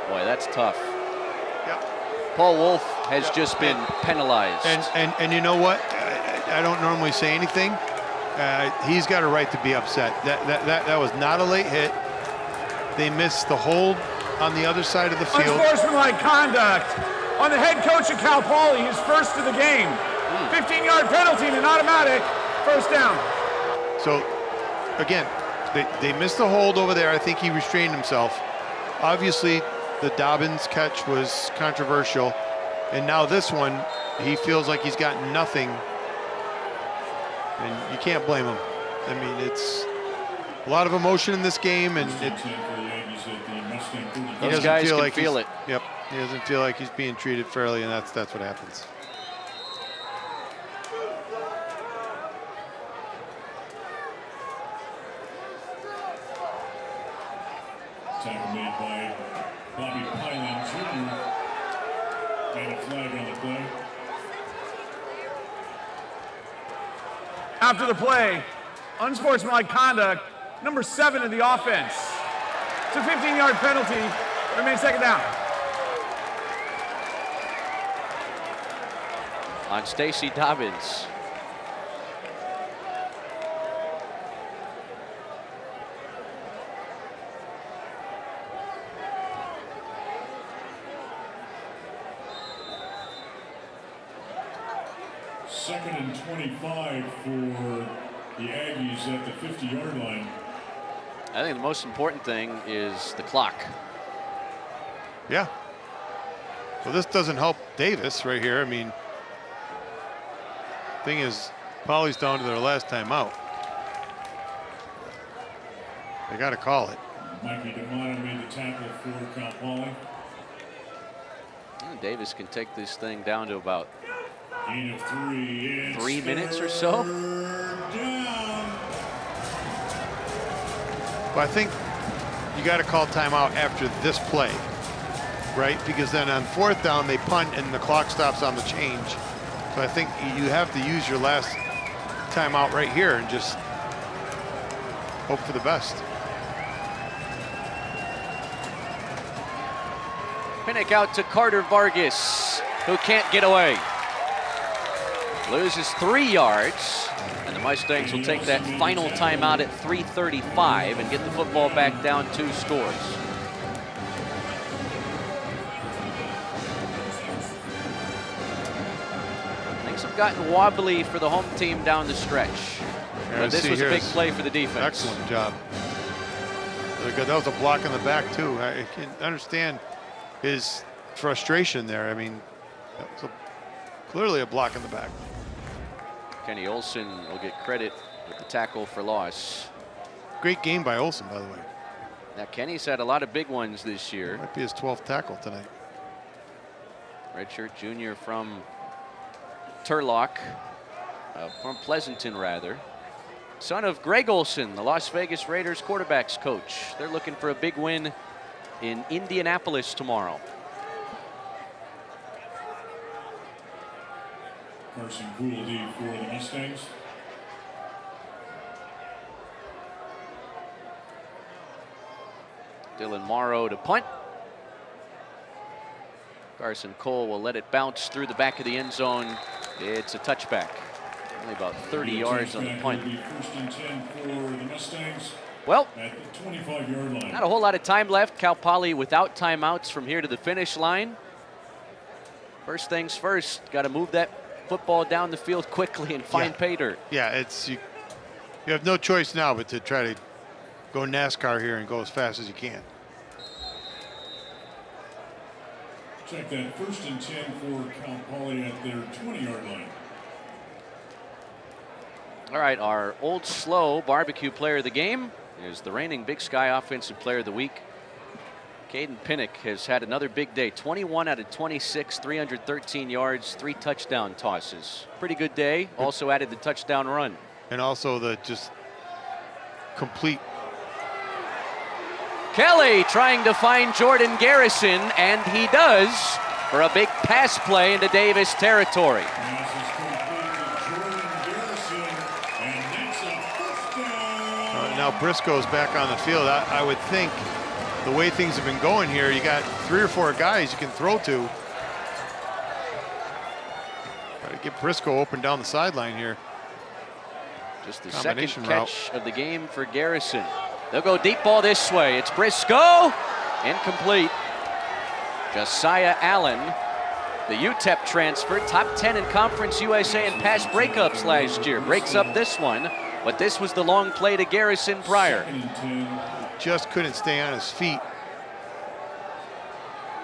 Boy, that's tough. Yep. Paul Wolf has just been penalized. And you know what? I don't normally say anything. He's got a right to be upset. That was not a late hit. They missed the hold on the other side of the field. Unsportsmanlike conduct on the head coach of Cal Poly, his first of the game. 15-yard penalty and an automatic first down. So, again, they missed the hold over there. I think he restrained himself. Obviously, the Dobbins catch was controversial. And now this one, he feels like he's got nothing. And you can't blame him. I mean, it's a lot of emotion in this game, and Those guys can feel it. Yep, he doesn't feel like he's being treated fairly, and that's what happens. Tackle made by Bobby Pyland Jr. And a flag on the play. After the play, unsportsmanlike conduct, number 7 in the offense. It's a 15-yard penalty, remains second down. On Stacey Dobbins. Second and 25 for the Aggies at the 50-yard line. I think the most important thing is the clock. Yeah. So this doesn't help Davis right here. I mean, thing is, Poly's down to their last time out. They got to call it. Mikey D'Amato made the tackle for Cal Poly. Davis can take this thing down to about Gain of 3. 3 minutes or so. Down. But I think you got to call timeout after this play, right? Because then on 4th down, they punt and the clock stops on the change. So I think you have to use your last timeout right here and just hope for the best. Pinnock out to Carter Vargas, who can't get away. Loses 3 yards, and the Mustangs will take that final timeout at 3:35 and get the football back down 2 scores. Things have gotten wobbly for the home team down the stretch. But this was a big play for the defense. Excellent job. Really good. That was a block in the back, too. I can understand his frustration there. I mean, that was clearly a block in the back. Kenny Olson will get credit with the tackle for loss. Great game by Olson, by the way. Now, Kenny's had a lot of big ones this year. Might be his 12th tackle tonight. redshirt junior from Turlock, from Pleasanton rather. Son of Greg Olson, the Las Vegas Raiders quarterbacks coach. They're looking for a big win in Indianapolis tomorrow. Carson Gouldy for the Mustangs. Dylan Morrow to punt. Carson Cole will let it bounce through the back of the end zone. It's a touchback. Only about 30 yards on the punt. First and 10 for the Mustangs Well, at the 25-yard line. not a whole lot of time left. Cal Poly without timeouts from here to the finish line. First things first, got to move that football down the field quickly and find pay dirt. Yeah, you have no choice now but to try to go NASCAR here and go as fast as you can. Check that, first and 10 for Cal Poly at their 20-yard line. All right, our old slow barbecue player of the game is the reigning Big Sky Offensive Player of the Week. Caden Pinnock has had another big day. 21 out of 26, 313 yards, 3 touchdown tosses. Pretty good day. Also added the touchdown run. And also the just complete. Kelly trying to find Jordan Garrison, and he does for a big pass play into Davis territory. Pass is complete to Jordan Garrison, and that's a first down. Now Briscoe's back on the field. I would think the way things have been going here, you got 3 or 4 guys you can throw to. Try to get Briscoe open down the sideline here. Just the second Combination catch of the game for Garrison. They'll go deep ball this way. It's Briscoe. Incomplete. Josiah Allen, the UTEP transfer, top 10 in Conference USA in pass breakups last year. Breaks up this one, but this was the long play to Garrison prior. Second and 10. Just couldn't stay on his feet.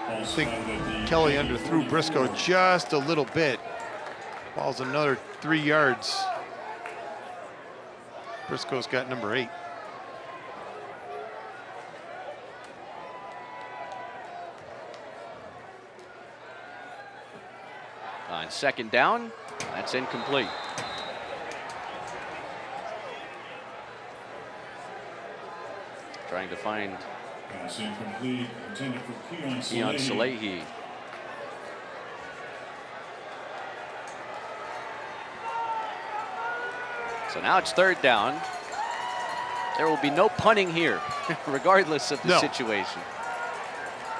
I think Also Kelly underthrew Briscoe just a little bit. Ball's another 3 yards. Briscoe's got number 8. On second down, that's incomplete. Trying to find Pass incomplete, intended for Keon Keon Salehi. Salehi. So now it's third down. There will be no punting here, regardless of the No. situation.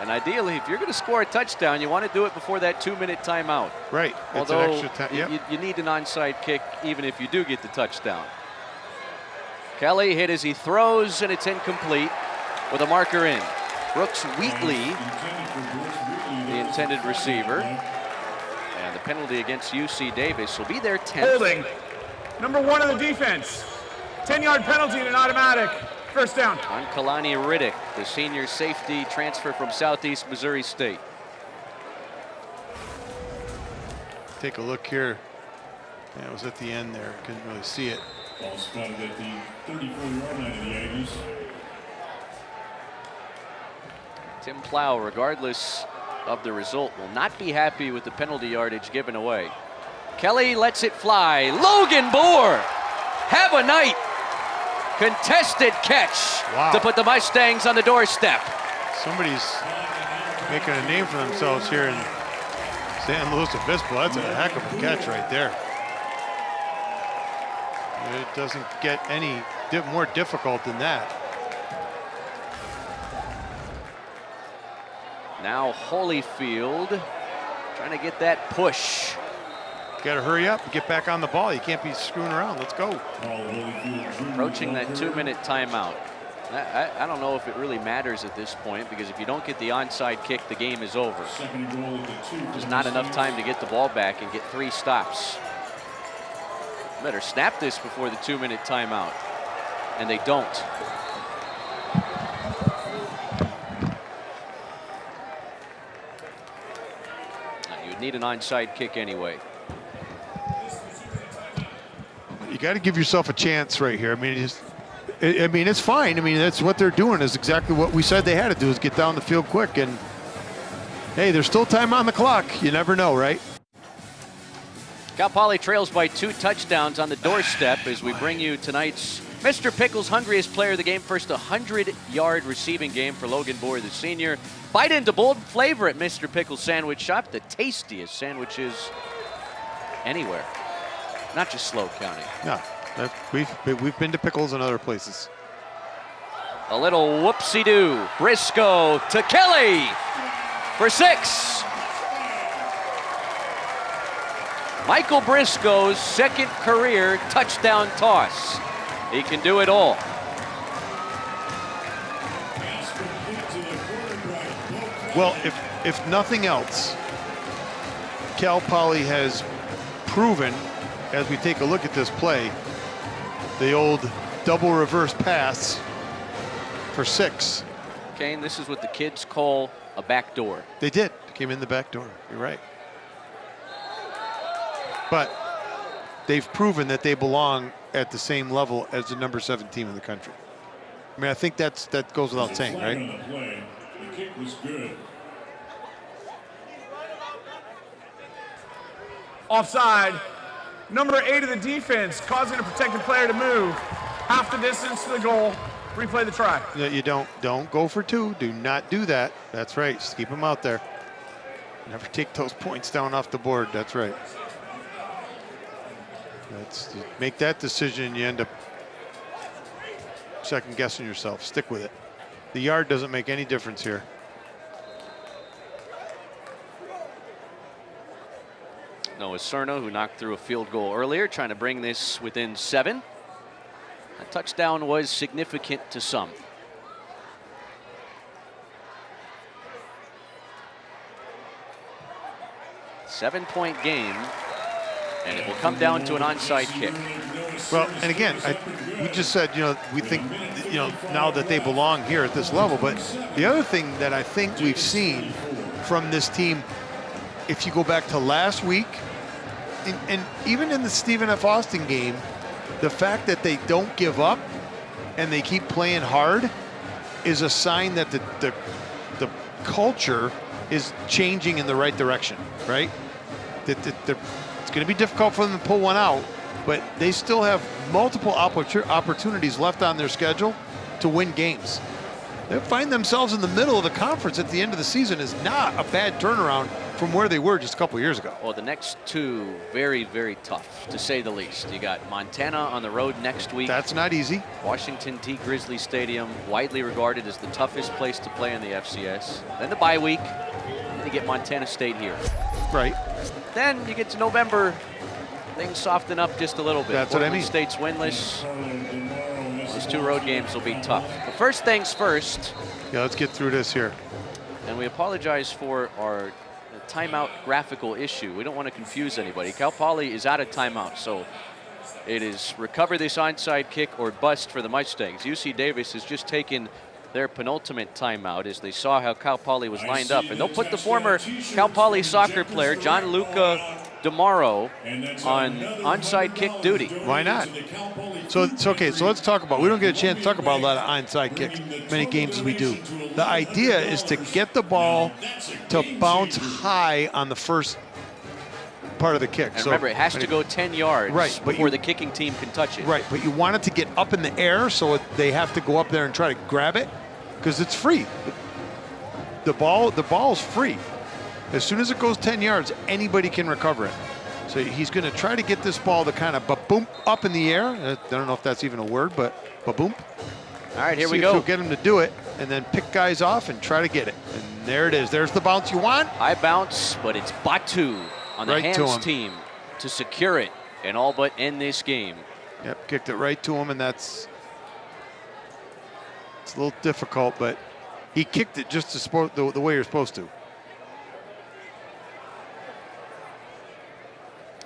And ideally, if you're going to score a touchdown, you want to do it before that 2-minute timeout. Right. It's Although an extra time. Yep. you need an onside kick even if you do get the touchdown. Kelly hit as he throws, and it's incomplete with a marker in. Brooks Wheatley, Intended for Brooks Wheatley, the intended receiver. And the penalty against UC Davis will be their 10th. Holding. Number 1 of the defense. 10-yard penalty and an automatic. First down. On Kalani Riddick, the senior safety transfer from Southeast Missouri State. Take a look here. Yeah, it was at the end there. Couldn't really see it. Ball spotted at the 34-yard line of the Aggies. Tim Plow, regardless of the result, will not be happy with the penalty yardage given away. Kelly lets it fly. Logan Bohr, have a night. Contested catch Wow. to put the Mustangs on the doorstep. Somebody's making a name for themselves here in San Luis Obispo. That's a heck of a catch right there. It doesn't get any more difficult than that. Now Holyfield trying to get that push. Got to hurry up and get back on the ball. You can't be screwing around. Let's go. Paul Holyfield Jr. Approaching that 2-minute timeout. I don't know if it really matters at this point, because if you don't get the onside kick, the game is over. Second and goal at the 2. There's not enough time to get the ball back and get 3 stops. Better snap this before the 2-minute timeout. And they don't. You'd need an onside kick anyway. You got to give yourself a chance right here. I mean, it's fine. I mean, that's what they're doing. Is exactly what we said they had to do, is get down the field quick. And Hey, there's still time on the clock. You never know, right? Cal Poly trails by 2 touchdowns on the doorstep as we bring you tonight's Mr. Pickle's hungriest player of the game. First 100-yard receiving game for Logan Bohr, the senior. Bite into bold flavor at Mr. Pickle's Sandwich Shop. The tastiest sandwiches anywhere, not just Slow County. Yeah, we've been to Pickles and other places. A little whoopsie-doo. Briscoe to Kelly for 6. Michael Briscoe's second career touchdown toss. He can do it all. Well, if nothing else, Cal Poly has proven, as we take a look at this play, the old double reverse pass for 6. Kane, this is what the kids call a back door. They did. They came in the back door. You're right. But they've proven that they belong at the same level as the number 7 team in the country. I mean, I think that goes without saying, right? On the play. The kick was good. Offside. Number 8 of the defense, causing a protected player to move. Half the distance to the goal. Replay the try. You don't go for 2. Do not do that. That's right. Just keep them out there. Never take those points down off the board. That's right. You make that decision, you end up second guessing yourself. Stick with it. The yard doesn't make any difference here. Noah Cerno, who knocked through a field goal earlier, trying to bring this within 7. A touchdown was significant to some. Seven-point game, and it will come down to an onside kick. Well, and again, we just said, we think, now that they belong here at this level. But the other thing that I think we've seen from this team, if you go back to last week, and even in the Stephen F. Austin game, the fact that they don't give up and they keep playing hard is a sign that the culture is changing in the right direction, right? It's going to be difficult for them to pull one out, but they still have multiple opportunities left on their schedule to win games. They find themselves in the middle of the conference at the end of the season is not a bad turnaround from where they were just a couple years ago. Well, the next 2, very, very tough, to say the least. You got Montana on the road next week. That's not easy. Washington T. Grizzly Stadium, widely regarded as the toughest place to play in the FCS. Then the bye week, and you get Montana State here. Right. Then you get to November, things soften up just a little bit. That's what I mean. State's winless. Those 2 road games will be tough. But first things first. Yeah, let's get through this here. And we apologize for our timeout graphical issue. We don't want to confuse anybody. Cal Poly is out of timeout, so it is recover this onside kick or bust for the Mustangs. UC Davis has just taken their penultimate timeout as they saw how Cal Poly was lined up. And they'll put the former Cal Poly soccer player, Gianluca DeMauro, on onside kick duty. Why not? So it's okay. So let's talk about, we don't get a chance to talk about a lot of onside kicks, many games as we do. The idea is to get the ball to bounce high on the first part of the kick. And remember, it has to go 10 yards before the kicking team can touch it. Right, but you want it to get up in the air, so they have to go up there and try to grab it because it's free. The ball's free. As soon as it goes 10 yards, anybody can recover it. So he's going to try to get this ball to kind of ba-boom up in the air. I don't know if that's even a word, but ba-boom. All right, here we See go. if he'll get him to do it, and then pick guys off and try to get it. And there it is. There's the bounce you want. High bounce, but it's Batu on the hands team to secure it and all but end this game. Yep, kicked it right to him, and it's a little difficult, but he kicked it just the way you're supposed to.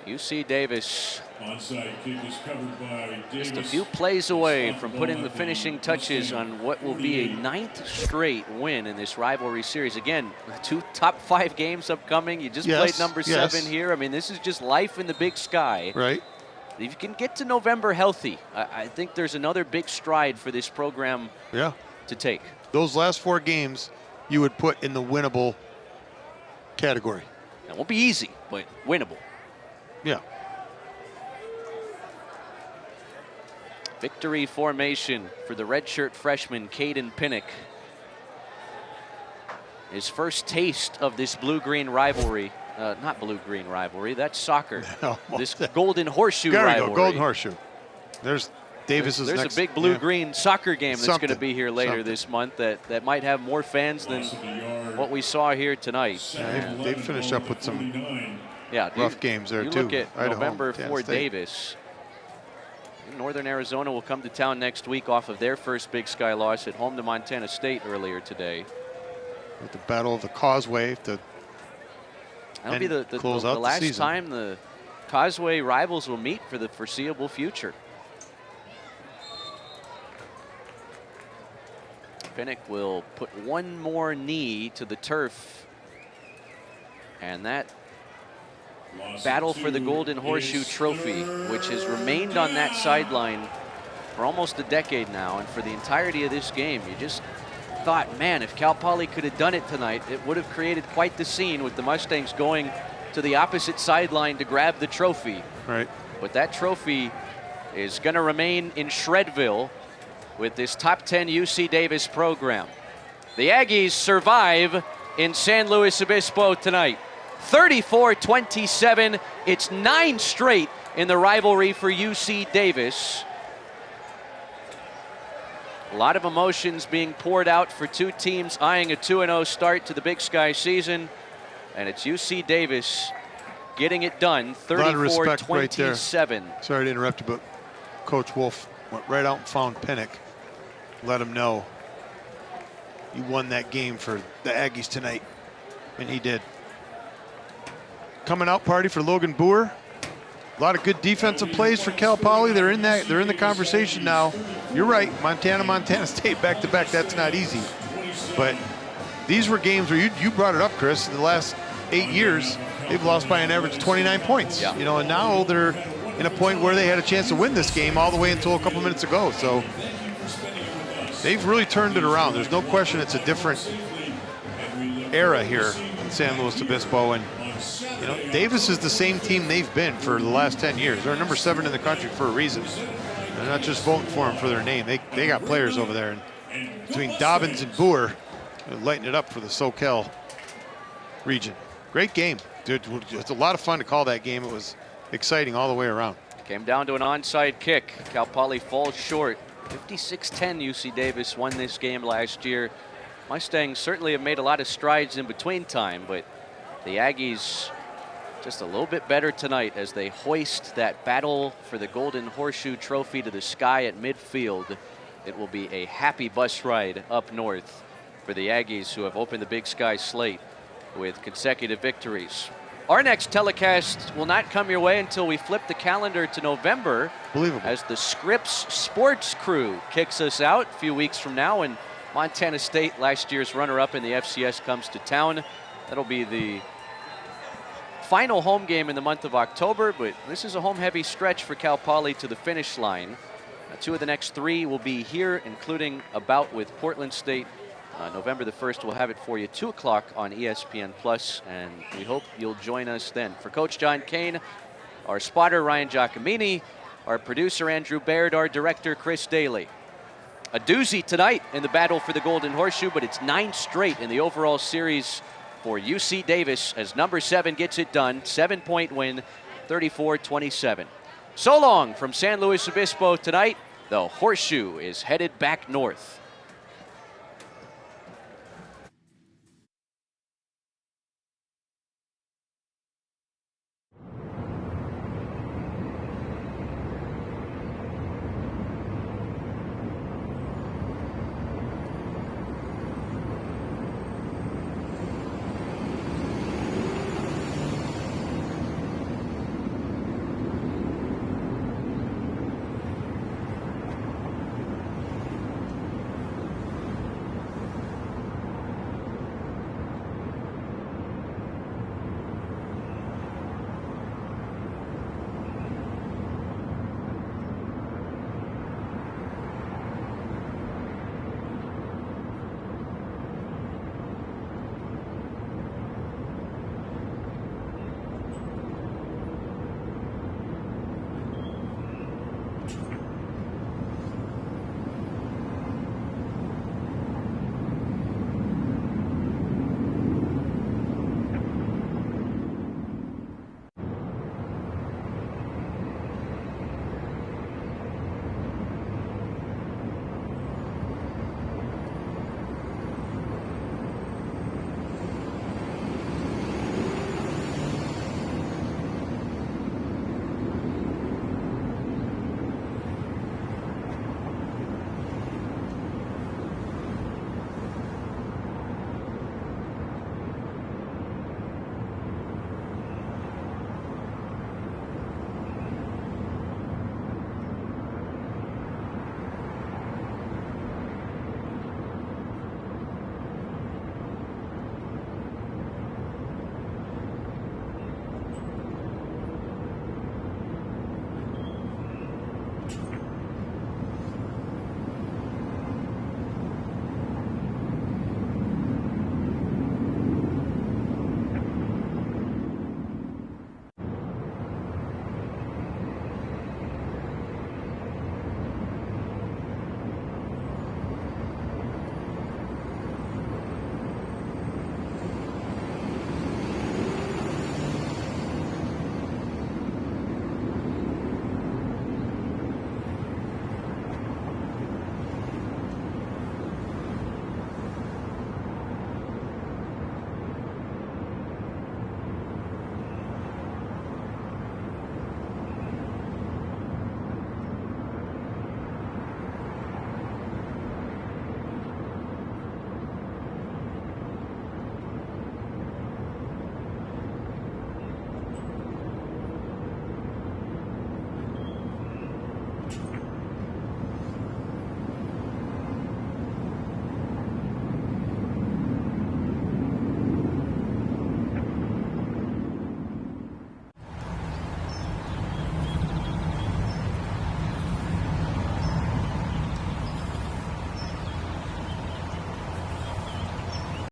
UC Davis Onside kick is covered by Davis. just a few plays away from putting the finishing touches on what will be a 9th straight win in this rivalry series. Again, 2 top 5 games upcoming. You just played number 7 here. I mean, this is just life in the Big Sky. Right. If you can get to November healthy, I think there's another big stride for this program to take. Those last 4 games you would put in the winnable category. It won't be easy, but winnable. Yeah. Victory formation for the redshirt freshman, Caden Pinnock. His first taste of this blue-green rivalry. Not blue-green rivalry, that's soccer. No, This golden horseshoe there we rivalry. go, golden horseshoe. There's Davis's There's next. a big blue-green soccer game that's going to Something. be here later Something. this month that might have more fans than what we saw here tonight. Yeah, they finished up with some Yeah, rough games there, you too. look at Idaho, November Montana for State. Davis. Northern Arizona will come to town next week off of their first Big Sky loss at home to Montana State earlier today. With the Battle of the Causeway to That'll be the close out the last season. time the Causeway rivals will meet for the foreseeable future. Pinnock will put one more knee to the turf. And that battle for the Golden Horseshoe Trophy, which has remained on that sideline for almost a decade now, and for the entirety of this game, you just thought, man, if Cal Poly could have done it tonight, it would have created quite the scene with the Mustangs going to the opposite sideline to grab the trophy. right. But that trophy is going to remain in Shredville with this top 10 UC Davis program. The Aggies survive in San Luis Obispo tonight. 34-27. It's 9 straight in the rivalry for UC Davis. A lot of emotions being poured out for two teams eyeing a 2-0 start to the Big Sky season. And it's UC Davis getting it done, lot of respect right there. 34-27. Sorry to interrupt you, but Coach Wolf went right out and found Pinnock. Let him know you won that game for the Aggies tonight. And he did. Coming out party for Logan Boer. A lot of good defensive plays for Cal Poly. They're in the conversation now. You're right, Montana State back-to-back, that's not easy. But these were games where you brought it up, Chris, in the last 8 years, they've lost by an average of 29 points. Yeah. You know, and now they're in a point where they had a chance to win this game all the way until a couple minutes ago. So they've really turned it around. There's no question it's a different era here in San Luis Obispo. And you know, Davis is the same team they've been for the last 10 years. They're number 7 in the country for a reason. They're not just voting for them for their name. They got players over there. And between Dobbins and Boer, they're lighting it up for the SoCal region. Great game. Dude, it's a lot of fun to call that game. It was exciting all the way around. Came down to an onside kick. Cal Poly falls short. 56-10 UC Davis won this game last year. Mustangs certainly have made a lot of strides in between time, but the Aggies just a little bit better tonight as they hoist that battle for the Golden Horseshoe Trophy to the sky at midfield. It will be a happy bus ride up north for the Aggies, who have opened the Big Sky slate with consecutive victories. Our next telecast will not come your way until we flip the calendar to November. Believable. As the Scripps Sports Crew kicks us out a few weeks from now, and Montana State, last year's runner-up in the FCS, comes to town. That'll be the final home game in the month of October, but this is a home-heavy stretch for Cal Poly to the finish line. 2 of the next 3 will be here, including a bout with Portland State. November the 1st, we'll have it for you 2 o'clock on ESPN Plus, and we hope you'll join us then. For Coach John Kane, our spotter Ryan Giacomini, our producer Andrew Baird, our director Chris Daly. A doozy tonight in the battle for the Golden Horseshoe, but it's 9 straight in the overall series for UC Davis as number 7 gets it done. 7-point win, 34-27. So long from San Luis Obispo tonight. The Horseshoe is headed back north.